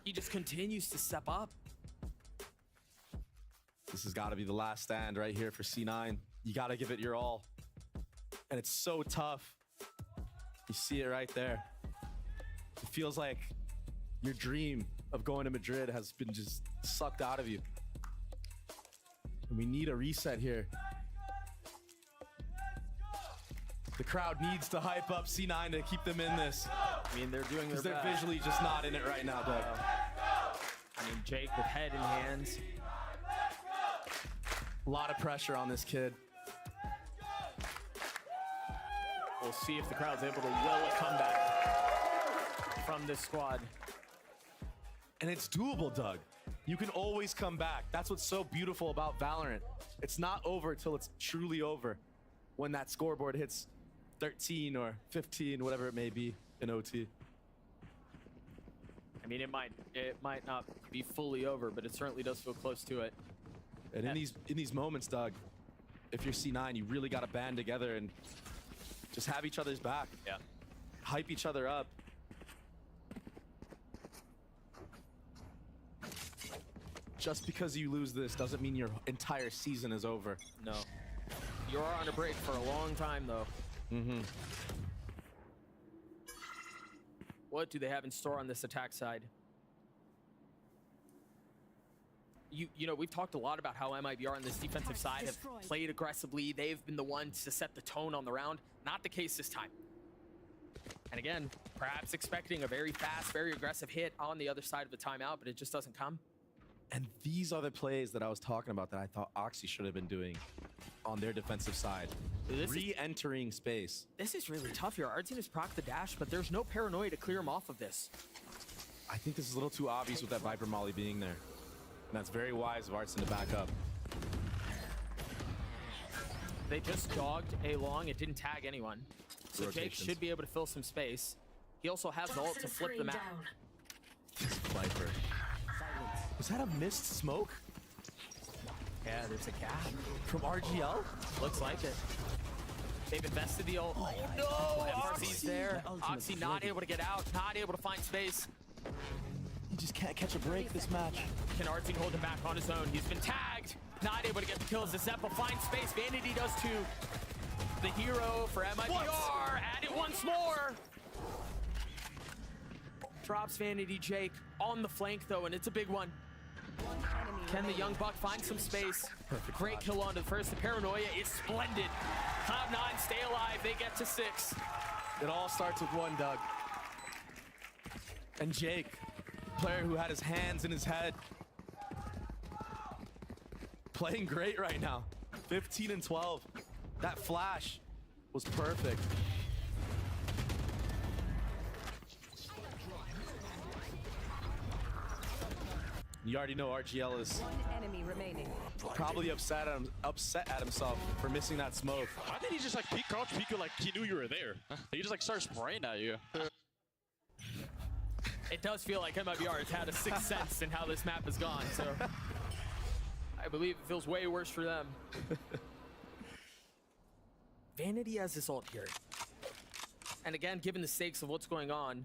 He just continues to step up. This has got to be the last stand right here for C9. You got to give it your all. And it's so tough. You see it right there. It feels like your dream of going to Madrid has been just sucked out of you. And we need a reset here. The crowd needs to hype up C9 to keep them in this. I mean, they're doing their best. They're visually just not in it right now, Doug. I mean, Jake with head in hands. A lot of pressure on this kid. We'll see if the crowd's able to will a comeback from this squad. And it's doable, Doug. You can always come back. That's what's so beautiful about Valorant. It's not over till it's truly over. When that scoreboard hits 13 or 15, whatever it may be in OT. I mean, it might not be fully over, but it certainly does feel close to it. And in these moments, Doug, if you're C9, you really got to band together and just have each other's back. Yeah. Hype each other up. Just because you lose this doesn't mean your entire season is over. No. You're on a break for a long time, though. Mm-hmm. What do they have in store on this attack side? You know, we've talked a lot about how MIBR on this defensive side have played aggressively. They've been the ones to set the tone on the round. Not the case this time. And again, perhaps expecting a very fast, very aggressive hit on the other side of the timeout, but it just doesn't come. And these are the plays that I was talking about that I thought Oxy should have been doing on their defensive side. Re-entering space. This is really tough here. Our team has procced the dash, but there's no paranoia to clear him off of this. I think this is a little too obvious with that Viper Molly being there. And that's very wise of Artson to back up. They just dogged A long. It didn't tag anyone. So Jake should be able to fill some space. He also has the ult to flip the map. This Viper. Was that a missed smoke? Yeah, there's a gap. From RGL? Looks like it. They've invested the ult. Oh no! Oxy's there. Oxy not able to get out, not able to find space. He just can't catch a break this match. Can Artsy hold him back on his own? He's been tagged. Not able to get the kills. The Zeppa finds space. Vanity does too. The hero for MIBR. Add it once more. Drops Vanity Jake on the flank though, and it's a big one. Can the young buck find some space? Perfect. Great kill on to the first. The paranoia is splendid. Cloud9 stay alive. They get to 6. It all starts with one, Doug. And Jake, player who had his hands in his head. Playing great right now. 15 and 12. That flash was perfect. You already know RGL is One enemy remaining. probably upset at himself for missing that smoke. How did he just like peek crouch peek you like he knew you were there? He just like starts spraying at you. It does feel like MIBR has had a sixth sense in how this map has gone, so I believe it feels way worse for them. Vanity has this ult here. And again, given the stakes of what's going on,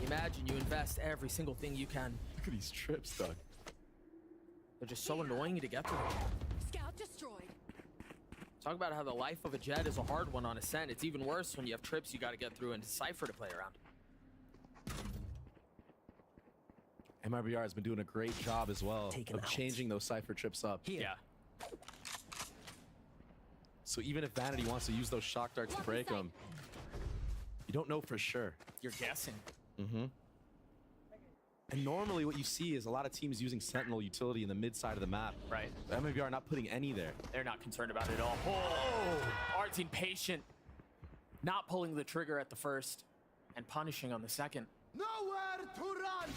imagine you invest every single thing you can. Look at these trips, Doug. They're just so annoying to get through. Scout destroyed. Talk about how the life of a Jet is a hard one on Ascent. It's even worse when you have trips you got to get through and Cypher to play around. MIBR has been doing a great job as well of changing those Cypher trips up. Yeah. So even if Vanity wants to use those shock darts to break them, you don't know for sure. You're guessing. Mm-hmm. And normally what you see is a lot of teams using Sentinel utility in the mid side of the map. Right. But MIBR not putting any there. They're not concerned about it at all. Oh! Artine patient. Not pulling the trigger at the first and punishing on the second. Nowhere to run!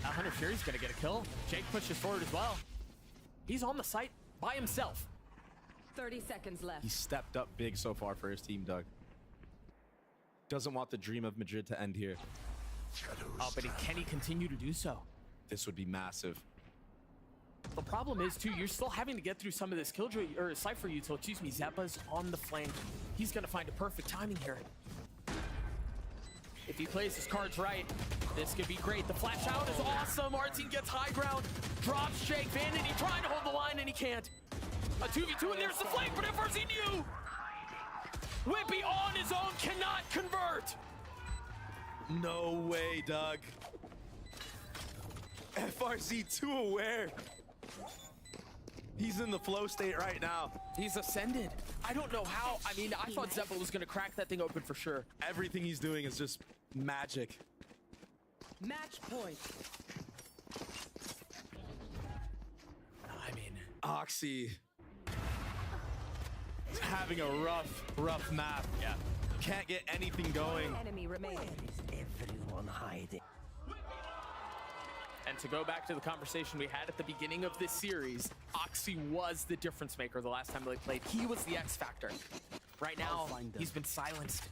Hunter Fury's gonna get a kill. Jake pushes forward as well. He's on the site by himself. 30 seconds left. He stepped up big so far for his team, Doug. Doesn't want the dream of Madrid to end here. Oh, but can he continue to do so? This would be massive. The problem is, too, you're still having to get through some of this Killjoy, or Cypher util, excuse me. Zeppa's on the flank. He's gonna find a perfect timing here. If he plays his cards right, this could be great. The flash out is awesome. Artine gets high ground, drops Jake. Vanity trying to hold the line, and he can't. A 2v2, and there's the flank, but FRZ knew. Whippy on his own cannot convert. No way, Doug. FRZ too aware. He's in the flow state right now. He's ascended. I don't know how. I mean, I thought Zeppa was going to crack that thing open for sure. Everything he's doing is just magic. Match point. I mean, Oxy is having a rough map. Yeah. Can't get anything going. Enemy remaining. Where is everyone hiding? And to go back to the conversation we had at the beginning of this series, Oxy was the difference maker the last time they played. He was the X factor. Right now, he's been silenced.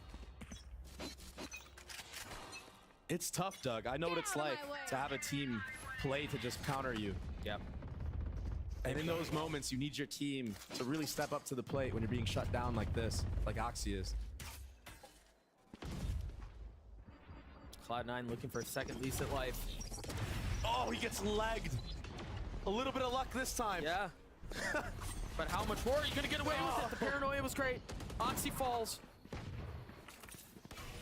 It's tough, Doug. I know what it's like to have a team play to just counter you. Yep. And in those moments, you need your team to really step up to the plate when you're being shut down like this, like Oxy is. Cloud9 looking for a second lease at life. Oh, he gets legged. A little bit of luck this time. Yeah. But how much more are you going to get away with it? The paranoia was great. Oxy falls.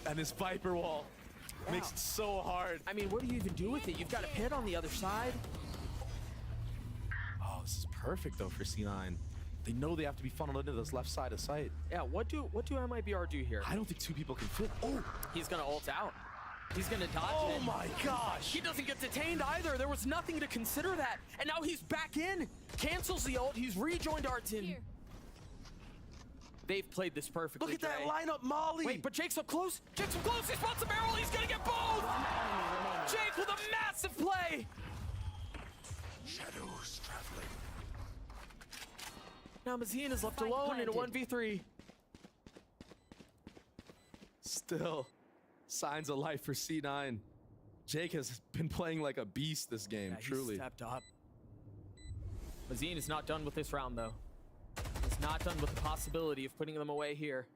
And this Viper wall makes it so hard. I mean, what do you even do with it? You've got a pit on the other side. Oh, this is perfect, though, for C9. They know they have to be funneled into this left side of sight. Yeah, what do MIBR do here? I don't think two people can fit. Oh! He's going to ult out. He's gonna dodge it. Oh my gosh! He doesn't get detained either. There was nothing to consider that. And now he's back in. Cancels the ult. He's rejoined Artine. They've played this perfectly. Look at that lineup, Molly! Wait, but Jake's up close. Jake's up close. He spots the barrel. He's gonna get both! Jake with a massive play! Shadows traveling. Now Mazine is left alone in a 1v3. Still. Signs of life for C9. Jake has been playing like a beast this game, truly. He stepped up. Mazine is not done with this round, though. He's not done with the possibility of putting them away here.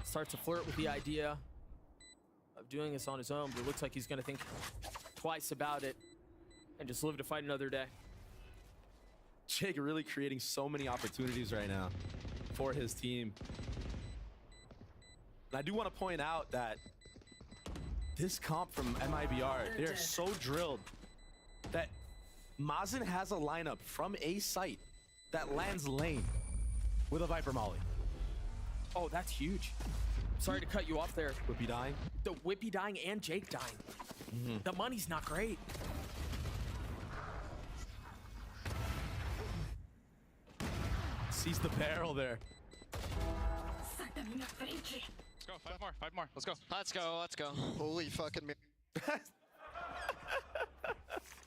Starts to flirt with the idea of doing this on his own, but it looks like he's going to think twice about it and just live to fight another day. Jake really creating so many opportunities right now for his team. And I do want to point out that this comp from MIBR, they're so drilled that Mazen has a lineup from A site that lands lane with a Viper Molly. Oh, that's huge. Sorry to cut you off there. Whippy dying? The Whippy dying and Jake dying. The money's not great. Sees the barrel there. Let's go, five more, let's go. Holy fucking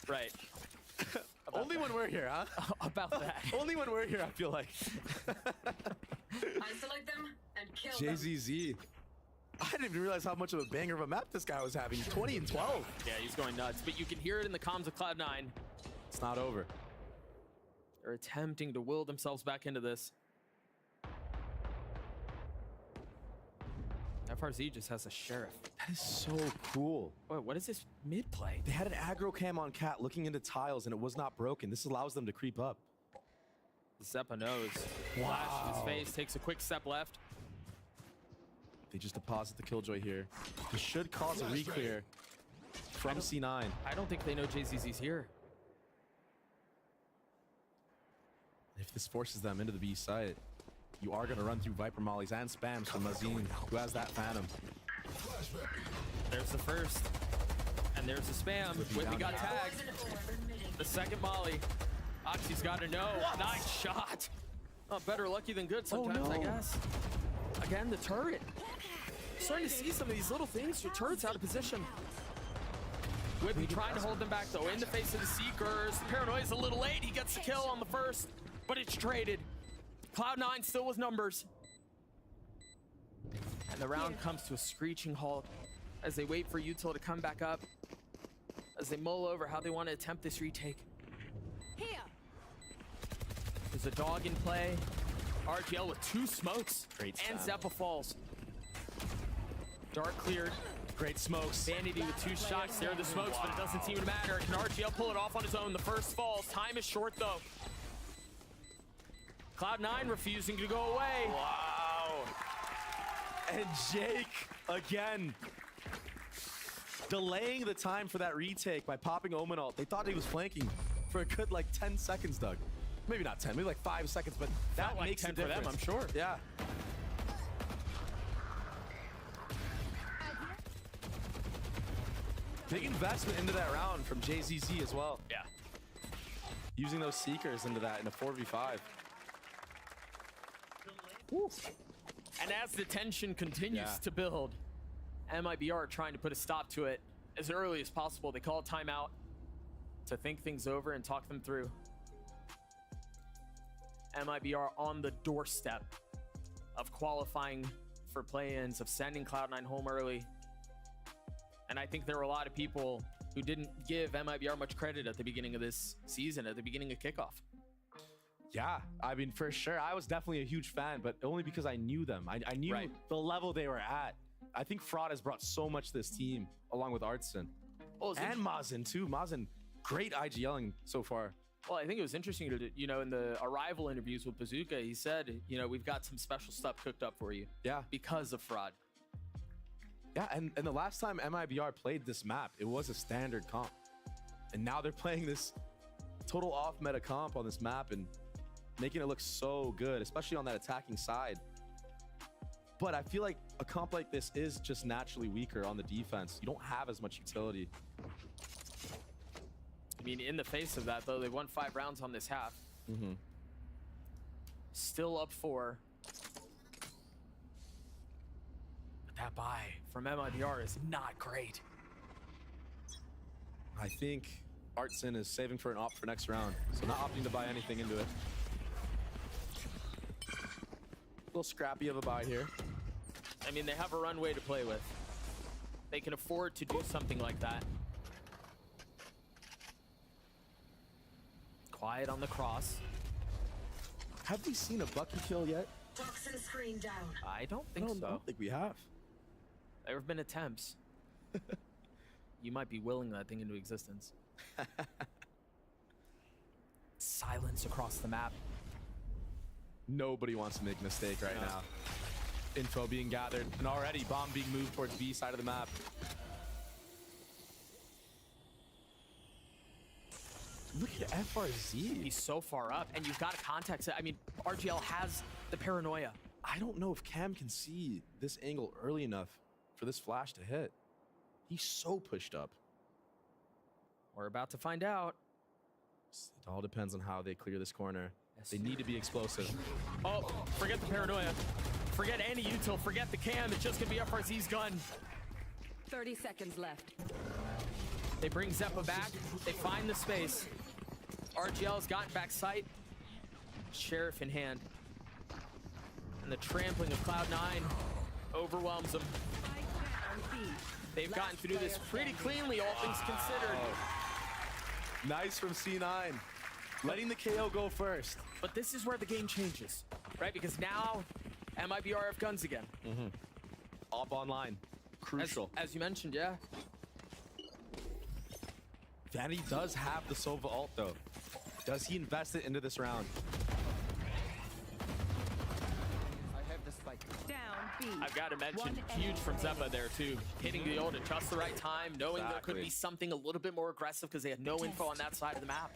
Right. Only when we're here, huh? About that. Only when we're here, I feel like. Isolate them and kill them. JZZ. I didn't even realize how much of a banger of a map this guy was having. 20 and 12. Yeah, he's going nuts. But you can hear it in the comms of Cloud9. It's not over. They're attempting to will themselves back into this. FRZ just has a Sheriff. That is so cool. Wait, what is this mid play? They had an aggro cam on Cat looking into tiles, and it was not broken. This allows them to creep up. Zeppa knows. Flash in his face, takes a quick step left. They just deposit the Killjoy here. This should cause a re-clear from C9. I don't think they know JZZ's here. If this forces them into the B site, you are going to run through Viper Mollies and spams from Mazin, who has that Phantom. There's the first. And there's the spam. Whippy got tagged. The second Molly. Oxy's got to know. Nice shot. Oh, better lucky than good sometimes, I guess. Again, the turret. Starting to see some of these little things. Your turret's out of position. Whippy trying to hold them back, though. In the face of the Seekers. Paranoia's a little late. He gets the kill on the first, but it's traded. Cloud9 still with numbers. And the round comes to a screeching halt as they wait for Util to come back up, as they mull over how they want to attempt this retake. Here. There's a dog in play. RGL with 2 smokes. Great and spam. Zeppa falls. Dark cleared. Great smokes. Vanity with 2 shots. There are the smokes, but it doesn't seem to matter. Can RGL pull it off on his own? The first falls. Time is short, though. Cloud9 refusing to go away. Wow. And Jake, again, delaying the time for that retake by popping Omen ult. They thought he was flanking for a good, like, 10 seconds, Doug. Maybe not 10, maybe like 5 seconds, but that like makes 10 a for them, difference. I'm sure. Yeah. Big investment into that round from JZZ as well. Yeah. Using those Seekers into that in a 4v5. And as the tension continues to build, MIBR trying to put a stop to it as early as possible. They call a timeout to think things over and talk them through. MIBR on the doorstep of qualifying for play-ins, of sending Cloud9 home early. And I think there were a lot of people who didn't give MIBR much credit at the beginning of this season, at the beginning of Kickoff. Yeah, I mean, for sure. I was definitely a huge fan, but only because I knew them. I knew the level they were at. I think Fraud has brought so much to this team, along with Artson. And Mazin, too. Mazin, great IGLing so far. Well, I think it was interesting to, you know, in the arrival interviews with Bazooka, he said, you know, we've got some special stuff cooked up for you. Yeah. Because of Fraud. Yeah, and the last time MIBR played this map, it was a standard comp. And now they're playing this total off-meta comp on this map and making it look so good, especially on that attacking side. But I feel like a comp like this is just naturally weaker on the defense. You don't have as much utility. I mean, in the face of that, though, they won 5 rounds on this half. Still up 4. But that buy from MIBR is not great. I think Artson is saving for an op for next round, so not opting to buy anything into it. A little scrappy of a buy here. I mean, they have a runway to play with. They can afford to do something like that. Quiet on the cross. Have we seen a Bucky kill yet? Toxin screen down. I don't think so. I don't think we have. There have been attempts. You might be willing that thing into existence. Silence across the map. Nobody wants to make a mistake right now. Info being gathered, and already bomb being moved towards B side of the map. Look at FRZ. He's so far up, and you've got to context it. I mean, RGL has the paranoia. I don't know if Cam can see this angle early enough for this flash to hit. He's so pushed up. We're about to find out. It all depends on how they clear this corner. They need to be explosive. Oh, forget the paranoia. Forget any util. Forget the cam. It's just going to be FRZ's gun. 30 seconds left. They bring Zeppa back. They find the space. RGL has gotten back sight. Sheriff in hand. And the trampling of Cloud9 overwhelms them. They've gotten through this pretty cleanly, all things considered. Nice from C9. Letting the KO go first. But this is where the game changes, right? Because now MIBR have guns again. Op online. Crucial. As you mentioned, yeah. Vanity does have the Sova ult, though. Does he invest it into this round? I have the spike. Down B. I've got to mention, huge from Zeppa there, too. Hitting the ult at just the right time, knowing there could be something a little bit more aggressive because they had no info on that side of the map.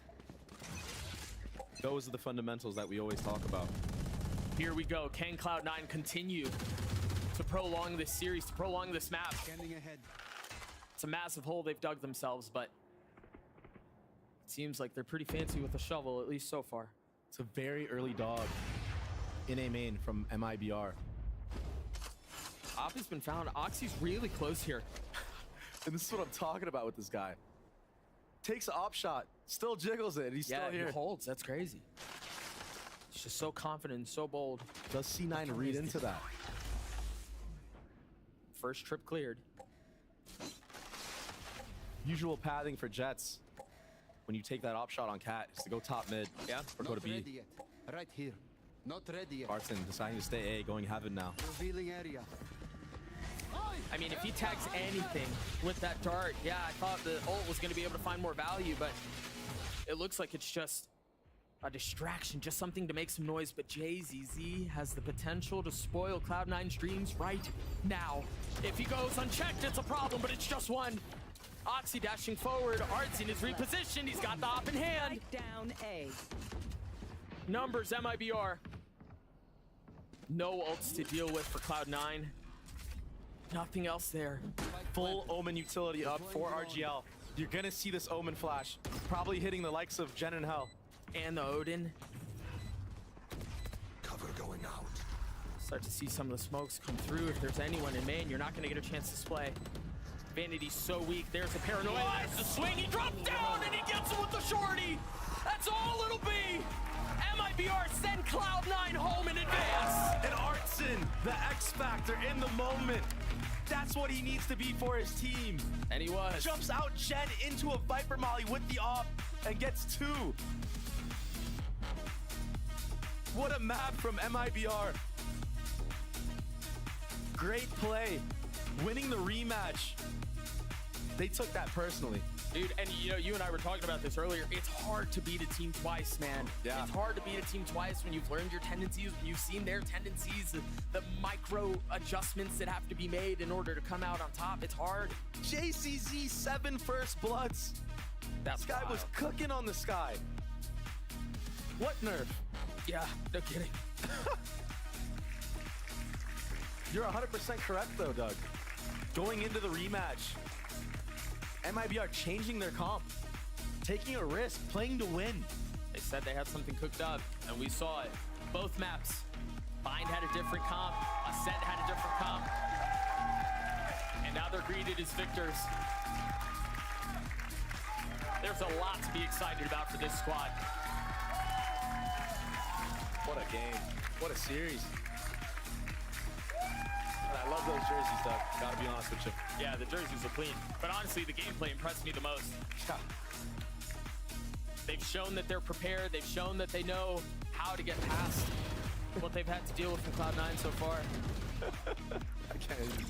Those are the fundamentals that we always talk about. Here we go. Can Cloud9 continue to prolong this series, to prolong this map? Standing ahead. It's a massive hole they've dug themselves, but it seems like they're pretty fancy with a shovel, at least so far. It's a very early dog in A main from MIBR. Op has been found. Oxy's really close here. And this is what I'm talking about with this guy. Takes an op shot, still jiggles it, and he's still here. He holds. That's crazy. He's just so confident and so bold. Does C9 read into that? First trip cleared. Usual pathing for Jets when you take that op shot on Cat is to go top mid, or go to B. Ready yet. Right here. Not ready yet. Barton deciding to stay A, going Heaven now. Revealing area. I mean, if he tags anything with that dart, yeah, I thought the ult was going to be able to find more value, but it looks like it's just a distraction, just something to make some noise. But JZZ has the potential to spoil Cloud9's dreams right now. If he goes unchecked, it's a problem, but it's just one. Oxy dashing forward. Artsin is repositioned. He's got the op in hand. Down A. Numbers, MIBR. No ults to deal with for Cloud9. Nothing else there. Full Omen utility up for RGL. You're gonna see this Omen flash. Probably hitting the likes of Jen and Hell. And the Odin. Cover going out. Start to see some of the smokes come through. If there's anyone in main, you're not gonna get a chance to splay. Vanity's so weak. There's a paranoia. There's the swing. He drops down and he gets it with the shorty. That's all it'll be. MIBR send Cloud9 home in advance. And Artsin, the X factor in the moment. That's what he needs to be for his team. And he was. Jumps out Jen into a Viper Molly with the op and gets 2. What a map from MIBR. Great play. Winning the rematch. They took that personally. Dude, and you know, you and I were talking about this earlier. It's hard to beat a team twice, man. Yeah. It's hard to beat a team twice when you've learned your tendencies, when you've seen their tendencies, the micro adjustments that have to be made in order to come out on top. It's hard. JCZ 7 first bloods. This guy was cooking on the sky. What nerf? Yeah, no kidding. You're 100% correct though, Doug. Going into the rematch, MIBR changing their comp, taking a risk, playing to win. They said they had something cooked up, and we saw it. Both maps. Bind had a different comp, Ascent had a different comp, and now they're greeted as victors. There's a lot to be excited about for this squad. What a game. What a series. I love those jerseys, Doug. Gotta be honest with you. Yeah, the jerseys are clean. But honestly, the gameplay impressed me the most. Yeah. They've shown that they're prepared. They've shown that they know how to get past what they've had to deal with from Cloud9 so far. I can't even.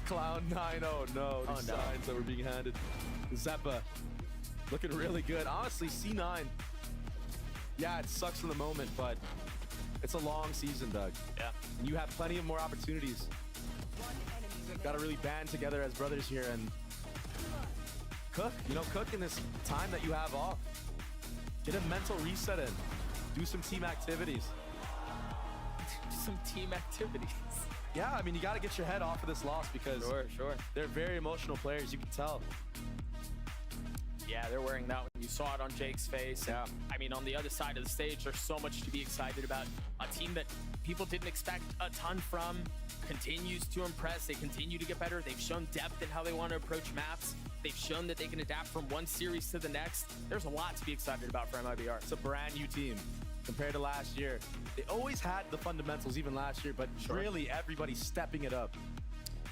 Cloud9, oh no. The signs that were being handed. Zeppa looking really good. Honestly, C9. Yeah, it sucks in the moment, but it's a long season, Doug. Yeah. And you have plenty of more opportunities. Got to really band together as brothers here and cook. You know, cook in this time that you have off. Get a mental reset in. Do some team activities. Some team activities. Yeah, I mean, you got to get your head off of this loss because Sure. they're very emotional players. You can tell. Yeah, they're wearing that one. You saw it on Jake's face. Yeah. I mean, on the other side of the stage, there's so much to be excited about. A team that people didn't expect a ton from continues to impress. They continue to get better. They've shown depth in how they want to approach maps. They've shown that they can adapt from one series to the next. There's a lot to be excited about for MIBR. It's a brand new team compared to last year. They always had the fundamentals even last year, but really everybody's stepping it up.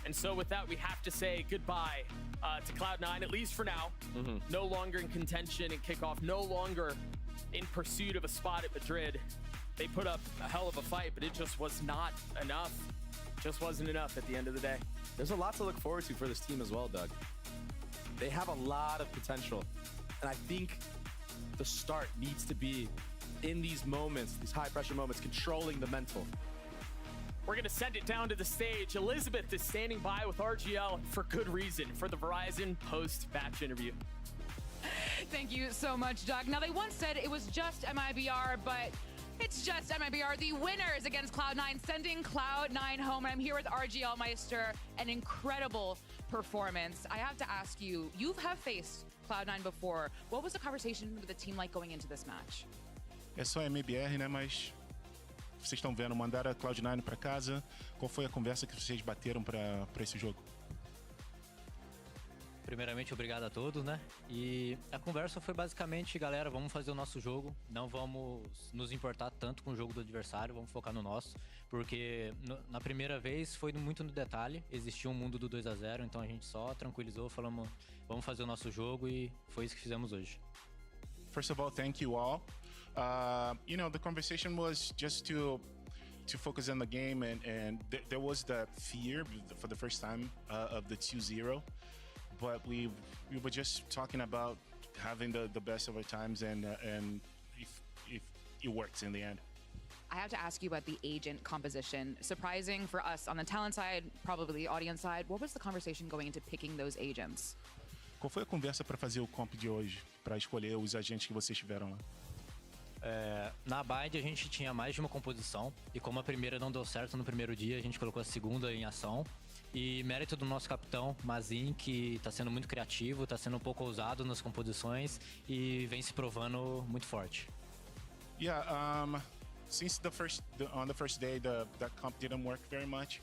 And so with that, we have to say goodbye to Cloud9, at least for now. No longer in contention and kickoff, no longer in pursuit of a spot at Madrid. They put up a hell of a fight, but it just was not enough. just wasn't enough at the end of the day. There's a lot to look forward to for this team as well, Doug. They have a lot of potential. And I think the start needs to be in these moments, these high-pressure moments, controlling the mental. We're going to send it down to the stage. Elizabeth is standing by with RGL for good reason for the Verizon post-match interview. Thank you so much, Doug. Now, they once said it was just MIBR, but it's just MIBR, the winners against Cloud9, sending Cloud9 home. And I'm here with RGL Meister, an incredible performance. I have to ask you, you have faced Cloud9 before. What was the conversation with the team like going into this match? É só MBR, né? Mas vocês estão vendo, mandaram a Cloud9 para casa. Qual foi a conversa que vocês bateram para esse jogo? Primeiramente, obrigado a todos, né? E a conversa foi basicamente, galera, vamos fazer o nosso jogo, não vamos nos importar tanto com o jogo do adversário, vamos focar no nosso, porque na primeira vez foi muito no detalhe, existia um mundo do 2-0, então a gente só tranquilizou, falamos, vamos fazer o nosso jogo e foi isso que fizemos hoje. First of all, thank you all. You know, the conversation was just to focus on the game, and there was the fear for the first time of the 2-0. But we were just talking about having the best of our times, and if it works in the end. I have to ask you about the agent composition. Surprising for us on the talent side, probably the audience side. What was the conversation going into picking those agents? Qual foi a conversa para fazer o comp de hoje, para escolher os agentes que vocês tiveram lá? Na Bind a gente tinha mais de uma composição, e como a primeira não deu certo no primeiro dia, a gente colocou a segunda em ação. E mérito do nosso capitão, Mazin, que está sendo muito criativo, está sendo um pouco ousado nas composições e vem se provando muito forte. Yeah, since on the first day that comp didn't work very much,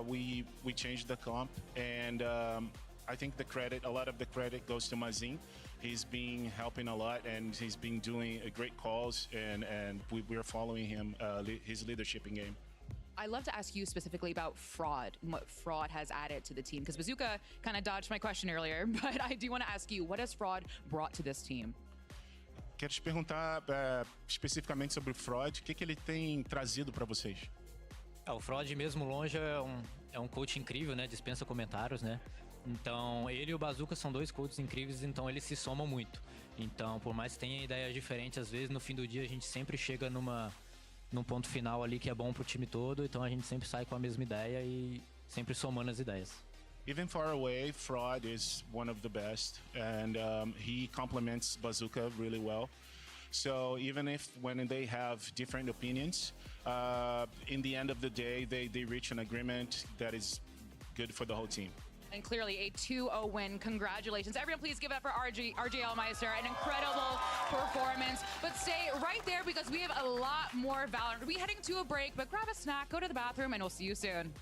we changed the comp, and I think a lot of the credit goes to Mazin. He's been helping a lot, and he's been doing great calls, and we're following him, his leadership in game. I'd love to ask you specifically about Fraud and what Fraud has added to the team, because Bazooka kind of dodged my question earlier, but I do want to ask you, what has Fraud brought to this team? Quero te perguntar especificamente sobre o Fraud, o que ele tem trazido para vocês? O Fraud, mesmo longe, é um coach incrível, né? Dispensa comentários, né? Então, ele e o Bazooka são dois coaches incríveis, então eles se somam muito. Então, por mais que tenha ideias diferentes, às vezes, no fim do dia, a gente sempre chega num ponto final ali que é bom pro time todo, então a gente sempre sai com a mesma ideia e sempre somando as ideias. Even far away, Fraud is one of the best, and he complements Bazooka really well. So even if when they have different opinions, in the end of the day, they reach an agreement that is good for the whole team. And clearly a 2-0 win. Congratulations. Everyone please give it up for RGL Meister. An incredible performance. But stay right there because we have a lot more Valorant. We'll be heading to a break, but grab a snack, go to the bathroom, and we'll see you soon.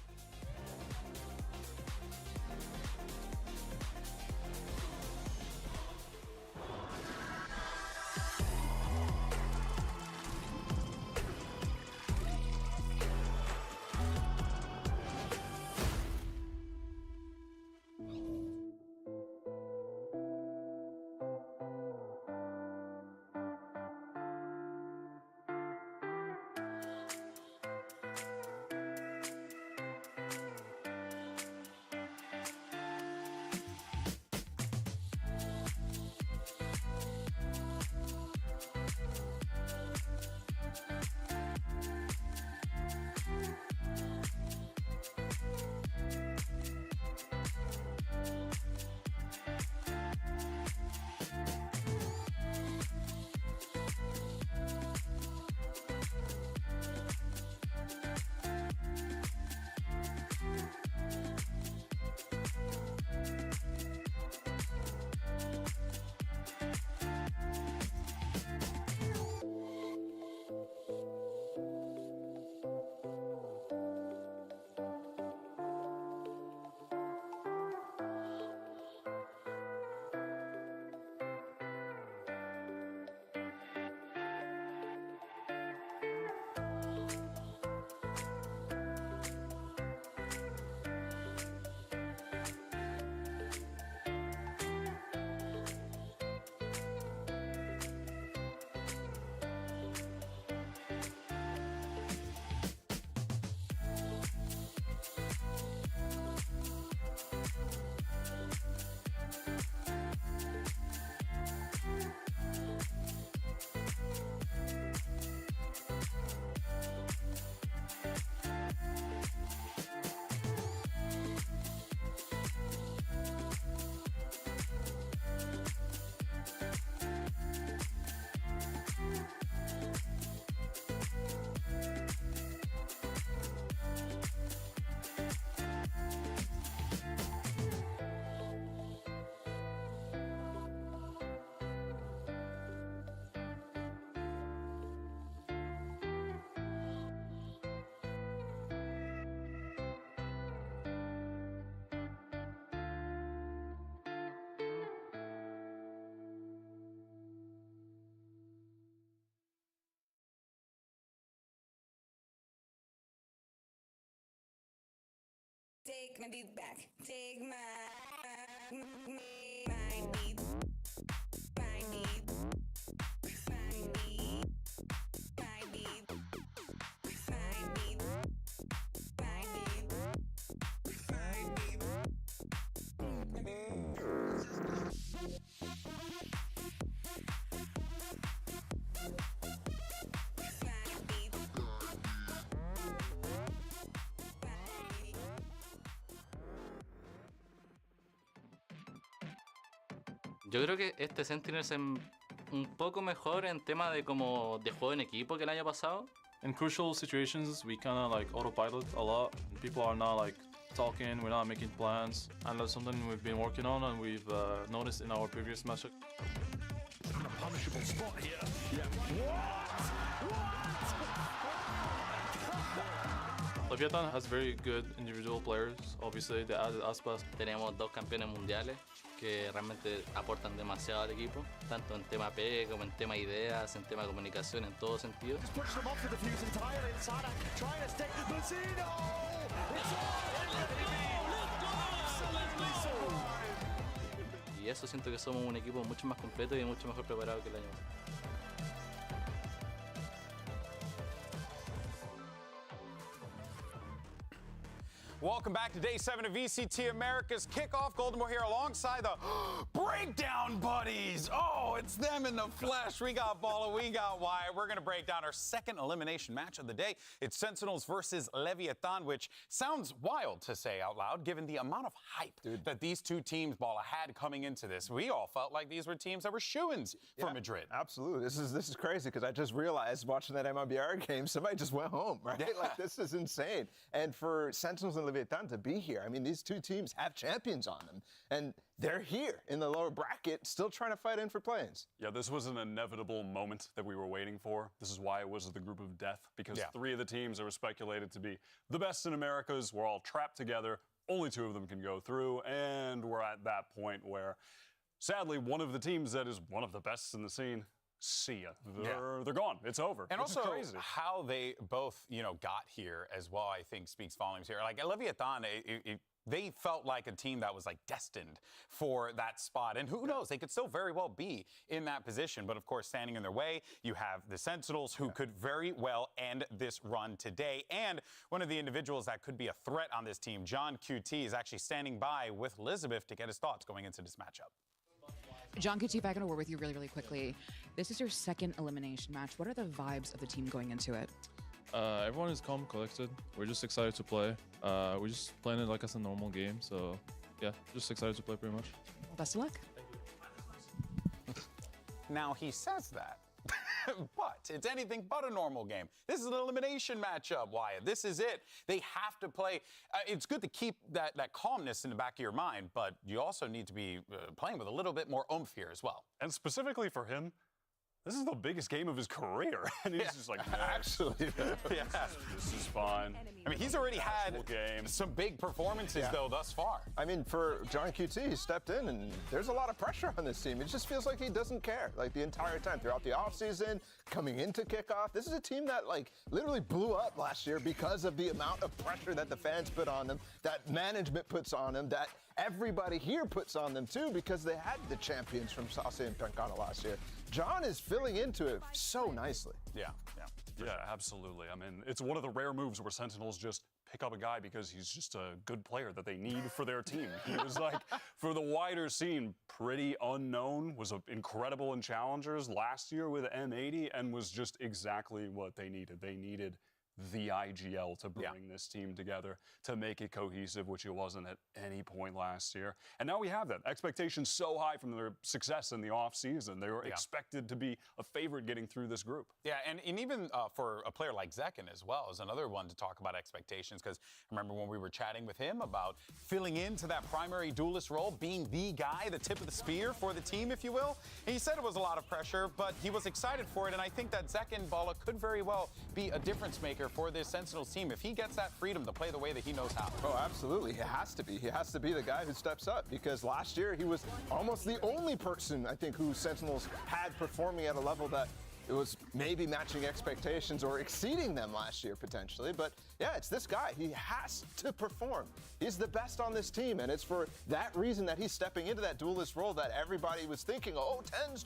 Take my beat back. Take my beat. My beat. My beat. My beat. My beat. My beat. My beat. Yo creo que este Sentinels es un poco mejor en tema de como de juego en equipo que el año pasado. In crucial situations, we kind of like autopilot a lot. People are not like talking, we're not making plans, and that's something we've been working on and we've noticed in our previous matchup. In a punishable spot here. Yeah. Leviathan has very good individual players. Obviously, they added Aspas. Tenemos dos campeones mundiales que realmente aportan demasiado al equipo, tanto en tema PE como en tema ideas, en tema comunicación, en todo sentido. Push them off the defuse entirely. Sada trying to stick the Brazino. It's Y eso siento que somos un equipo mucho más completo y mucho mejor preparado que el año pasado. Welcome back to Day 7 of VCT America's Kickoff. Goldenmore here alongside the Breakdown Buddies. Oh, it's them in the flesh. We got Balla, we got Wyatt. We're going to break down our second elimination match of the day. It's Sentinels versus Leviathan, which sounds wild to say out loud, given the amount of hype that these two teams, Balla, had coming into this. We all felt like these were teams that were shoo-ins for Madrid. Absolutely. This is crazy because I just realized watching that MIBR game, somebody just went home, right? Yeah. Like, this is insane. And for Sentinels and Leviathan to be here, I mean, these two teams have champions on them, and they're here in the lower bracket, still trying to fight in for play-ins. Yeah, this was an inevitable moment that we were waiting for. This is why it was the group of death, because three of the teams that were speculated to be the best in Americas were all trapped together. Only two of them can go through, and we're at that point where, sadly, one of the teams that is one of the best in the scene, see ya. They're gone. It's over. And This is also crazy. how they both, got here as well, I think speaks volumes here. Like Leviathan, they felt like a team that was like destined for that spot. And who knows, they could still very well be in that position. But of course, standing in their way, you have the Sentinels who could very well end this run today. And one of the individuals that could be a threat on this team, John QT, is actually standing by with Elizabeth to get his thoughts going into this matchup. John QT, if I can work with you really, really quickly. This is your second elimination match. What are the vibes of the team going into it? Everyone is calm, collected. We're just excited to play. We're just playing it like it's a normal game. So, yeah, just excited to play pretty much. Well, best of luck. Now he says that, but it's anything but a normal game. This is an elimination matchup, Wyatt. This is it. They have to play. It's good to keep that calmness in the back of your mind, but you also need to be playing with a little bit more oomph here as well. And specifically for him, this is the biggest game of his career. And he's just like, actually, this is fun. I mean, he's already had some big performances, though, thus far. I mean, for John QT, he stepped in, and there's a lot of pressure on this team. It just feels like he doesn't care, like, the entire time. Throughout the offseason, coming into kickoff, this is a team that, like, literally blew up last year because of the amount of pressure that the fans put on them, that management puts on them, that everybody here puts on them, too, because they had the champions from Sauce and Trancana last year. John is filling into it so nicely. Yeah, absolutely. I mean, it's one of the rare moves where Sentinels just pick up a guy because he's just a good player that they need for their team. He was like, for the wider scene, pretty unknown, was incredible in challengers last year with M80 and was just exactly what they needed. They needed the IGL to bring this team together, to make it cohesive, which it wasn't at any point last year. And now we have that. Expectations so high from their success in the offseason. They were expected to be a favorite getting through this group. Yeah, and even for a player like Zekin as well is another one to talk about expectations, because I remember when we were chatting with him about filling into that primary duelist role, being the guy, the tip of the spear for the team, if you will. And he said it was a lot of pressure, but he was excited for it, and I think that Zekin, Balla, could very well be a difference maker for this Sentinels team if he gets that freedom to play the way that he knows how. Oh, absolutely. He has to be. He has to be the guy who steps up, because last year he was almost the only person, I think, who Sentinels had performing at a level that it was maybe matching expectations or exceeding them last year potentially. But yeah, it's this guy. He has to perform. He's the best on this team, and it's for that reason that he's stepping into that duelist role that everybody was thinking, oh, tens,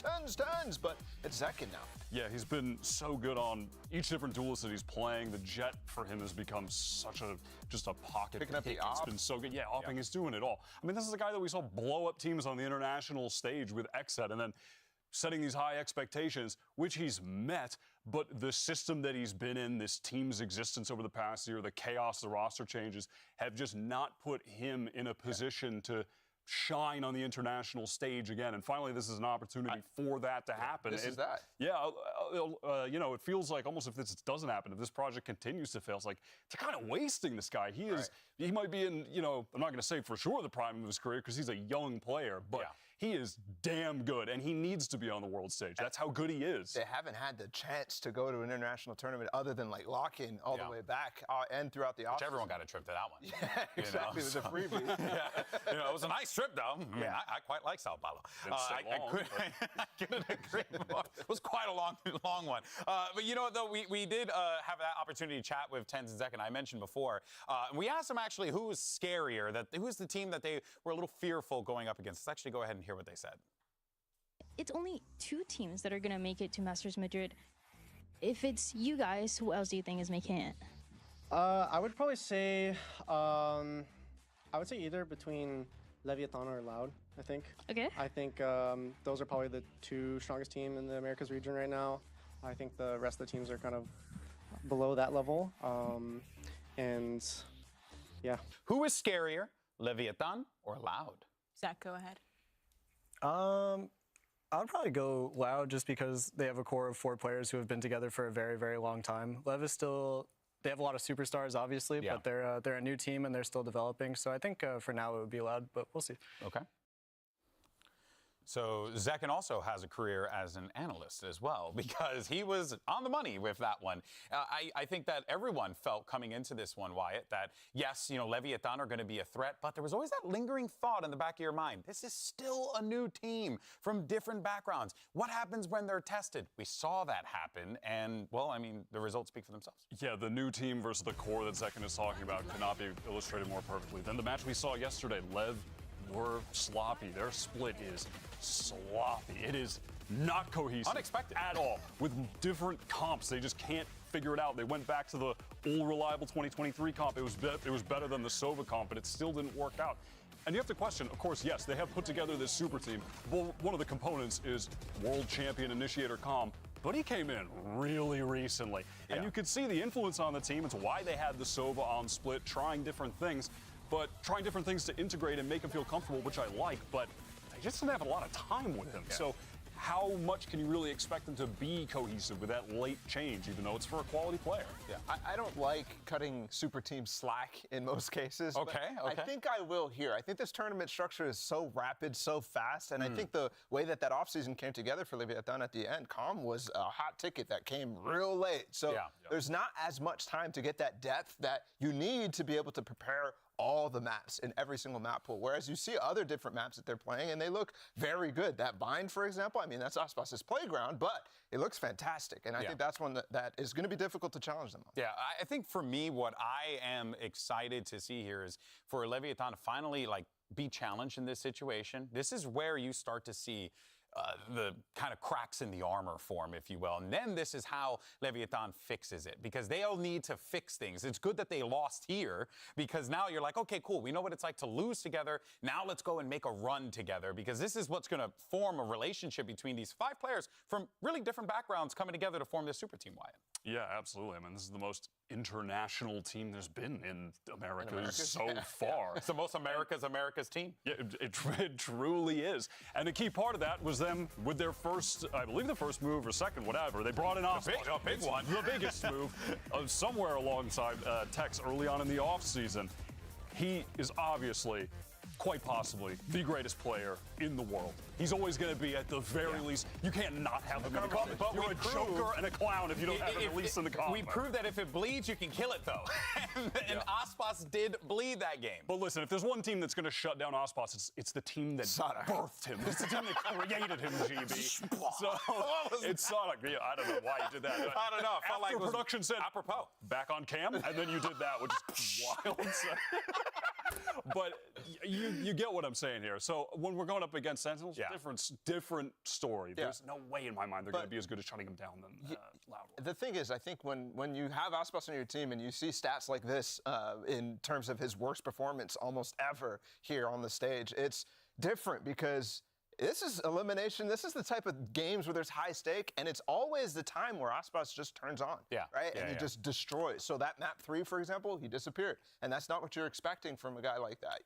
but it's Zekin now. Yeah, he's been so good on each different duelist that he's playing. The Jet for him has become such just a pocket Picking up pick. the op. It's been so good. Yeah, opping is doing it all. I mean, this is a guy that we saw blow up teams on the international stage with Xset and then setting these high expectations, which he's met, but the system that he's been in, this team's existence over the past year, the chaos, the roster changes, have just not put him in a position to shine on the international stage again. And finally, this is an opportunity for that to happen. This is that. Yeah, you know, it feels like almost if this doesn't happen, if this project continues to fail, it's like they're kind of wasting this guy. He might be in, you know, I'm not going to say for sure the prime of his career because he's a young player, but he is damn good, and he needs to be on the world stage. That's how good he is. They haven't had the chance to go to an international tournament other than like lock-in all the way back and throughout the offseason. Everyone got a trip to that one. Yeah, exactly. It was a freebie. You know, it was a nice trip, though. I mean, I quite like Sao Paulo. I couldn't agree more. It was quite a long one. But you know what, though? We did have that opportunity to chat with Tens and Zekin, I mentioned before. We asked them actually who was scarier, who's the team that they were a little fearful going up against. Let's actually go ahead and hear what they said. It's only 2 teams that are going to make it to Masters Madrid. If it's you guys, who else do you think is making it? I would probably say, either between Leviathan or Loud, I think. Okay. I think those are probably the 2 strongest teams in the Americas region right now. I think the rest of the teams are kind of below that level. And yeah. Who is scarier, Leviathan or Loud? Zach, go ahead. I'd probably go Loud just because they have a core of 4 players who have been together for a very, very long time. Lev is still, they have a lot of superstars, obviously, but they're a new team and they're still developing. So I think for now it would be Loud, but we'll see. Okay. So Zekin also has a career as an analyst as well, because he was on the money with that one. I think that everyone felt coming into this one, Wyatt, that yes, you know, Leviathan are going to be a threat, but there was always that lingering thought in the back of your mind. This is still a new team from different backgrounds. What happens when they're tested? We saw that happen, and, well, I mean, the results speak for themselves. Yeah, the new team versus the core that Zekin is talking about could not be illustrated more perfectly than the match we saw yesterday. Lev were sloppy. Their split is sloppy. It is not cohesive. Unexpected. At all. With different comps, they just can't figure it out. They went back to the old reliable 2023 comp. It was better than the Sova comp, but it still didn't work out. And you have to question, of course, yes, they have put together this super team. Well, one of the components is world champion initiator comp, but he came in really recently. And you could see the influence on the team. It's why they had the Sova on split, trying different things. But trying different things to integrate and make him feel comfortable, which I like, but they just didn't have a lot of time with him. So how much can you really expect them to be cohesive with that late change, even though it's for a quality player? Yeah, I don't like cutting super teams slack in most cases. Okay. I think I will here. I think this tournament structure is so rapid, so fast, and I think the way that offseason came together for Leviathan at the end, Calm was a hot ticket that came real late. So there's not as much time to get that depth that you need to be able to prepare all the maps in every single map pool, whereas you see other different maps that they're playing and they look very good. That Bind, for example, I mean, that's Aspas's playground, but it looks fantastic, and I think that's one that is going to be difficult to challenge them on. Yeah, I think for me, what I am excited to see here is for Leviathan to finally be challenged in this situation. This is where you start to see the kind of cracks in the armor form, if you will. And then this is how Leviathan fixes it, because they'll need to fix things. It's good that they lost here, because now you're like, okay, cool, we know what it's like to lose together. Now let's go and make a run together, because this is what's going to form a relationship between these 5 players from really different backgrounds coming together to form this super team, Wyatt. Yeah, absolutely. I mean, this is the most international team there's been in America so far. It's the most America's team. Yeah, it truly is. And a key part of that was them with their first, I believe the first move or second, whatever. They brought in a big one. The biggest move somewhere alongside Tex early on in the offseason. He is obviously quite possibly the greatest player in the world. He's always going to be, at the very least, you can't not have him in the comp. But You're a joker and a clown if you don't have him at least in the comp. We proved that if it bleeds, you can kill it, though. and Aspas did bleed that game. But listen, if there's one team that's going to shut down Aspas, it's the team that birthed him. It's the team that created him, GB. So it's Sonic. Yeah, I don't know why you did that. I don't know. I felt like it was production said, apropos. Back on cam, and then you did that, which is wild. But you get what I'm saying here. So when we're going up against Sentinels, different story. There's no way in my mind they're going to be as good at shutting them down than Loud. The thing is, I think when you have Aspas on your team and you see stats like this in terms of his worst performance almost ever here on the stage, it's different because this is elimination. This is the type of games where there's high stake, and it's always the time where Aspas just turns on, right? And he just destroys. So that map 3, for example, he disappeared, and that's not what you're expecting from a guy like that.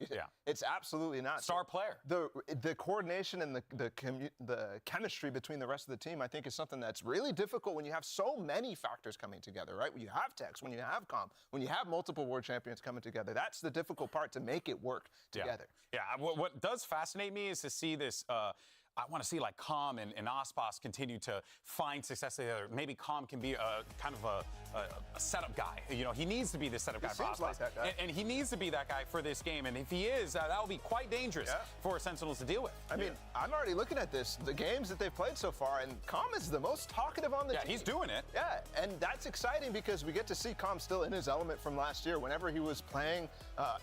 It's absolutely not. Star player. The coordination and the chemistry between the rest of the team, I think, is something that's really difficult when you have so many factors coming together, right? When you have Tex, when you have Comp, when you have multiple world champions coming together, that's the difficult part to make it work together. Yeah. What does fascinate me is to see this. I want to see like Calm and Aspas continue to find success together. Maybe Calm can be a kind of a setup guy. You know, he needs to be the setup guy for Aspas. Like that guy. And he needs to be that guy for this game. And if he is, that will be quite dangerous for Sentinels to deal with. I mean, I'm already looking at this, the games that they've played so far, and Calm is the most talkative on the team. Yeah, he's doing it. Yeah, and that's exciting because we get to see Calm still in his element from last year. Whenever he was playing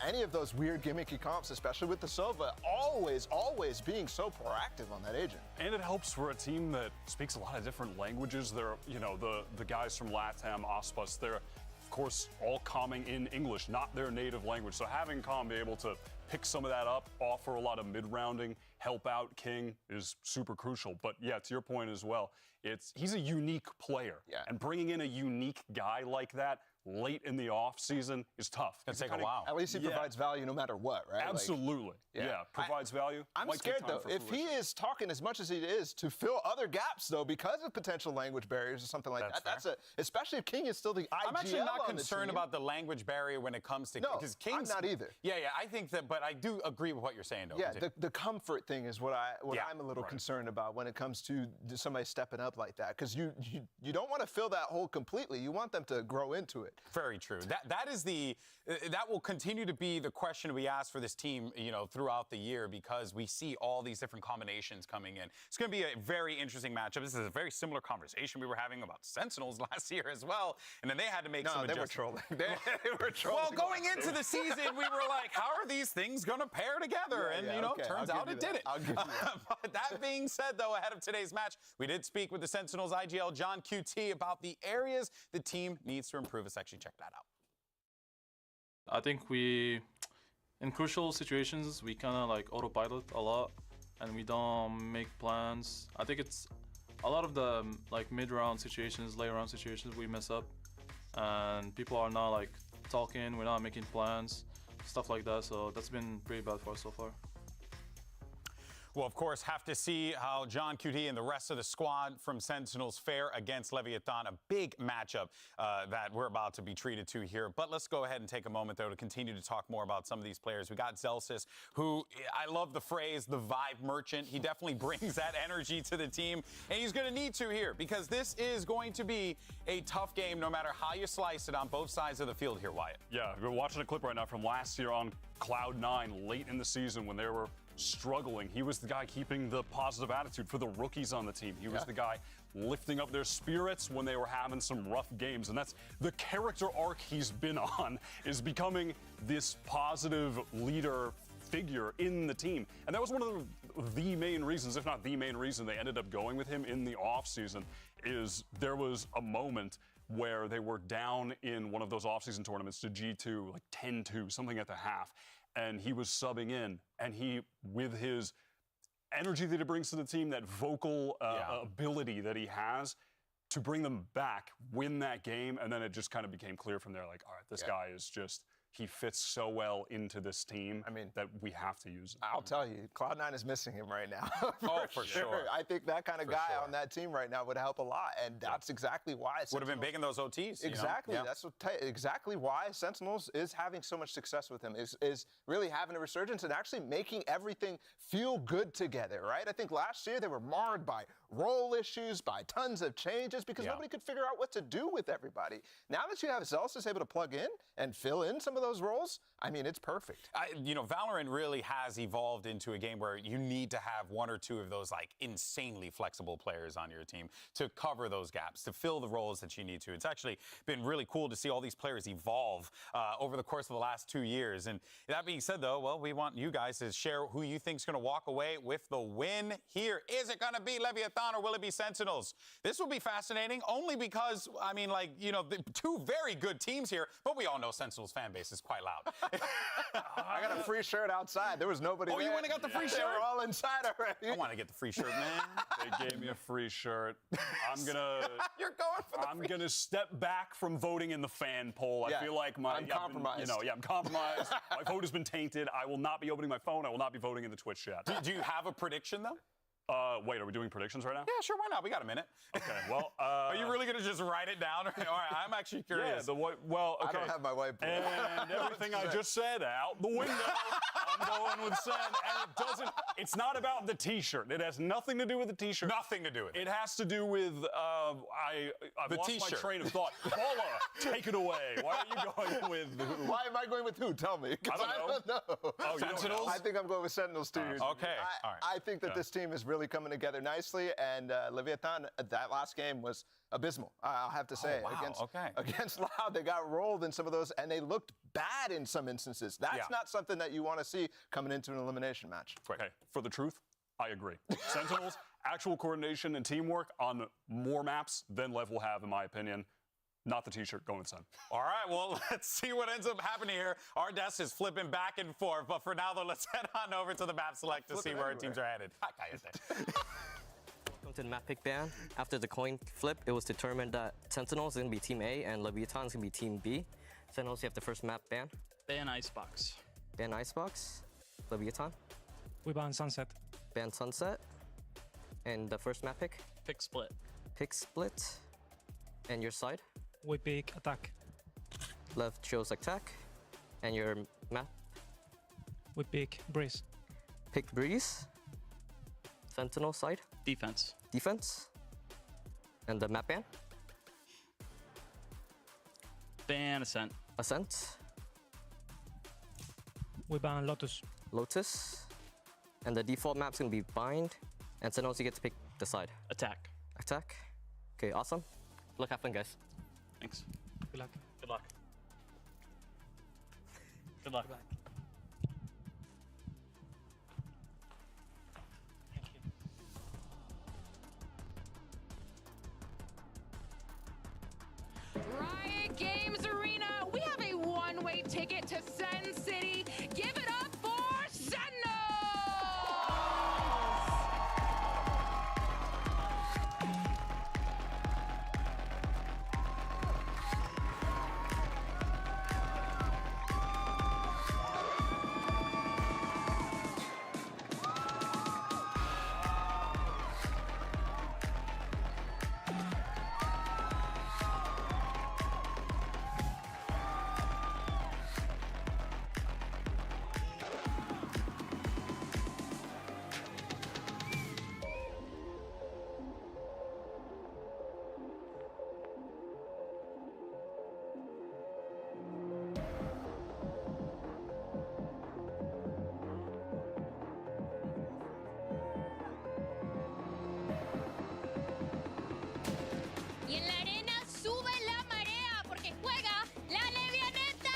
any of those weird gimmicky comps, especially with the Sova, always being so proactive on that agent. And it helps for a team that speaks a lot of different languages. They're, you know, the guys from LATAM, Aspas, they're, of course, all calming in English, not their native language. So having Calm be able to pick some of that up, offer a lot of mid-rounding, help out King is super crucial. But yeah, to your point as well, he's a unique player. Yeah. And bringing in a unique guy like that late in the off season is tough. It's gonna take a while. At least he provides value no matter what, right? Absolutely. Provides value. I'm scared though. If he is talking as much as he is to fill other gaps though, because of potential language barriers or something like that, especially if King is still the IGL I'm actually not on concerned about the language barrier when it comes to because King's I'm not either. Yeah, I think that, but I do agree with what you're saying though. Yeah, the comfort thing is what I'm a little concerned about when it comes to somebody stepping up like that, because you don't want to fill that hole completely. You want them to grow into it. Very true. That will continue to be the question we ask for this team, you know, throughout the year, because we see all these different combinations coming in. It's going to be a very interesting matchup. This is a very similar conversation we were having about Sentinels last year as well, and then they had to make some adjustments. They were trolling. They were trolling. Well, going into the season, we were like, how are these things going to pair together? Turns out it didn't. I'll give you that. But that being said, though, ahead of today's match, we did speak with the Sentinels IGL John QT about the areas the team needs to improve. Let's actually check that out. I think in crucial situations, we kind of like autopilot a lot and we don't make plans. I think it's a lot of the like mid-round situations, late round situations, we mess up and people are not like talking, we're not making plans, stuff like that. So that's been pretty bad for us so far. We'll, of course, have to see how John QT and the rest of the squad from Sentinels fare against Leviathan, a big matchup that we're about to be treated to here. But let's go ahead and take a moment, though, to continue to talk more about some of these players. We got Zelsis, who, I love the phrase, the vibe merchant. He definitely brings that energy to the team, and he's going to need to here, because this is going to be a tough game no matter how you slice it on both sides of the field here, Wyatt. Yeah, we're watching a clip right now from last year on Cloud9, late in the season when they were struggling. He was the guy keeping the positive attitude for the rookies on the team. He was the guy lifting up their spirits when they were having some rough games. And that's the character arc he's been on, is becoming this positive leader figure in the team. And that was one of the main reasons, if not the main reason, they ended up going with him in the offseason, is there was a moment where they were down in one of those offseason tournaments to G2, like 10-2, something at the half. And he was subbing in, and he, with his energy that he brings to the team, that vocal ability that he has to bring them back, win that game, and then it just kind of became clear from there, like, all right, this guy is just, he fits so well into this team. I mean, that we have to use him. I'll tell you, Cloud9 is missing him right now. for sure. I think that kind of guy on that team right now would help a lot, and that's exactly why. Would have been big in those OTs. Exactly. You know? That's exactly why Sentinels is having so much success with him. Is really having a resurgence and actually making everything feel good together, right? I think last year they were marred by role issues, by tons of changes because nobody could figure out what to do with everybody. Now that you have Celsius able to plug in and fill in some of those roles, I mean, it's perfect. You know, Valorant really has evolved into a game where you need to have one or two of those like insanely flexible players on your team to cover those gaps, to fill the roles that you need to. It's actually been really cool to see all these players evolve over the course of the last 2 years. And that being said, though, well, we want you guys to share who you think is going to walk away with the win here. Is it going to be Leviathan or will it be Sentinels? This will be fascinating only because, I mean, like, you know, the two very good teams here, but we all know Sentinels fan base is quite loud. I got a free shirt outside. There was nobody there. You went and got the free shirt? They were all inside already. I want to get the free shirt, man. They gave me a free shirt. I'm gonna. You're going for the. I'm gonna step back from voting in the fan poll. I feel like I'm compromised. I'm compromised. My vote has been tainted. I will not be opening my phone. I will not be voting in the Twitch chat. Do you have a prediction though? Wait, are we doing predictions right now? Yeah, sure. Why not? We got a minute. Okay. Well, are you really gonna just write it down? All right. I'm actually curious. Yeah. Well, okay. I don't have my whiteboard. And everything I just said out the window. I'm going with Sen, and it doesn't. It's not about the T-shirt. It has nothing to do with the T-shirt. Nothing to do with it. It has to do with I've lost my train of thought. Paula, take it away. Why are you going with who? Why am I going with who? Tell me. I don't know. Oh, you don't know? I think I'm going with Sentinels too. Okay. All right. I think that this team is really coming together nicely, and Leviathan, that last game was abysmal. I'll have to say. Against Loud, they got rolled in some of those, and they looked bad in some instances. That's not something that you want to see coming into an elimination match. Okay, for the truth, I agree. Sentinels, actual coordination and teamwork on more maps than Lev will have, in my opinion. Not the T-shirt, going with Sen. All right, well, let's see what ends up happening here. Our desk is flipping back and forth, but for now, though, let's head on over to the map select to see where our teams are headed. Welcome to the map pick ban. After the coin flip, it was determined that Sentinels is going to be Team A and Leviathan is going to be Team B. Sentinels, you have the first map ban. Ban Icebox. Ban Icebox. Leviathan. We ban Sunset. Ban Sunset. And the first map pick? Pick Split. Pick Split. And your side? We pick Attack. Left chose Attack. And your map? We pick Breeze. Pick Breeze. Sentinel side? Defense. Defense. And the map ban? Ban Ascent. Ascent. We ban Lotus. Lotus. And the default map's gonna be Bind. And Sentinels, you get to pick the side. Attack. Attack. Okay, awesome. Good luck, have fun, guys. Thanks. Good luck. Good luck. Good luck. Riot Games Arena, we have a one-way ticket to Sen City. Give it up for Sentinels! Y en la arena sube la marea porque juega la Levianeta.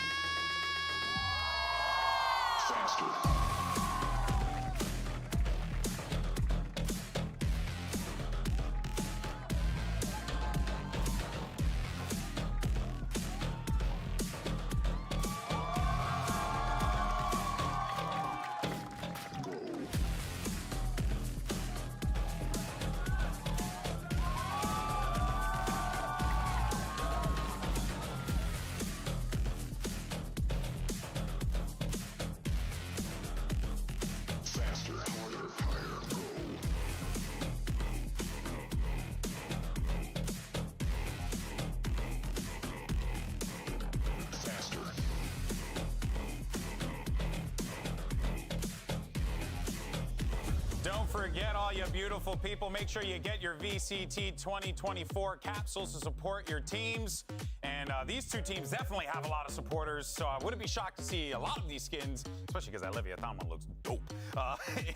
Don't forget, all you beautiful people, make sure you get your VCT 2024 capsules to support your teams. And these two teams definitely have a lot of supporters, so I wouldn't be shocked to see a lot of these skins, especially because that Leviathan one looks dope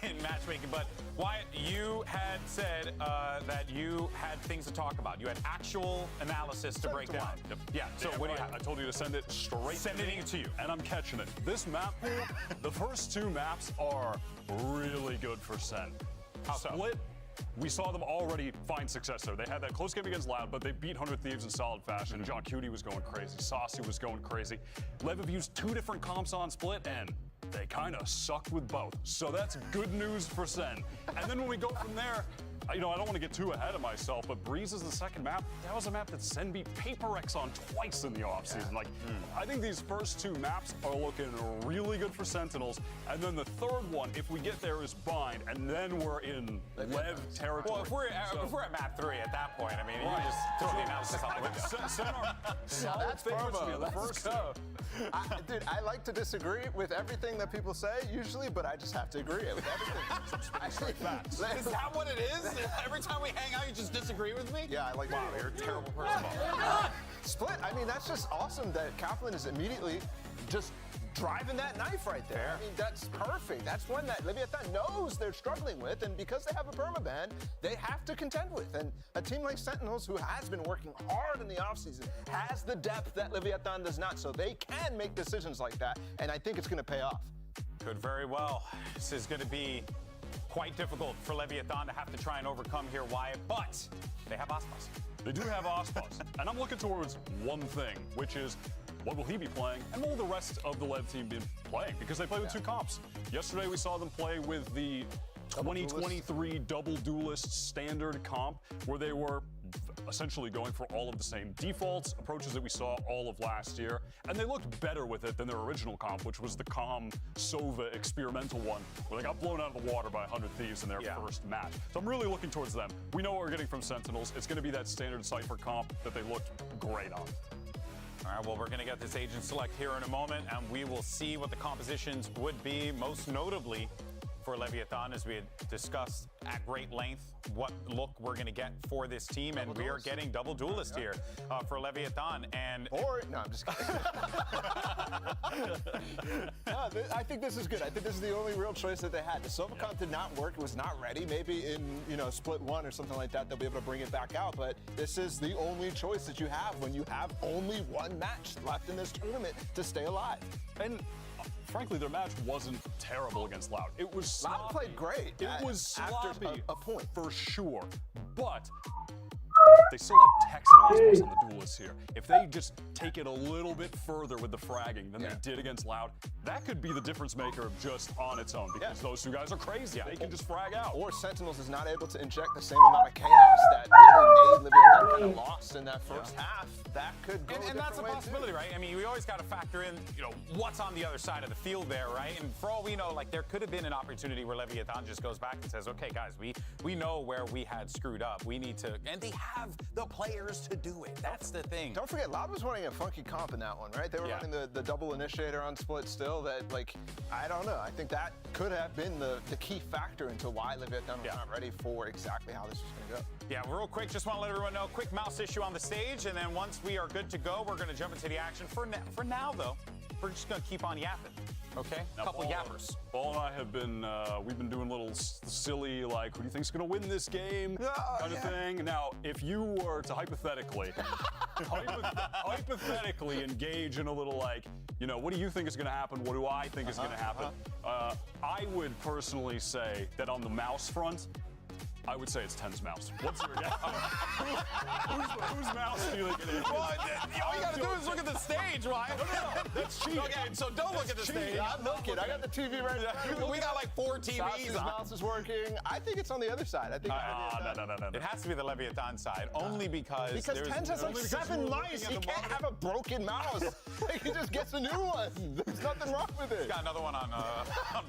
in matchmaking. But Wyatt, you had said that you had things to talk about. You had actual analysis to break down. Yep. Yeah, so what do you have? I told you to send it straight to you. And I'm catching it. This map pool, the first two maps are really good for Sen. Split, we saw them already find success there. They had that close game against Loud, but they beat 100 Thieves in solid fashion. John Cutie was going crazy. Saucy was going crazy. Lev have used two different comps on Split, and they kind of sucked with both. So that's good news for Sen. And then when we go from there, I don't want to get too ahead of myself, but Breeze is the second map. That was a map that Sen beat PaperX on twice in the offseason. I think these first two maps are looking really good for Sentinels. And then the third one, if we get there, is Bind, and then we're in Lev territory. Well, if we're at map 3 at that point, I mean, you just throw the analysis out the window. Sen are solid favorites to me. Let's go. Dude, I like to disagree with everything that people say usually, but I just have to agree with everything. Is that what it is? Every time we hang out, you just disagree with me? Yeah, I like wow, you're a terrible person. Split, I mean, that's just awesome that Kaplan is immediately just driving that knife right there. I mean, that's perfect. That's one that Leviathan knows they're struggling with, and because they have a permaban, they have to contend with. And a team like Sentinels, who has been working hard in the offseason, has the depth that Leviathan does not, so they can make decisions like that, and I think it's going to pay off. Could very well. This is going to be quite difficult for Leviathan to have to try and overcome here, Wyatt, but they have Aspas. They do have Aspas, and I'm looking towards one thing, which is what will he be playing, and what will the rest of the Lev team be playing? Because they play with two comps. Yesterday we saw them play with the 2023 Double Duelist standard comp, where they were essentially going for all of the same defaults, approaches that we saw all of last year, and they looked better with it than their original comp, which was the Calm Sova experimental one, where they got blown out of the water by 100 Thieves in their first match. So I'm really looking towards them. We know what we're getting from Sentinels. It's going to be that standard Cypher comp that they looked great on. All right, well, we're going to get this agent select here in a moment, and we will see what the compositions would be, most notably for Leviathan, as we had discussed at great length, what look we're going to get for this team, and we are getting double duelist here for Leviathan. And no, I'm just kidding. No, I think this is good. I think this is the only real choice that they had. The Sova comp did not work. It was not ready. Maybe in split 1 or something like that, they'll be able to bring it back out. But this is the only choice that you have when you have only one match left in this tournament to stay alive. And frankly, their match wasn't terrible against Loud. It was sloppy. Loud played great. It was sloppy, a point for sure. But they still have Tex and Osmos on the duelists here. If they just take it a little bit further with the fragging than they did against Loud, that could be the difference maker just on its own, because those two guys are crazy. They can just frag out. Or Sentinels is not able to inject the same amount of chaos that really made Leviathan kind of lost in that first half. That could go and that's a possibility, right? I mean, we always got to factor in, what's on the other side of the field there, right? And for all we know, there could have been an opportunity where Leviathan just goes back and says, okay, guys, we know where we had screwed up. We need to, and they have the players to do it. That's the thing. Don't forget, Loud was running a funky comp in that one, right? They were running the double initiator on split still. That, I don't know. I think that could have been the key factor into why Leviathan was not ready for exactly how this was going to go. Yeah, real quick, just want to let everyone know, quick mouse issue on the stage, and then once we are good to go, we're going to jump into the action. For now, though, we're just going to keep on yapping. Okay, a couple yappers. Paul and I have been, we've been doing little silly, who do you think's gonna win this game kind of thing. Now, if you were to hypothetically engage in a little what do you think is gonna happen? What do I think is gonna happen? I would personally say that on the mouse front, I would say it's Ten's mouse. What's your guess? Whose mouse do you think it is? Well, all you gotta do is look at the stage, right? No, that's cheating. Okay, so don't look at the stage. I'm looking. I got the TV right now. We got 4 TVs. His mouse is working. I think it's on the other side. I think no. It has to be the Leviathan side, only because Ten's has 7 mice. He can't have a broken mouse. He just gets a new one. There's nothing wrong with it. He's got another one on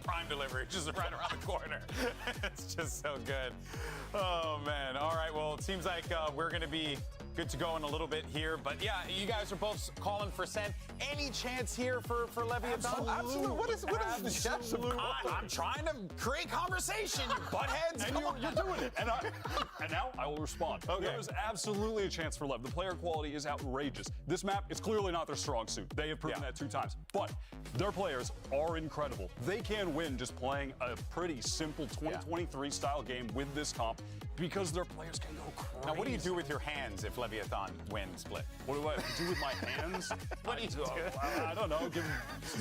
Prime delivery, just right around the corner. It's just so good. Oh, man. All right, well, it seems like we're going to be good to go in a little bit here. But yeah, you guys are both calling for Sen. Any chance here for Leviathan? Absolutely. What is the chance of I'm trying to create conversation, you buttheads. And you're doing it. And now I will respond. Okay. There is absolutely a chance for Lev. The player quality is outrageous. This map is clearly not their strong suit. They have proven that 2 times. But their players are incredible. They can win just playing a pretty simple 2023 style game with this comp because their players can go crazy. Now, what do you do with your hands if Leviathan wins split? What do I do with my hands? What do you do? I don't know. Give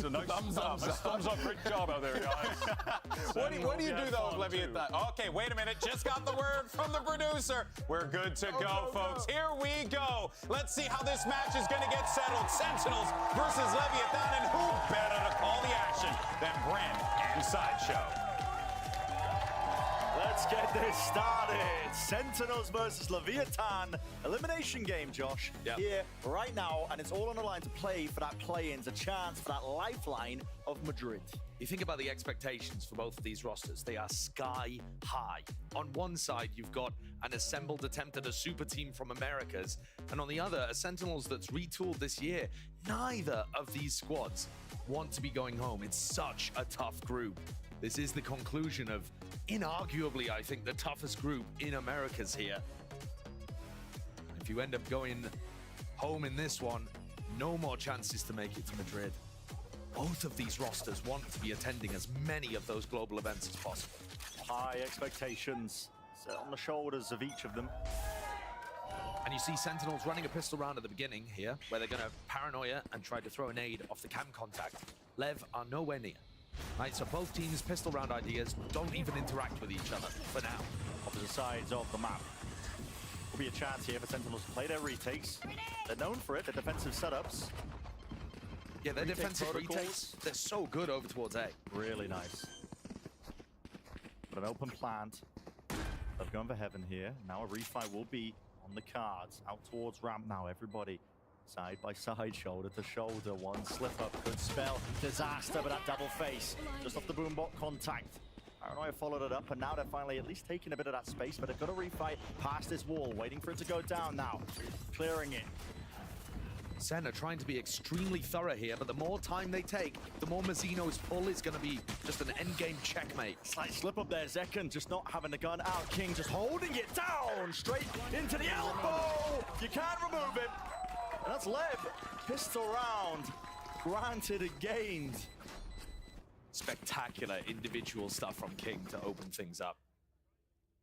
them a nice thumbs up. Thumbs up. Great job out there, guys. What do you do, though, with Leviathan? Okay, wait a minute. Just got the word from the producer. We're good to go, folks. Here we go. Let's see how this match is going to get settled. Sentinels versus Leviathan, and who better to call the action than Bren and Sideshow? Let's get this started. Sentinels versus Leviathan. Elimination game, Josh. Here, right now, and it's all on the line to play for that play-ins, a chance for that lifeline of Madrid. You think about the expectations for both of these rosters. They are sky high. On one side, you've got an assembled attempt at a super team from Americas, and on the other, a Sentinels that's retooled this year. Neither of these squads want to be going home. It's such a tough group. This is the conclusion of, inarguably, I think, the toughest group in Americas here. If you end up going home in this one, no more chances to make it to Madrid. Both of these rosters want to be attending as many of those global events as possible. High expectations set on the shoulders of each of them. And you see Sentinels running a pistol round at the beginning here, where they're going to paranoia and try to throw a nade off the cam contact. Lev are nowhere near. Right, so both teams' pistol round ideas don't even interact with each other for now. Opposite sides of the map. Will be a chance here for Sentinels to play their retakes. They're known for it, their defensive setups. Yeah, their Retake defensive protocols. retakes, they're so good over towards A. Really nice. But an open plant. They've gone for heaven here. Now a refight will be on the cards. Out towards ramp now, everybody. Side by side, shoulder to shoulder. One slip up could spell disaster, but that double face just off the boombot contact. Paranoia followed it up, and now they're finally at least taking a bit of that space, but they've got to refight past this wall, waiting for it to go down now. Clearing it. Sen are trying to be extremely thorough here, but the more time they take, the more Mazzino's pull is going to be just an endgame checkmate. Slight slip up there, Zekken just not having the gun out. King just holding it down, straight into the elbow. You can't remove it. And that's Lev. Pistol round. Granted and gained. Spectacular individual stuff from King to open things up.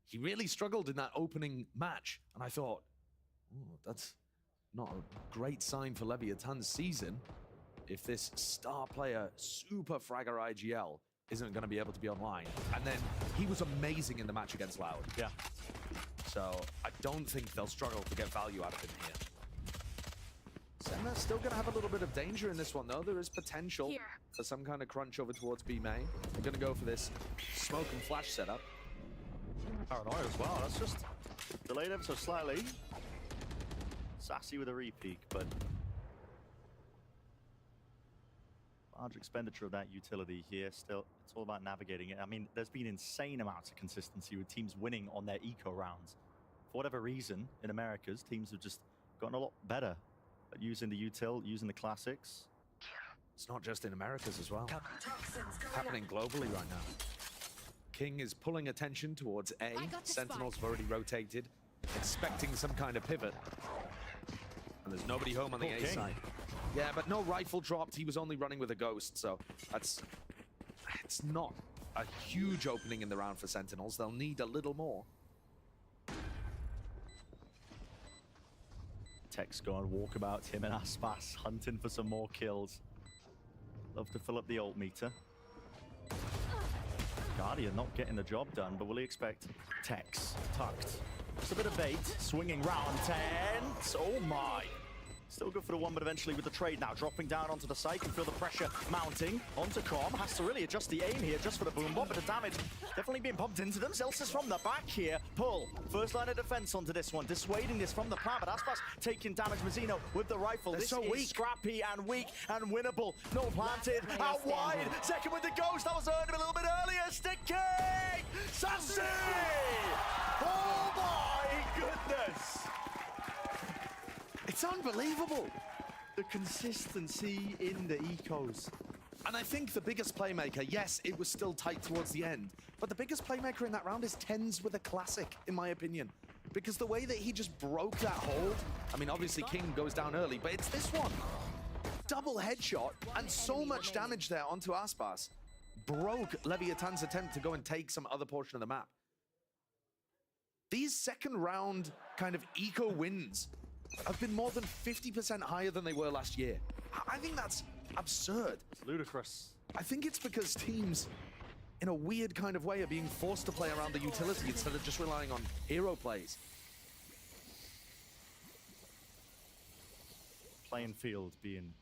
He really struggled in that opening match, and I thought, oh, that's not a great sign for Leviathan's season if this star player, super fragger IGL, isn't going to be able to be online. And then he was amazing in the match against Loud. Yeah. So I don't think they'll struggle to get value out of him here. Senna's still going to have a little bit of danger in this one, though. There is potential for some kind of crunch over towards B main. They're going to go for this smoke and flash setup. Paranoia as well. That's just delayed ever so slightly. Sassy with a repeat, but large expenditure of that utility here. Still, it's all about navigating it. I mean, there's been insane amounts of consistency with teams winning on their eco rounds. For whatever reason, in Americas, teams have just gotten a lot better at using the util, using the classics. It's not just in Americas as well. Happening globally right now. King is pulling attention towards A. Sentinels have already rotated, expecting some kind of pivot. And there's nobody home on the A side. Yeah, but no rifle dropped. He was only running with a ghost, so it's not a huge opening in the round for Sentinels. They'll need a little more. Tech's going walkabout, him and Aspas hunting for some more kills. Love to fill up the ult meter. Guardian not getting the job done, but will he expect Tex tucked? Just a bit of bait, swinging round 10. Oh my. Still good for the one, but eventually with the trade now, dropping down onto the site. You feel the pressure mounting onto Com. Has to really adjust the aim here just for the boom bomb, but the damage definitely being pumped into them. Zelsis from the back here. Pull. First line of defense onto this one, dissuading this from the plan, but Aspas taking damage. Mazzino with the rifle. This so is weak. Scrappy and weak and winnable. No planted. Out wide. Second with the ghost. That was earned a little bit earlier. Sticking. Sassy. Oh my goodness. It's unbelievable. The consistency in the ecos. And I think the biggest playmaker, yes, it was still tight towards the end, but the biggest playmaker in that round is TenZ with a classic, in my opinion. Because the way that he just broke that hold, I mean, obviously King goes down early, but it's this one. Double headshot and so much damage there onto Aspas. Broke Leviathan's attempt to go and take some other portion of the map. These second round kind of eco wins have been more than 50% higher than they were last year. I think that's absurd. It's ludicrous. I think it's because teams, in a weird kind of way, are being forced to play around the utility instead of just relying on hero plays. Playing field being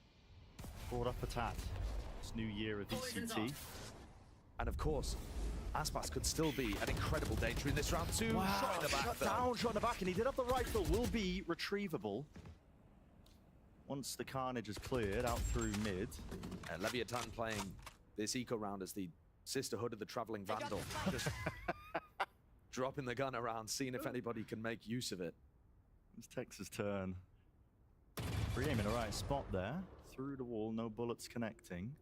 brought up a tad. This new year of ECT. And of course, Aspas could still be an incredible danger in this round too. Wow, Shot in the back, shut though. down, shot in the back, and he did have the rifle. Will be retrievable once the carnage is cleared out through mid. And Leviathan playing this eco round as the Sisterhood of the Traveling Vandal. Just dropping the gun around, seeing if anybody can make use of it. It's Tex's turn. Free aim in the right spot there. Through the wall, no bullets connecting.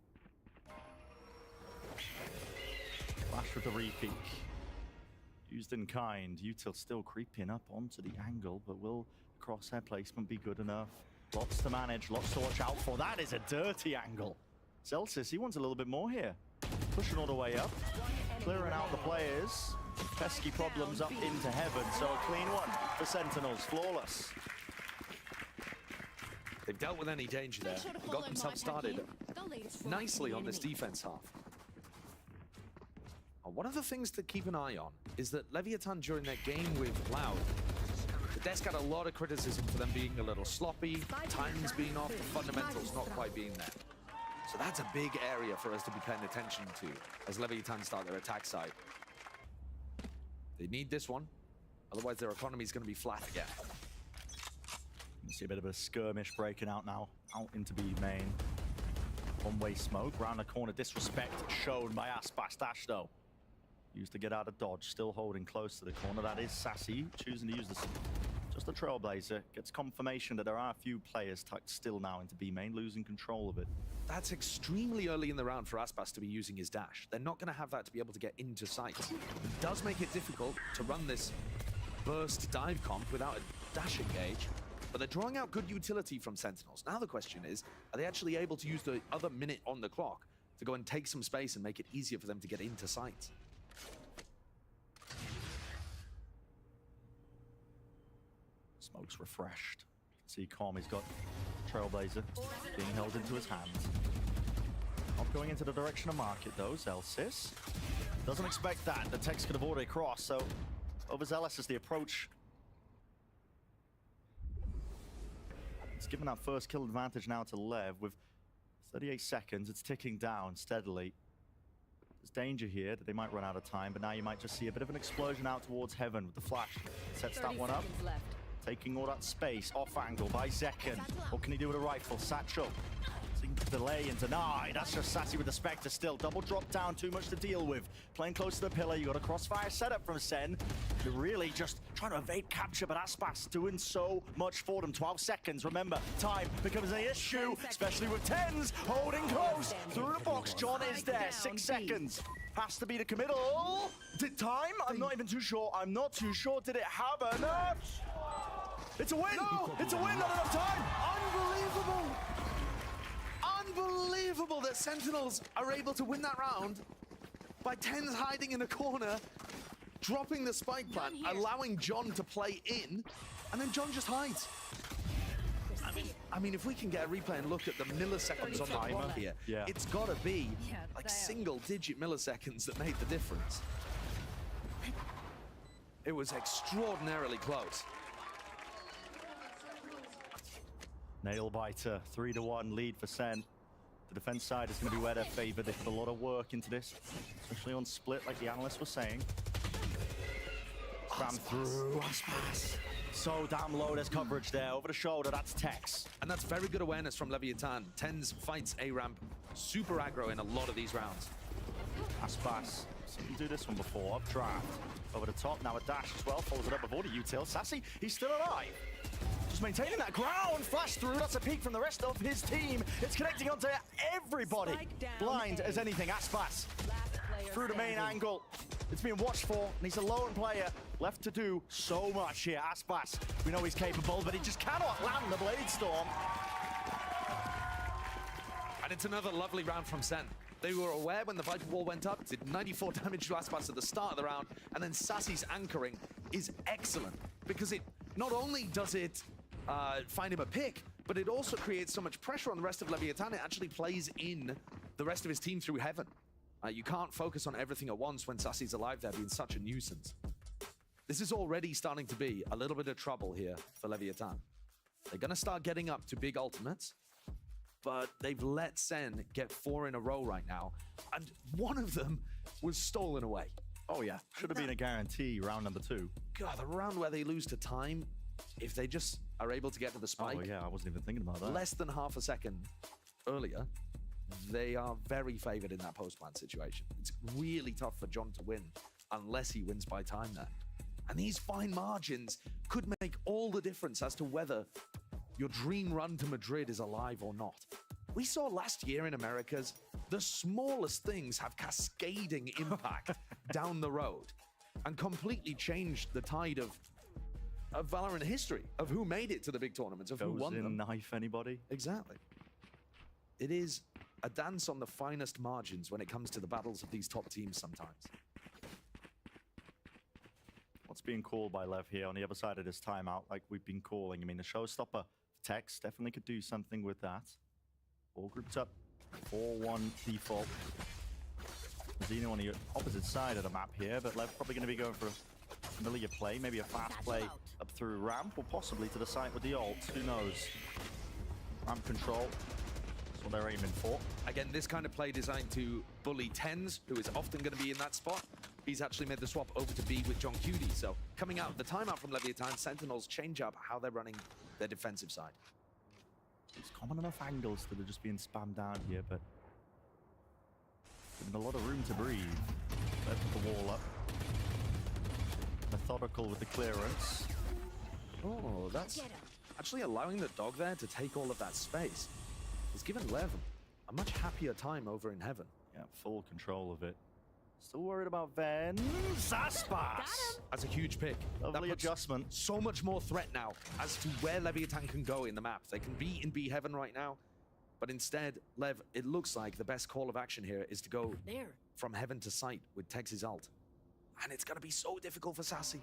Flash with the repeat. Used in kind. Util still creeping up onto the angle, but will crosshair placement be good enough? Lots to manage, lots to watch out for. That is a dirty angle. Celsius, he wants a little bit more here. Pushing all the way up. Clearing out the players. Pesky problems up into heaven, so a clean one for Sentinels. Flawless. They've dealt with any danger there and got themselves started nicely on this defense half. One of the things to keep an eye on is that Leviathan during their game with Loud, the desk had a lot of criticism for them being a little sloppy, timings being off, the fundamentals not quite being there. So that's a big area for us to be paying attention to as Leviathan start their attack side. They need this one, otherwise their economy is going to be flat again. You see a bit of a skirmish breaking out now, out into B main. One-way smoke, round the corner, disrespect shown by Aspas. Dash though. Used to get out of dodge, still holding close to the corner. That is Sassy, choosing to use this. Just a Trailblazer, gets confirmation that there are a few players tucked still now into B main, losing control of it. That's extremely early in the round for Aspas to be using his dash. They're not going to have that to be able to get into sight. It does make it difficult to run this burst dive comp without a dash engage, but they're drawing out good utility from Sentinels. Now the question is, are they actually able to use the other minute on the clock to go and take some space and make it easier for them to get into sight? Smoke's refreshed. See Calm, he's got Trailblazer being held into his hands. Not going into the direction of market though, Celsius. Doesn't expect that. The Tex could have already crossed, so overzealous is the approach. It's given that first kill advantage now to Lev with 38 seconds. It's ticking down steadily. There's danger here that they might run out of time, but now you might just see a bit of an explosion out towards heaven with the flash. Sets that one up. Taking all that space off angle by Zekken. What can he do with a rifle? Satchel. Delay and deny. That's just Sassy with the Spectre still. Double drop down, too much to deal with. Playing close to the pillar, you got a crossfire setup from Sen. They're really just trying to evade capture, but Aspas doing so much for them. 12 seconds, remember, time becomes an issue, especially with TenZ holding close. Through the box, John is there, 6 seconds. Has to be the committal. Did time? I'm not even too sure. I'm not too sure. Did it have enough? It's a win! No. It's a win, not enough time! Unbelievable! Unbelievable that Sentinels are able to win that round by TenZ hiding in a corner, dropping the spike plant, allowing John to play in, and then John just hides. I mean, if we can get a replay and look at the milliseconds on the clock here, it's got to be like single-digit milliseconds that made the difference. It was extraordinarily close. Nailbiter, 3-1 lead for Sen. The defense side is going to be where they're favored. They put a lot of work into this, especially on split, like the analyst was saying. Cram through, Aspas. So damn low, there's coverage there. Over the shoulder, that's Tex. And that's very good awareness from Leviathan. TenZ fights A-Ramp super aggro in a lot of these rounds. Aspas, seen him do this one before. Updraft. Over the top, now a dash as well. Follows it up with all the util. Sassy, he's still alive. just maintaining that ground. Flash through, that's a peek from the rest of his team. It's connecting onto everybody. Blind as anything, Aspas. Through the main angle. It's being watched for, and he's a lone player. Left to do so much here, Aspas. We know he's capable, but he just cannot land the Blade Storm. And it's another lovely round from Sen. They were aware when the Viper Wall went up, did 94 damage to Aspas at the start of the round, and then Sassy's anchoring is excellent, because it not only does it find him a pick, but it also creates so much pressure on the rest of Leviathan, it actually plays in the rest of his team through Heaven. You can't focus on everything at once when Sassy's alive there, being such a nuisance. This is already starting to be a little bit of trouble here for Leviathan. They're going to start getting up to big ultimates, but they've let Sen get 4 in a row right now, and one of them was stolen away. Oh yeah, should have been a guarantee round number 2. God, the round where they lose to time, if they just are able to get to the spike. Oh yeah, I wasn't even thinking about that. Less than half a second earlier, they are very favored in that post-plant situation. It's really tough for John to win unless he wins by time there. And these fine margins could make all the difference as to whether your dream run to Madrid is alive or not. We saw last year in Americas, the smallest things have cascading impact down the road and completely changed the tide of Valorant history, of who made it to the big tournaments, of who won them. Knife anybody? Exactly. It is a dance on the finest margins when it comes to the battles of these top teams sometimes. What's being called by Lev here on the other side of this timeout, like we've been calling? I mean, the showstopper Tex definitely could do something with that. All grouped up, 4-1 default. Zeno on the opposite side of the map here, but Lev probably going to be going for a familiar play, maybe a fast play up through ramp, or possibly to the site with the ult. Who knows? Ramp control. That's what they're aiming for. Again, this kind of play designed to bully Tens, who is often going to be in that spot. He's actually made the swap over to B with John Cutie. So coming out of the timeout from Leviathan, Sentinels change up how they're running their defensive side. There's common enough angles that are just being spammed down here, but given a lot of room to breathe. Let's put the wall up. Methodical with the clearance. Oh, that's actually allowing the dog there to take all of that space. It's given Lev a much happier time over in Heaven. Yeah, full control of it. Still worried about Ven. Aspas! That's a huge pick. Lovely adjustment. So much more threat now as to where Leviathan can go in the map. They can be in B Heaven right now, but instead, Lev, it looks like the best call of action here is to go from Heaven to site with Tex's ult. And it's going to be so difficult for Sassy.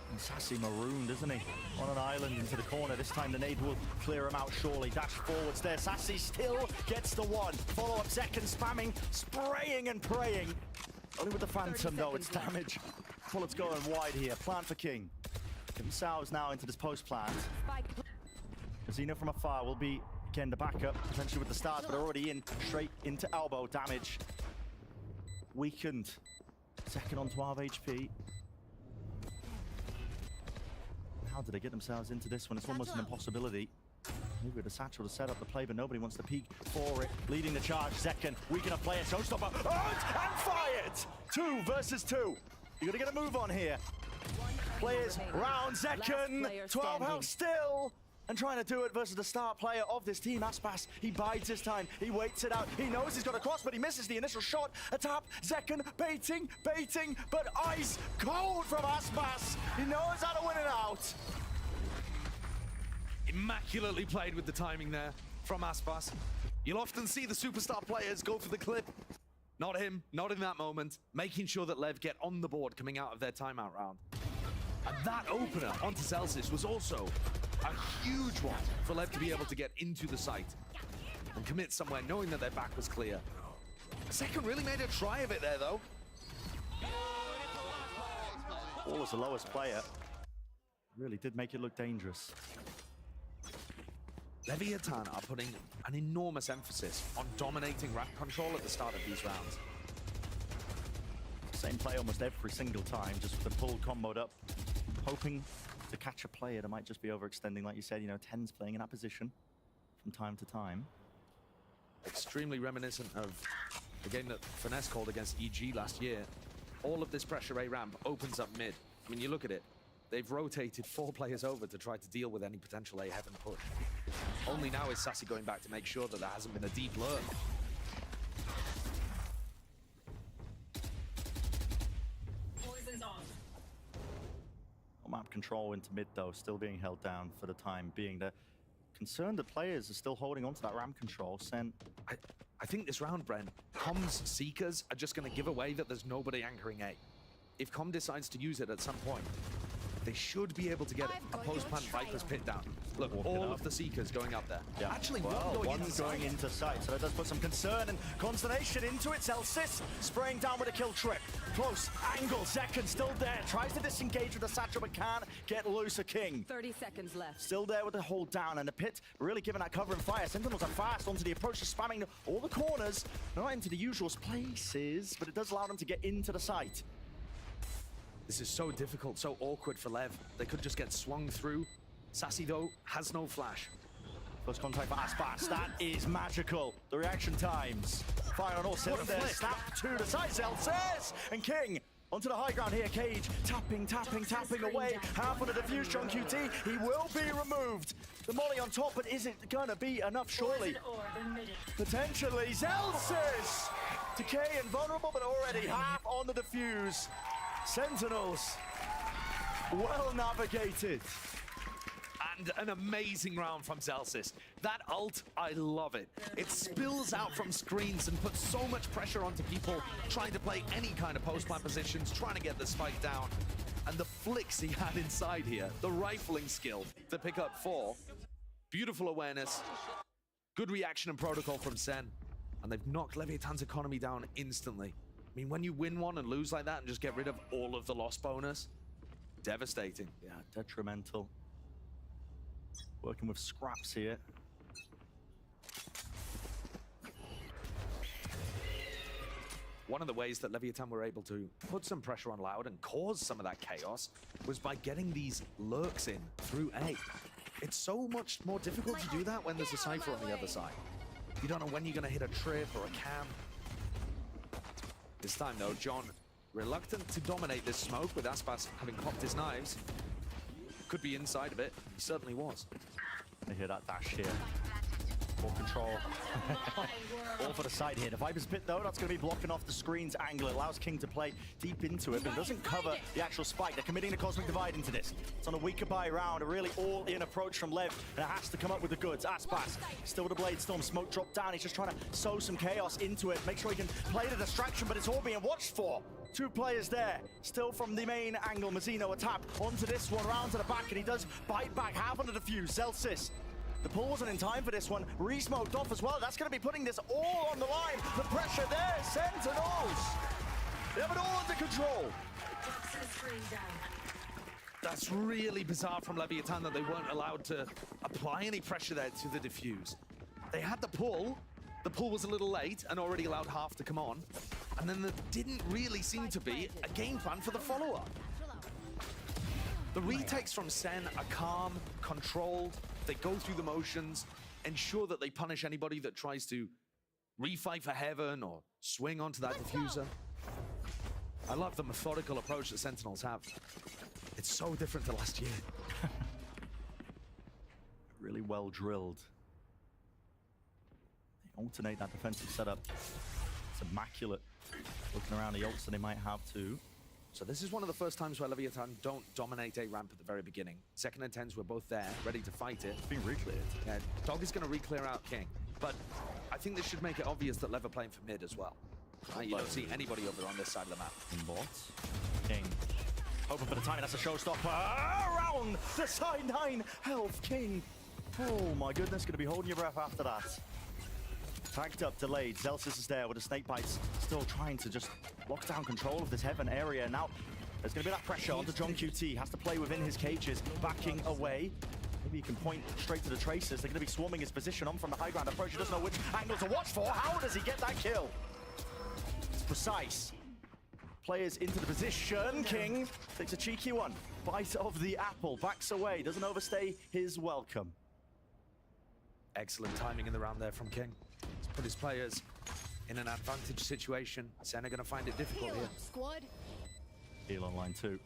And Sassy marooned, isn't he? On an island into the corner. This time the nade will clear him out surely. Dash forwards there. Sassy still gets the one. Follow-up second, spamming, spraying and praying. Only with the Phantom, though, it's damage. Bullets going wide here. Plant for King. Themselves now into this post-plant. Casino from afar will be, again, the backup, potentially with the stars, but already in, straight into elbow damage. Weakened. Second on 12 HP. How did they get themselves into this one? It's almost an impossibility. Maybe with a satchel to set up the play, but nobody wants to peek for it. Leading the charge, Zekken. Weaken a player, showstopper, and fired! 2 versus 2. You gotta get a move on here. Players round Zekken. 12 health still. And trying to do it versus the star player of this team, Aspas. He bides this time. He waits it out. He knows he's got a cross, but he misses the initial shot. A tap. Zekken baiting, but ice cold from Aspas. He knows how to win it out. Immaculately played with the timing there from Aspas. You'll often see the superstar players go for the clip. Not him, not in that moment. Making sure that Lev get on the board coming out of their timeout round. And that opener onto Celsius was also a huge one for Lev to be able to get into the site and commit somewhere knowing that their back was clear. Second really made a try of it there, though. All as the lowest player. Really did make it look dangerous. Leviathan are putting an enormous emphasis on dominating ramp control at the start of these rounds. Same play almost every single time, just with the pull comboed up. Hoping to catch a player that might just be overextending, like you said, you know, Tens playing in that position from time to time. Extremely reminiscent of the game that Finesse called against EG last year. All of this pressure A ramp opens up mid. When you look at it, they've rotated 4 players over to try to deal with any potential A heaven push. Only now is Sassy going back to make sure that there hasn't been a deep lurk. Map control into mid though, still being held down for the time being. They're concerned that players are still holding onto that ramp control. Sen, I think this round, Bren, Com's Seekers are just going to give away that there's nobody anchoring A. If Com decides to use it at some point, they should be able to get a post-plant Viper's pit down. Look, all of the Seekers going up there. yeah. Actually, well, one one's going into sight, so that does put some concern and consternation into it. Zelsis spraying down with a kill trip. Close angle, Second still there. Tries to disengage with the Satchel, but can't get loose. A King. 30 seconds left. Still there with the hold down, and the pit really giving that cover and fire. Sentinels are fast onto the approach, just spamming all the corners. Not into the usual places, but it does allow them to get into the site. This is so difficult, so awkward for Lev. They could just get swung through. Sassy, though, has no flash. First contact for Aspas. That is magical. The reaction times. Fire on all cylinders. Snap to the side. Zelsis and King onto the high ground here. Cage tapping away. Half on the diffuse. John QT. He will be removed. The molly on top, but is it going to be enough? Surely. Potentially. Zelsis! Decay and vulnerable, but already half on the diffuse. Sentinels, well navigated. And an amazing round from Zelsis. That ult, I love it. It spills out from screens and puts so much pressure onto people trying to play any kind of post-plant positions, trying to get the spike down. And the flicks he had inside here, the rifling skill to pick up 4. Beautiful awareness, good reaction and protocol from Sen. And they've knocked Leviathan's economy down instantly. I mean, when you win one and lose like that and just get rid of all of the loss bonus, devastating. Yeah, detrimental. Working with scraps here. One of the ways that Leviathan were able to put some pressure on Loud and cause some of that chaos was by getting these lurks in through A. It's so much more difficult to do that when there's a Cypher on the other side. You don't know when you're going to hit a trip or a cam. This time, though, John, reluctant to dominate this smoke with Aspas having popped his knives. Could be inside of it. He certainly was. I hear that dash here. More control. All for the side here. The Viper's pit, though, that's going to be blocking off the screen's angle. It allows King to play deep into it, but it doesn't cover the actual spike. They're committing the Cosmic Divide into this. It's on a weaker buy round, a really all-in approach from Lev, and it has to come up with the goods. Aspas, still with the Blade Storm. Smoke dropped down. He's just trying to sow some chaos into it, make sure he can play the distraction, but it's all being watched for. 2 players there, still from the main angle. Mazzino a tap onto this one, round to the back, and he does bite back, half on the defuse. Zelsis. The pull wasn't in time for this one. Re-smoked off as well. That's going to be putting this all on the line. The pressure there. Sentinels. They have it all under control. That's really bizarre from Leviathan that they weren't allowed to apply any pressure there to the diffuse. They had the pull. The pull was a little late and already allowed half to come on. And then there didn't really seem to be a game plan for the follow-up. The retakes from Sen are calm, controlled. They go through the motions, ensure that they punish anybody that tries to refight for heaven or swing onto that diffuser. I love the methodical approach that Sentinels have. It's so different to last year. Really well drilled. They alternate that defensive setup. It's immaculate. Looking around the ults that they might have too. So this is one of the first times where Leviathan don't dominate A ramp at the very beginning. Second and 10s were both there, ready to fight it. It's been re-cleared. Yeah, Dog is going to re-clear out King. But I think this should make it obvious that Lev are playing for mid as well. You don't see anybody over on this side of the map. In bots. King. Hoping for the timing, that's a showstopper. Around the side 9 health, King. Oh my goodness, going to be holding your breath after that. Tagged up, delayed. Zelsis is there with the snake bites, still trying to just lock down control of this heaven area. Now, there's going to be that pressure onto John QT. Has to play within his cages, backing away. Maybe he can point straight to the Tracers. They're going to be swarming his position on from the high ground approach. He doesn't know which angle to watch for. How does he get that kill? It's precise. Players into the position. King takes a cheeky one. Bite of the apple. Backs away. Doesn't overstay his welcome. Excellent timing in the round there from King. He's put his players in an advantage situation. Sen are going to find it difficult here. Squad. Heal on line 2.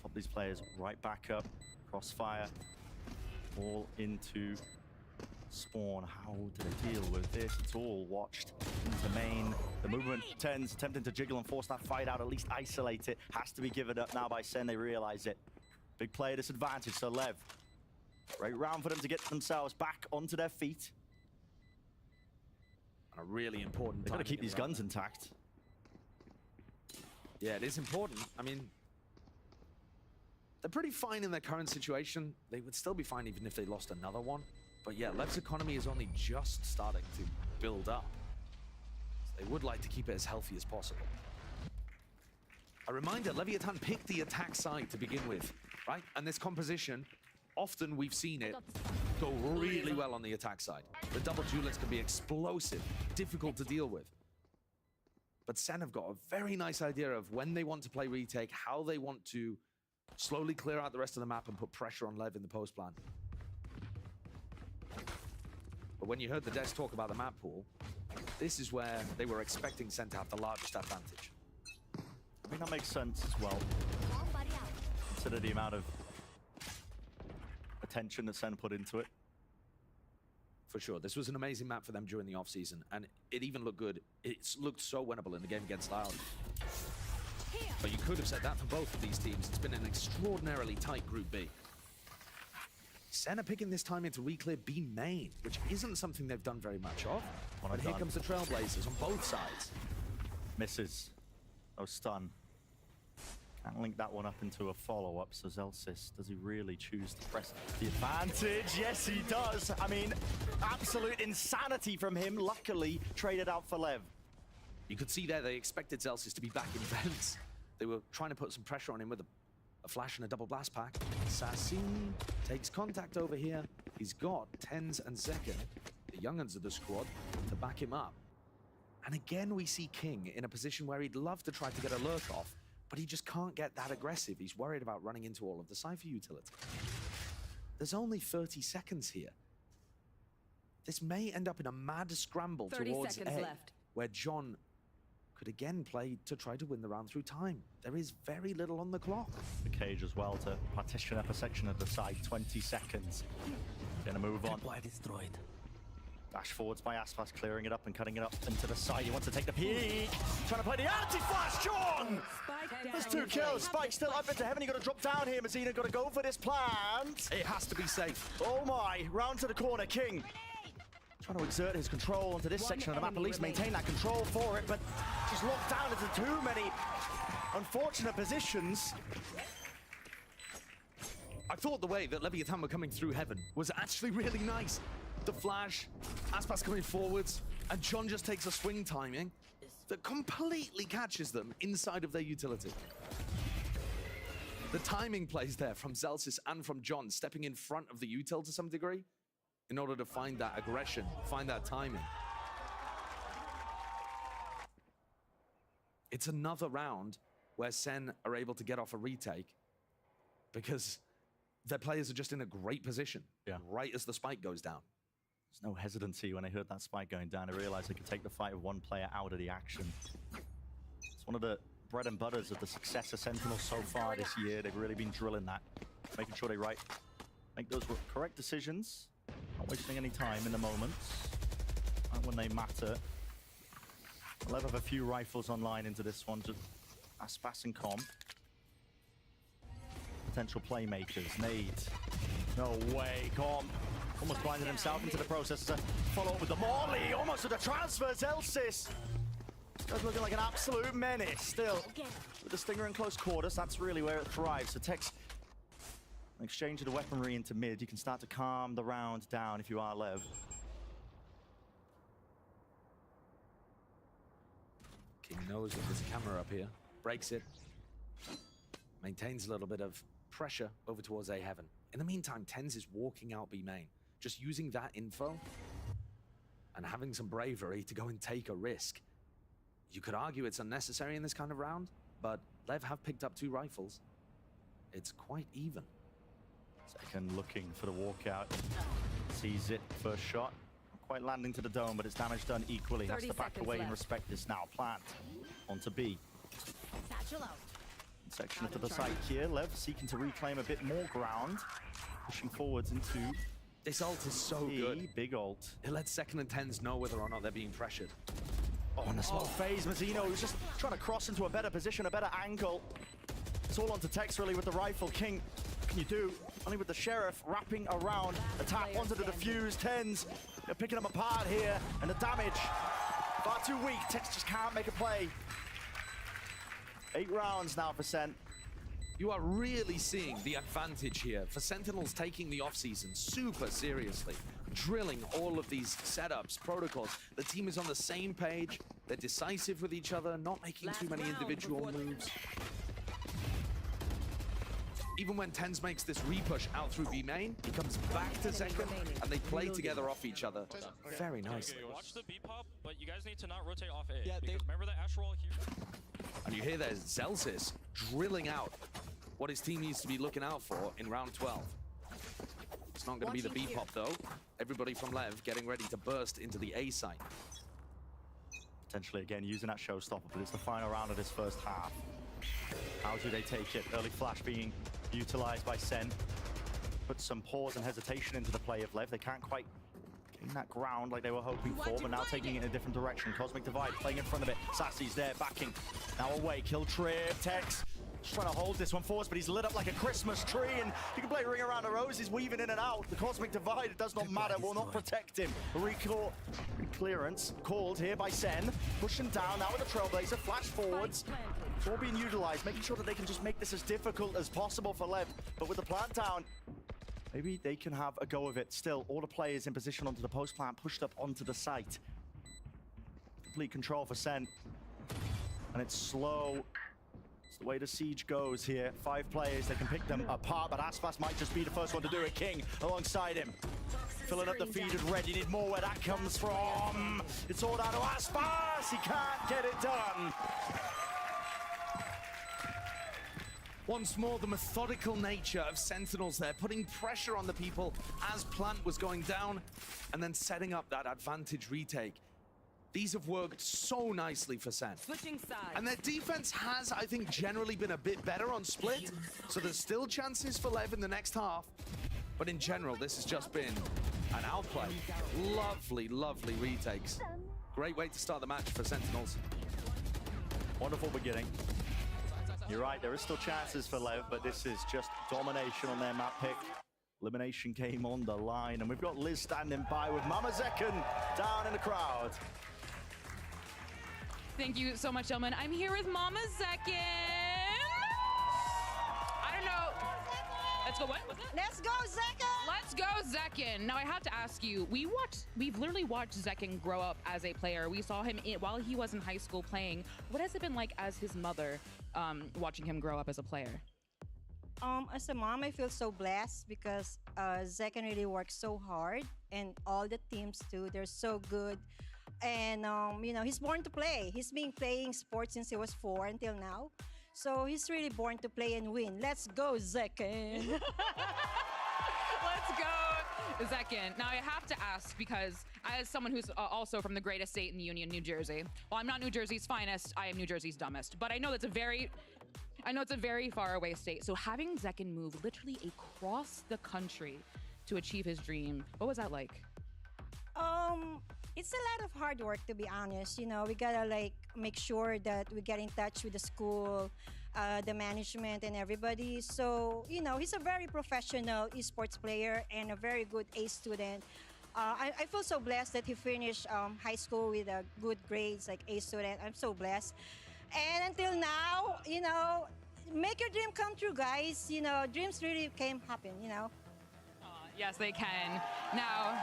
Pop these players right back up. Crossfire. All into Spawn. How do they deal with this? It's all watched into main. The movement tends, attempting to jiggle and force that fight out, at least isolate it. Has to be given up now by Sen. They realize it. Big player disadvantage, so Lev. Great round for them to get themselves back onto their feet. A really important. They've got to keep these guns intact. Yeah, it is important. I mean, they're pretty fine in their current situation. They would still be fine even if they lost another one. But yeah, Lev's economy is only just starting to build up. So they would like to keep it as healthy as possible. A reminder, Leviathan picked the attack side to begin with, right? And this composition, often we've seen it go really well on the attack side. The double duelists can be explosive, difficult to deal with. But Sen have got a very nice idea of when they want to play retake, how they want to slowly clear out the rest of the map and put pressure on Lev in the post plan. But when you heard the devs talk about the map pool, this is where they were expecting Sen to have the largest advantage. I think that makes sense as well. Consider the amount of attention that Sen put into it. For sure. This was an amazing map for them during the offseason, and it even looked good. It's looked so winnable in the game against Loud. But you could have said that for both of these teams. It's been an extraordinarily tight Group B. Sen are picking this time into reclear B main, which isn't something they've done very much of. But here comes the Trailblazers on both sides. Misses. Oh, stun. Can't link that one up into a follow-up, so Zelsis, does he really choose to press the advantage? Yes, he does. I mean, absolute insanity from him. Luckily, traded out for Lev. You could see there they expected Zelsis to be back in vents. They were trying to put some pressure on him with a flash and a double blast pack. Sassy takes contact over here. He's got Tens and Zekken, the young'uns of the squad, to back him up. And again, we see King in a position where he'd love to try to get a lurk off, but he just can't get that aggressive. He's worried about running into all of the Cypher utility. There's only 30 seconds here. This may end up in a mad scramble 30 towards seconds A, left. where John could again play to try to win the round through time. There is very little on the clock. The cage as well to partition up a section of the side. 20 seconds. Gonna move on. Destroyed. Dash forwards by Aspas, clearing it up and cutting it up into the side. He wants to take the peek. Trying to play the anti-flash, John! There's 2 kills. Spike still up into heaven. You got to drop down here. Messina got to go for this plant. It has to be safe. Oh my, round to the corner, King. Trying to exert his control onto this section of the map, at least maintain that control for it, but just locked down into too many unfortunate positions. I thought the way that Leviathan were coming through heaven was actually really nice. The flash, Aspas coming forwards, and John just takes a swing timing that completely catches them inside of their utility. The timing plays there from Zelsis and from John, stepping in front of the util to some degree in order to find that aggression, find that timing. It's another round where Sen are able to get off a retake because their players are just in a great position right as the spike goes down. There's no hesitancy when I heard that spike going down. I realized they could take the fight of one player out of the action. It's one of the bread and butters of the success of Sentinel so far this year. They've really been drilling that, making sure they make those correct decisions, not wasting any time in the moments, and when they matter. Lev have a few rifles online into this one, just Aspas and Com. Potential playmakers, Nade. No way, Com. Almost blinded himself into the process as a follow-up with the Morley, almost with the transfer, Zelsis. That's looking like an absolute menace still. With the Stinger in close quarters, that's really where it thrives. So Tex, in exchange of the weaponry into mid, you can start to calm the round down if you are Lev. King knows that there's a camera up here, breaks it, maintains a little bit of pressure over towards A heaven. In the meantime, Tens is walking out B main, just using that info and having some bravery to go and take a risk. You could argue it's unnecessary in this kind of round, but Lev have picked up 2 rifles. It's quite even. Second looking for the walkout. Sees it, first shot. Not quite landing to the dome, but it's damage done equally. Has to back away and respect this now. Plant onto B. Satchel out. Section to the side here. Lev seeking to reclaim a bit more ground. Pushing forwards into... This ult is so good. Big ult. It lets second and tens know whether or not they're being pressured. Oh, and a small phase. Mazzino, who's just trying to cross into a better position, a better angle. It's all onto Tex, really, with the rifle. King, what can you do? Only with the Sheriff wrapping around. Attack onto the defuse. Tens, they're picking them apart here. And the damage, far too weak. Tex just can't make a play. 8 rounds now for Sen. You are really seeing the advantage here for Sentinels taking the offseason super seriously, drilling all of these setups, protocols. The team is on the same page. They're decisive with each other, not making too many individual moves. Even when Tens makes this repush out through B main, he comes back to Zekken, and they play together off each other. Very nicely. Watch the B pop, but you guys need to not rotate off A. Yeah, because remember that Ash roll here? And you hear there's Zelsis drilling out what his team needs to be looking out for in round 12. It's not going to be the B pop though. Everybody from Lev getting ready to burst into the A site. Potentially again using that showstopper, but it's the final round of this first half. How do they take it? Early flash being utilized by Sen. Put some pause and hesitation into the play of Lev. They can't quite gain that ground like they were hoping for, but now taking it in a different direction. Cosmic Divide playing in front of it. Sassy's there, backing. Now away, kill trip, Tex. Just trying to hold this one for us, but he's lit up like a Christmas tree, and you can play Ring Around the Roses, weaving in and out. The Cosmic Divide, it does not matter, will not protect him. Clearance called here by Sen. Pushing down now with the Trailblazer, flash forwards. It's all being utilized, making sure that they can just make this as difficult as possible for Lev. But with the plant down, maybe they can have a go of it. Still, all the players in position onto the post plant, pushed up onto the site. Complete control for Sen. And it's slow. It's the way the siege goes here. 5 players, they can pick them apart, but Aspas might just be the first one to do it. King alongside him. Filling up the feed and ready. Need more where that comes from. It's all down to Aspas. He can't get it done. Once more, the methodical nature of Sentinels there, putting pressure on the people as Plant was going down, and then setting up that advantage retake. These have worked so nicely for Sen. Switching sides. And their defense has, I think, generally been a bit better on split, so there's still chances for Lev in the next half. But in general, this has just been an outplay. Lovely, lovely retakes. Great way to start the match for Sentinels. Wonderful beginning. You're right, there is still chances for Lev, but this is just domination on their map pick. Elimination game on the line, and we've got Liz standing by with Mama Zekken down in the crowd. Thank you so much, gentlemen. I'm here with Mama Zekken. I don't know. Let's go what? What's that? Let's go, Zekken! Let's go, Zekken. Now I have to ask you, we've literally watched Zekken grow up as a player. We saw him while he was in high school playing. What has it been like as his mother, watching him grow up as a player? As a mom, I feel so blessed because Zekken really works so hard, and all the teams too, they're so good. And you know, he's born to play. He's been playing sports since he was 4 until now. So he's really born to play and win. Let's go, Zekken. Let's go, Zekken. Now I have to ask, because as someone who's also from the greatest state in the Union, New Jersey, well, I'm not New Jersey's finest, I am New Jersey's dumbest, but I know it's a very far away state. So having Zekken move literally across the country to achieve his dream, what was that like? It's a lot of hard work, to be honest. You know, we gotta like make sure that we get in touch with the school, the management, and everybody. So, you know, he's a very professional esports player and a very good A student. I feel so blessed that he finished high school with good grades, like A student. I'm so blessed. And until now, you know, make your dream come true, guys. You know, dreams really can happen, you know. Yes, they can. Now,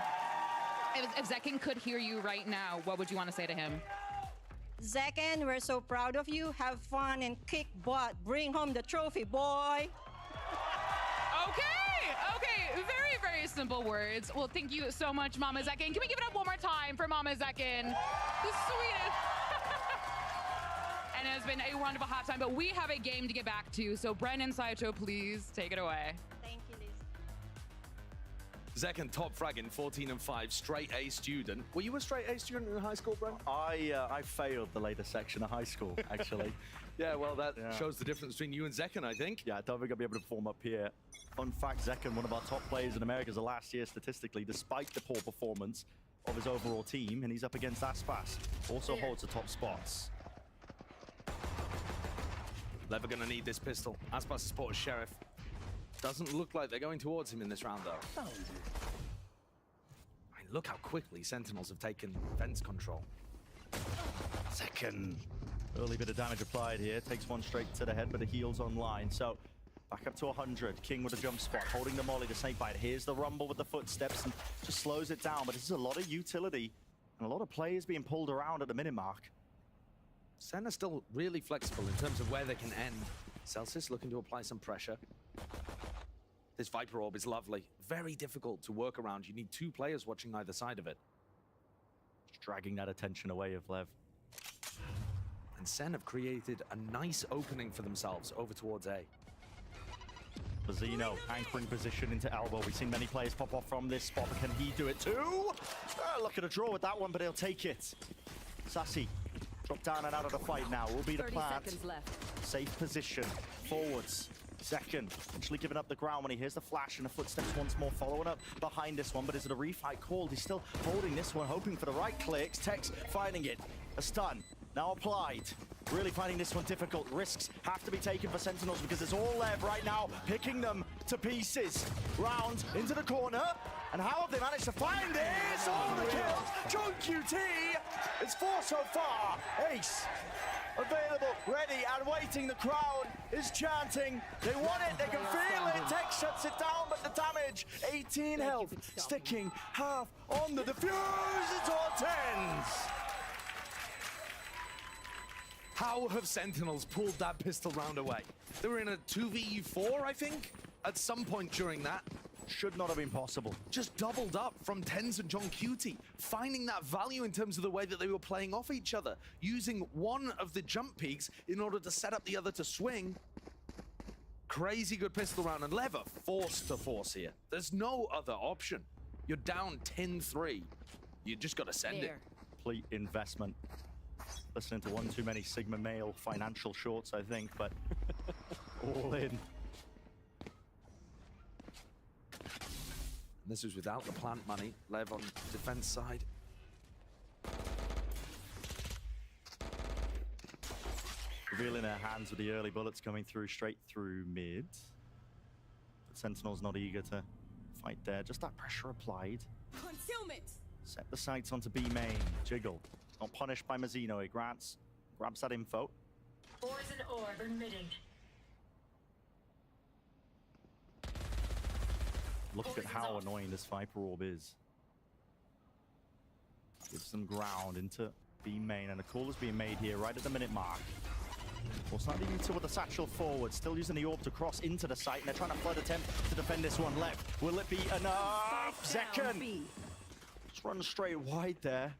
if Zekken could hear you right now, what would you want to say to him? Zekken, we're so proud of you. Have fun and kick butt. Bring home the trophy, boy. Okay, very, very simple words. Well, thank you so much, Mama Zekken. Can we give it up one more time for Mama Zekken? The sweetest. And it has been a wonderful halftime, but we have a game to get back to. So Brennan Sideshow, please take it away. Thank you, Liz. Zekken top fragging, 14-5, straight A student. Were you a straight A student in high school, Bren? I failed the later section of high school, actually. Yeah, well, that shows the difference between you and Zekken, I think. Yeah, I don't think I'll be able to perform up here. Fun fact, Zekken, one of our top players in Americas last year statistically, despite the poor performance of his overall team, and he's up against Aspas. Also holds the top spots. Lev are going to need this pistol. Aspas supports Sheriff. Doesn't look like they're going towards him in this round, though. I mean, look how quickly Sentinels have taken fence control. Zekken. Early bit of damage applied here. Takes one straight to the head, but the heal's online. So back up to 100. King with a jump spot, holding the molly to Snakebite. Here's the rumble with the footsteps and just slows it down. But this is a lot of utility and a lot of players being pulled around at the minute mark. Sen are still really flexible in terms of where they can end. Celsius looking to apply some pressure. This Viper Orb is lovely. Very difficult to work around. You need two players watching either side of it. Just dragging that attention away of Lev. And Sen have created a nice opening for themselves over towards A. Bazino anchoring position into elbow. We've seen many players pop off from this spot, but can he do it too? Look at a draw with that one, but he'll take it. Sassy, drop down and out of the fight now. Will be the plant. 30 seconds left. Safe position, forwards. Zekken actually giving up the ground when he hears the flash and the footsteps once more, following up behind this one. But is it a refight called? He's still holding this one, hoping for the right clicks. Tex finding it. A stun. Now applied. Really finding this one difficult. Risks have to be taken for Sentinels because it's all Lev right now, picking them to pieces. Round into the corner. And how have they managed to find this? All the kills. John QT. It's 4 so far. Ace. Available, ready, and waiting. The crowd is chanting. They want it, they can feel it. Tex shuts it down, but the damage. 18 health. Sticking half on the defuse. It's all 10s. How have Sentinels pulled that pistol round away? They were in a 2v4, I think, at some point during that. Should not have been possible. Just doubled up from Tens and John Cutie, finding that value in terms of the way that they were playing off each other, using one of the jump peaks in order to set up the other to swing. Crazy good pistol round, and Lever forced to force here. There's no other option. You're down 10-3. You just got to send it. Complete investment. Listening to one too many Sigma male financial shorts, I think, but all in. This was without the plant money. Lev on defense side. Revealing their hands with the early bullets coming through straight through mid. But Sentinel's not eager to fight there. Just that pressure applied. Concealment. Set the sights onto B main. Jiggle. Not punished by Mazzino. He grabs that info. Poison orb emitting. Look at how annoying this Viper Orb is. Gives them ground into B main, and a call is being made here right at the minute mark. Well, slightly util with the satchel forward, still using the orb to cross into the site, and they're trying to flood attempt to defend this one left. Will it be enough? Zekken! Just run straight wide there.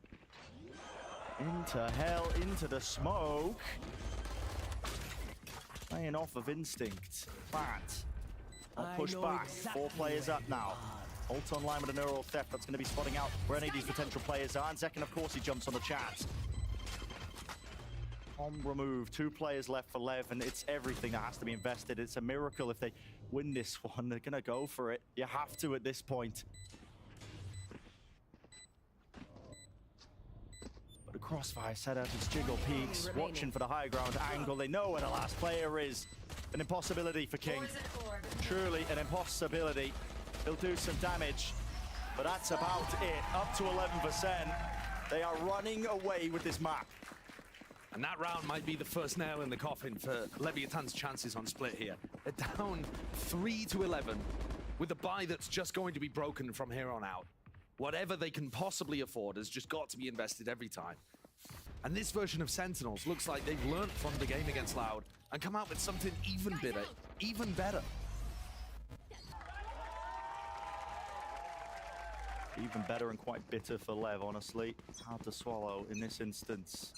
Into hell, into the smoke. Playing off of instinct. Plant. Not push back. Exactly 4 players up now. Ult online with a neural theft. That's going to be spotting out where any of these potential players are. And Zekken, of course, he jumps on the chance. Bomb removed. 2 players left for Lev, and it's everything that has to be invested. It's a miracle if they win this one. They're going to go for it. You have to at this point. But the crossfire set up as Jiggle peeks, watching for the high ground angle. They know where the last player is. An impossibility for King. Truly an impossibility. He'll do some damage, but that's about it. Up to 11%. They are running away with this map. And that round might be the first nail in the coffin for Leviathan's chances on split here. They're down 3-11 with a buy that's just going to be broken from here on out. Whatever they can possibly afford has just got to be invested every time. And this version of Sentinels looks like they've learned from the game against Loud and come out with something even better. Even better and quite bitter for Lev, honestly. Hard to swallow in this instance.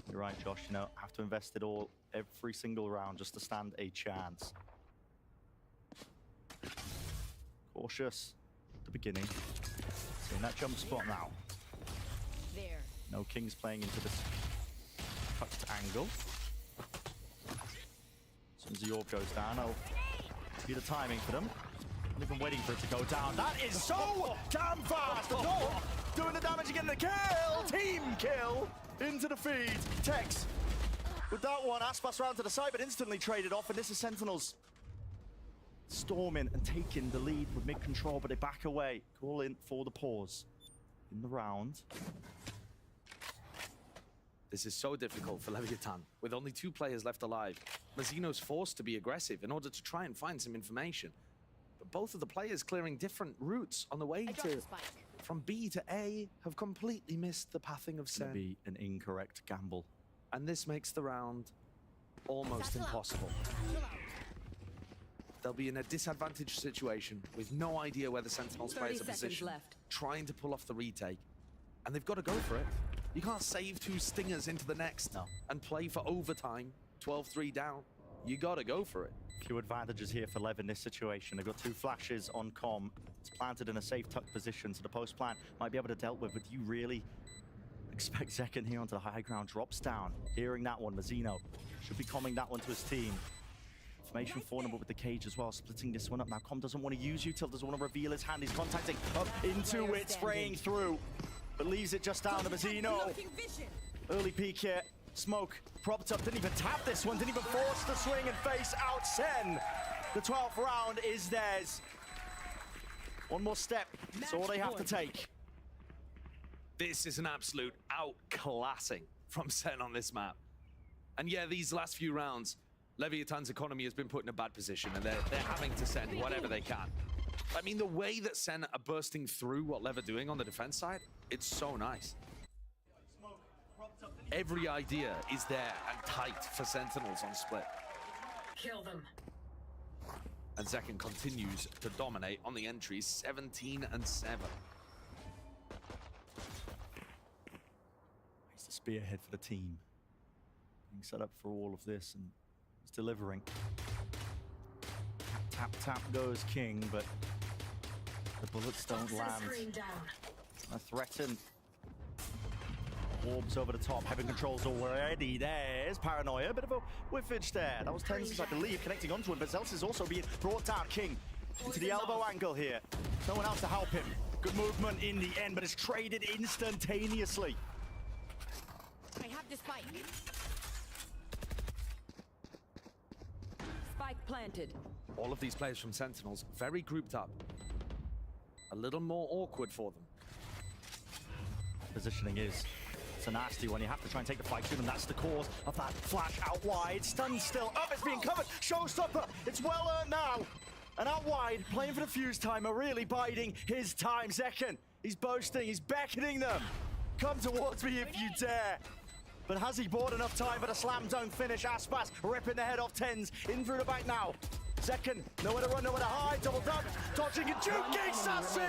You're right, Josh, you know, have to invest it all every single round just to stand a chance. Cautious at the beginning. Seeing that jump spot now. There. No Kings playing into this tucked angle. As soon as the orb goes down, I'll see the timing for them. I'm even waiting for it to go down. That is so damn fast! The dog doing the damage again. The kill! Team kill into the feed. Tex with that one. Aspas round to the side, but instantly traded off. And this is Sentinels storming and taking the lead with mid control, but they back away. Call in for the pause in the round. This is so difficult for Leviathan. With only 2 players left alive, Mazzino's forced to be aggressive in order to try and find some information. But both of the players clearing different routes on the way from B to A have completely missed the pathing of Sen. Be an incorrect gamble. And this makes the round almost impossible. They'll be in a disadvantaged situation with no idea where the Sentinels players are positioned, trying to pull off the retake. And they've got to go for it. You can't save 2 stingers into the next and play for overtime, 12-3 down. You got to go for it. Few advantages here for Lev in this situation. They've got 2 flashes on com. It's planted in a safe tuck position, so the post plan might be able to deal with. But do you really expect Zekken here onto the high ground? Drops down. Hearing that one, Mazzino should be comming that one to his team. Formation 4 number with the cage as well, splitting this one up. Now Com doesn't want to use Util, doesn't want to reveal his hand. He's contacting up into it, spraying through, but leaves it just down to Mazzino. Early peek here. Smoke propped up, didn't even tap this one, didn't even force the swing and face out Sen. The 12th round is theirs. One more step, that's all they have to take. This is an absolute outclassing from Sen on this map. And yeah, these last few rounds, Leviathan's economy has been put in a bad position, and they're having to send whatever they can. I mean, the way that Sen are bursting through what Lev are doing on the defense side, it's so nice. Every idea is there and tight for Sentinels on split. Kill them. And Zekken continues to dominate on the entries, 17 and 7. He's the spearhead for the team. Being set up for all of this, and he's delivering. Tap, tap goes King, but the bullets don't land. I threaten. Orbs over the top, heaven controls already. There's Paranoia, bit of a whiffage there. That was Tenses, I believe, connecting onto him, but Zelts is also being brought down. King into the elbow angle here. No one else to help him. Good movement in the end, but it's traded instantaneously. I have the spike. Spike planted. All of these players from Sentinels, very grouped up. A little more awkward for them. Positioning is a nasty one. You have to try and take the fight to them. That's the cause of that flash out wide. Stunned still up. It's being covered. Showstopper. It's well earned now. And out wide, playing for the fuse timer, really biding his time. Zekken, he's boasting. He's beckoning them. Come towards me if you dare. But has he bought enough time for the slam dunk finish? Aspas ripping the head off Tens. In through the back now. Zekken, nowhere to run, nowhere to hide. Double dunk. Dodging and juking. Sassy.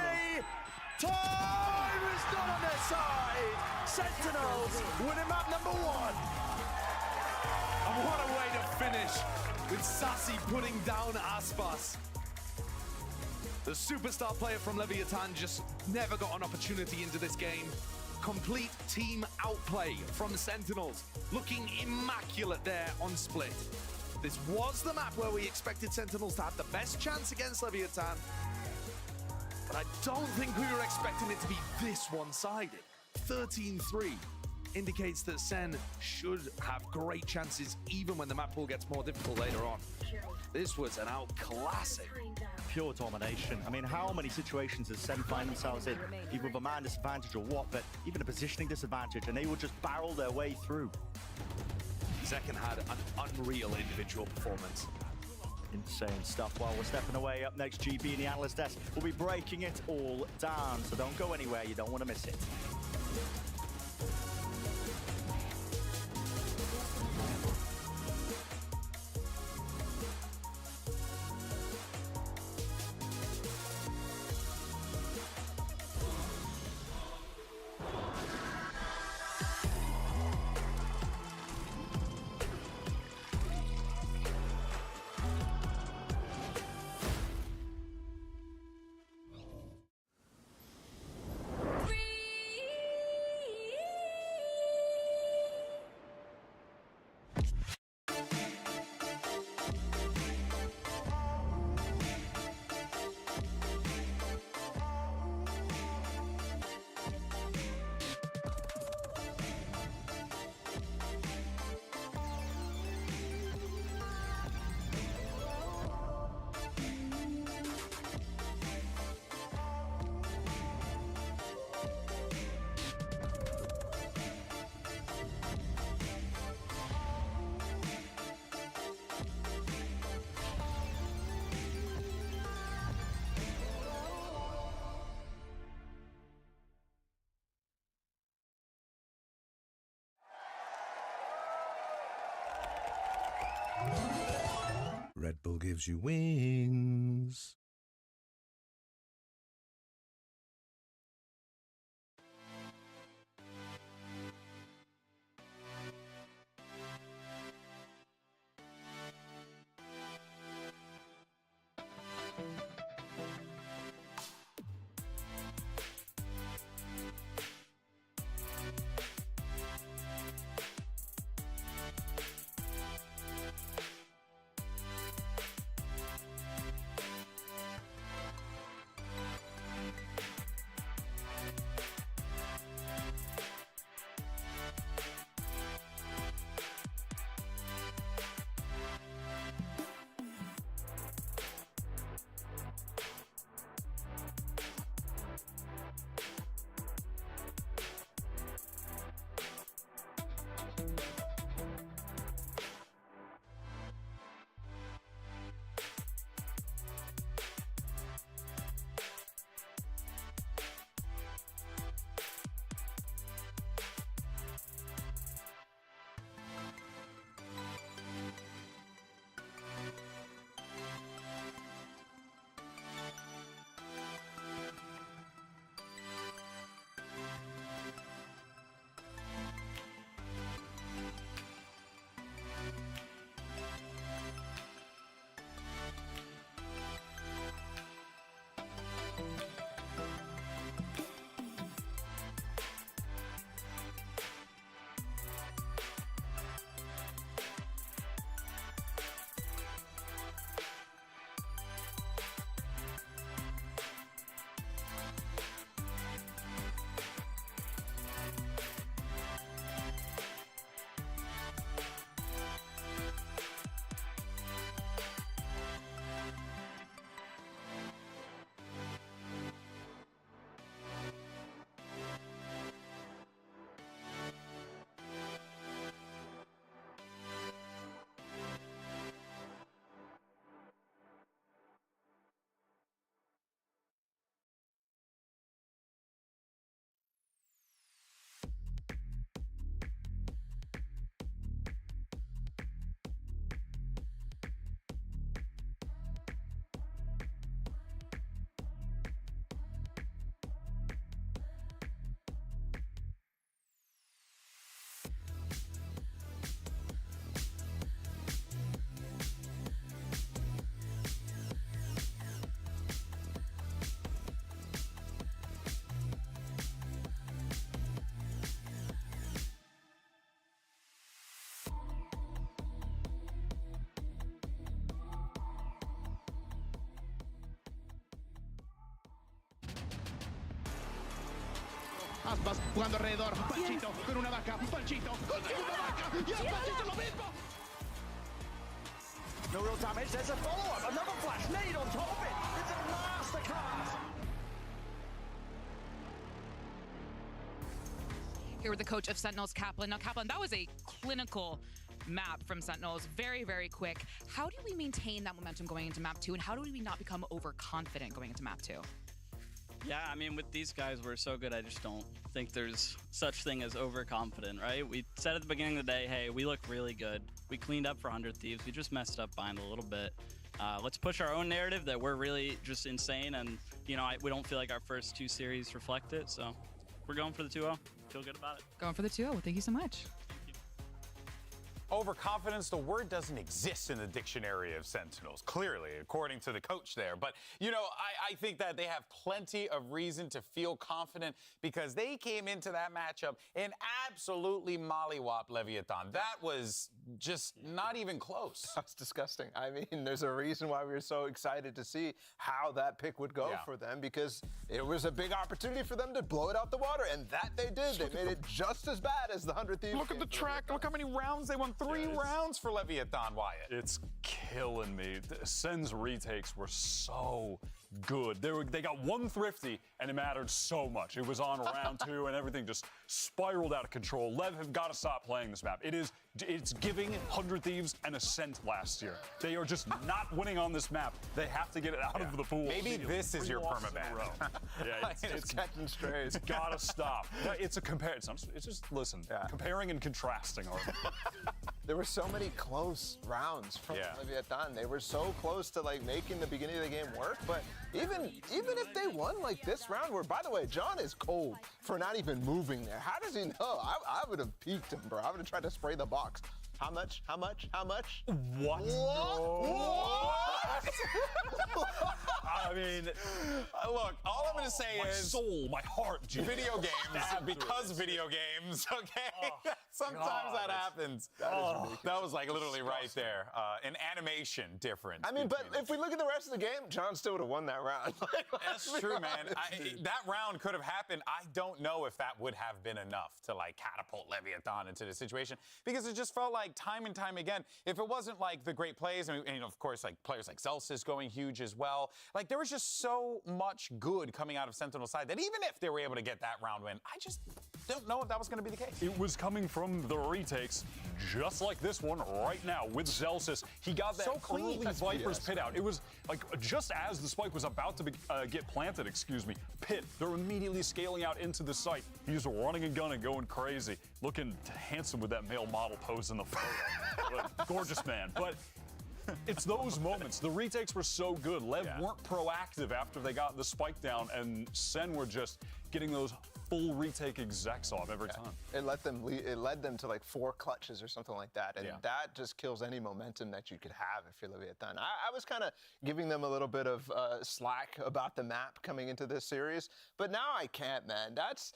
Time is not on their side. Sentinels winning map number 1. And what a way to finish with Sassy putting down Aspas. The superstar player from Leviathan just never got an opportunity into this game. Complete team outplay from Sentinels, looking immaculate there on split. This was the map where we expected Sentinels to have the best chance against Leviathan. But I don't think we were expecting it to be this one-sided. 13-3 indicates that Sen should have great chances even when the map pool gets more difficult later on. This was an outclassing. Pure domination. I mean, how many situations does Sen find themselves in, either with a man disadvantage or what, but even a positioning disadvantage, and they would just barrel their way through. Zekken had an unreal individual performance. Insane stuff. While we're stepping away, up next, GB and the analyst desk will be breaking it all down. So don't go anywhere. You don't want to miss it. Red Bull gives you wings. Aspas jugando alrededor, Panchito con una vaca, Panchito con segunda vaca, y Panchito lo mismo. No real damage, there's a follow-up, another flash, nade on top of it, it's a masterclass. Here with the coach of Sentinels, Kaplan. Now, Kaplan, that was a clinical map from Sentinels, very, very quick. How do we maintain that momentum going into map 2, and how do we not become overconfident going into map 2? Yeah, I mean, with these guys, we're so good, I just don't think there's such thing as overconfident, right? We said at the beginning of the day, hey, we look really good. We cleaned up for 100 Thieves. We just messed up behind a little bit. Let's push our own narrative that we're really just insane, and, you know, we don't feel like our first 2 series reflect it, so we're going for the 2-0. Feel good about it. Going for the 2-0. Well, thank you so much. Overconfidence, the word doesn't exist in the dictionary of Sentinels, clearly, according to the coach there. But, you know, I think that they have plenty of reason to feel confident because they came into that matchup and absolutely mollywopped Leviathan. That was just not even close. That's disgusting. I mean, there's a reason why we were so excited to see how that pick would go for them, because it was a big opportunity for them to blow it out the water, and that they did. They made it just as bad as the 100 Thieves. Look at the track. Look how many rounds they won. 3 rounds for Leviathan, Wyatt. It's killing me. Sen's retakes were so good. They got one thrifty, and it mattered so much. It was on round 2, and everything just spiraled out of control. Lev have got to stop playing this map. It's giving 100 Thieves an Ascent last year. They are just not winning on this map. They have to get it out of the pool. Maybe this is your permaban. Yeah, it's catching strays. It's got to stop. It's a comparison. It's just, listen, comparing and contrasting. there were so many close rounds from Leviathan. They were so close to like making the beginning of the game work. But even if they won like this round, where by the way, John is cold for not even moving there. How does he know? I would have peeked him, bro. I would have tried to spray the box. How much? How much? How much? What? What? I mean, look, all I'm going to say my is... soul, my heart, video games, because video games, okay? Sometimes that happens. That was like literally right there. An animation difference. I mean, but if we look at the rest of the game, John still would have won that round. That's true, man. That round could have happened. I don't know if that would have been enough to like catapult Leviathan into the situation, because it just felt like time and time again, if it wasn't like the great plays, and of course like players like Celsius going huge as well, like there was just so much good coming out of Sentinel's side that even if they were able to get that round win, I just don't know if that was going to be the case. It was coming from the retakes, just like this one right now with Celsius. He got that So clean. early Viper's pit out. It was like just as the spike was about to get planted, pit, they're immediately scaling out into the site. He's running and gunning, going crazy, looking handsome with that male model pose in the photo. Gorgeous man. But it's those moments. The retakes were so good. Lev weren't proactive after they got the spike down, and Sen were just getting those full retake execs off every time. It led them to like 4 clutches or something like that, and that just kills any momentum that you could have if you're Leviathan. I was kind of giving them a little bit of slack about the map coming into this series, but now I can't, man. That's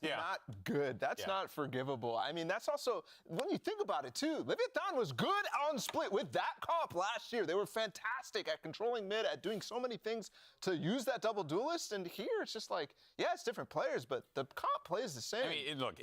not good. That's not forgivable. I mean, that's also, when you think about it too, Leviathan was good on split with that comp last year. They were fantastic at controlling mid, at doing so many things to use that double duelist, and here it's just like, yeah, it's different players, but the comp plays the same. I mean, look,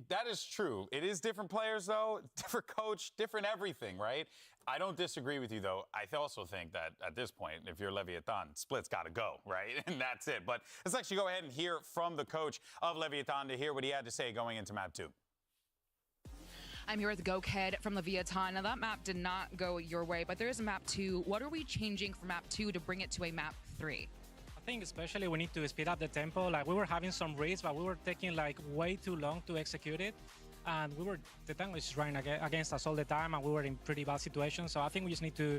that is true. It is different players, though, different coach, different everything, right? I don't disagree with you, though. I also think that at this point, if you're Leviathan, split's got to go, right? And that's it. But let's actually go ahead and hear from the coach of Leviathan to hear what he had to say going into map 2. I'm here with Goked from Leviathan. Now, that map did not go your way, but there is a map 2. What are we changing for map 2 to bring it to a map 3? I think especially we need to speed up the tempo. Like we were having some reads, but we were taking like way too long to execute it. And the tank was just running against us all the time, and we were in pretty bad situations. So I think we just need to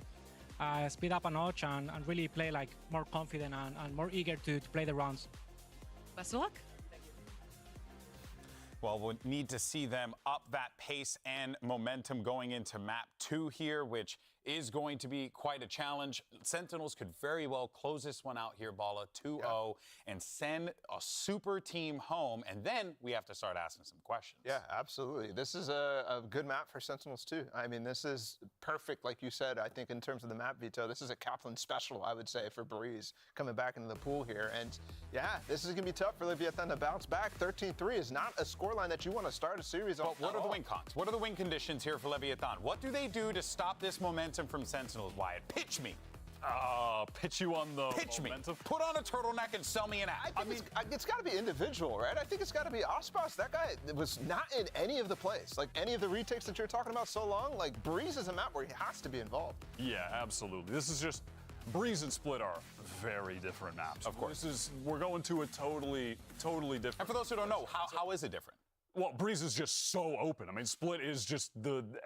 speed up a notch and really play like more confident and more eager to play the rounds. Best of luck. Well, we'll need to see them up that pace and momentum going into map 2 here, which is going to be quite a challenge. Sentinels could very well close this one out here, Bala, 2-0, and send a super team home, and then we have to start asking some questions. Yeah, absolutely. This is a good map for Sentinels, too. I mean, this is perfect, like you said, I think, in terms of the map, Vito. This is a Kaplan special, I would say, for Breeze coming back into the pool here. And, yeah, this is going to be tough for Leviathan to bounce back. 13-3 is not a scoreline that you want to start a series on. But what are the win cons? What are the win conditions here for Leviathan? What do they do to stop this momentum from Sentinels, Wyatt? Pitch me. Pitch you on the Pitch momentum. me. Put on a turtleneck and sell me an app. I mean, it's got to be individual, right? I think it's got to be Ospas. That guy was not in any of the plays. Like, any of the retakes that you're talking about so long, like, Breeze is a map where he has to be involved. Yeah, absolutely. This is just, Breeze and Split are very different maps. Of course. We're going to a totally different. And for those who don't know, how is it different? Well, Breeze is just so open. I mean, Split is just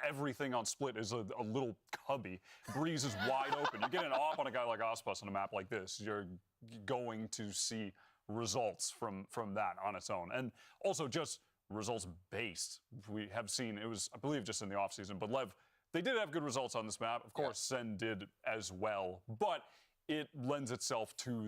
everything on Split is a little cubby. Breeze is wide open. You get an off on a guy like Ospas on a map like this, you're going to see results from that on its own. And also just results based. We have seen, it was, I believe, just in the offseason, but Lev, they did have good results on this map. Of course, Sen did as well, but it lends itself to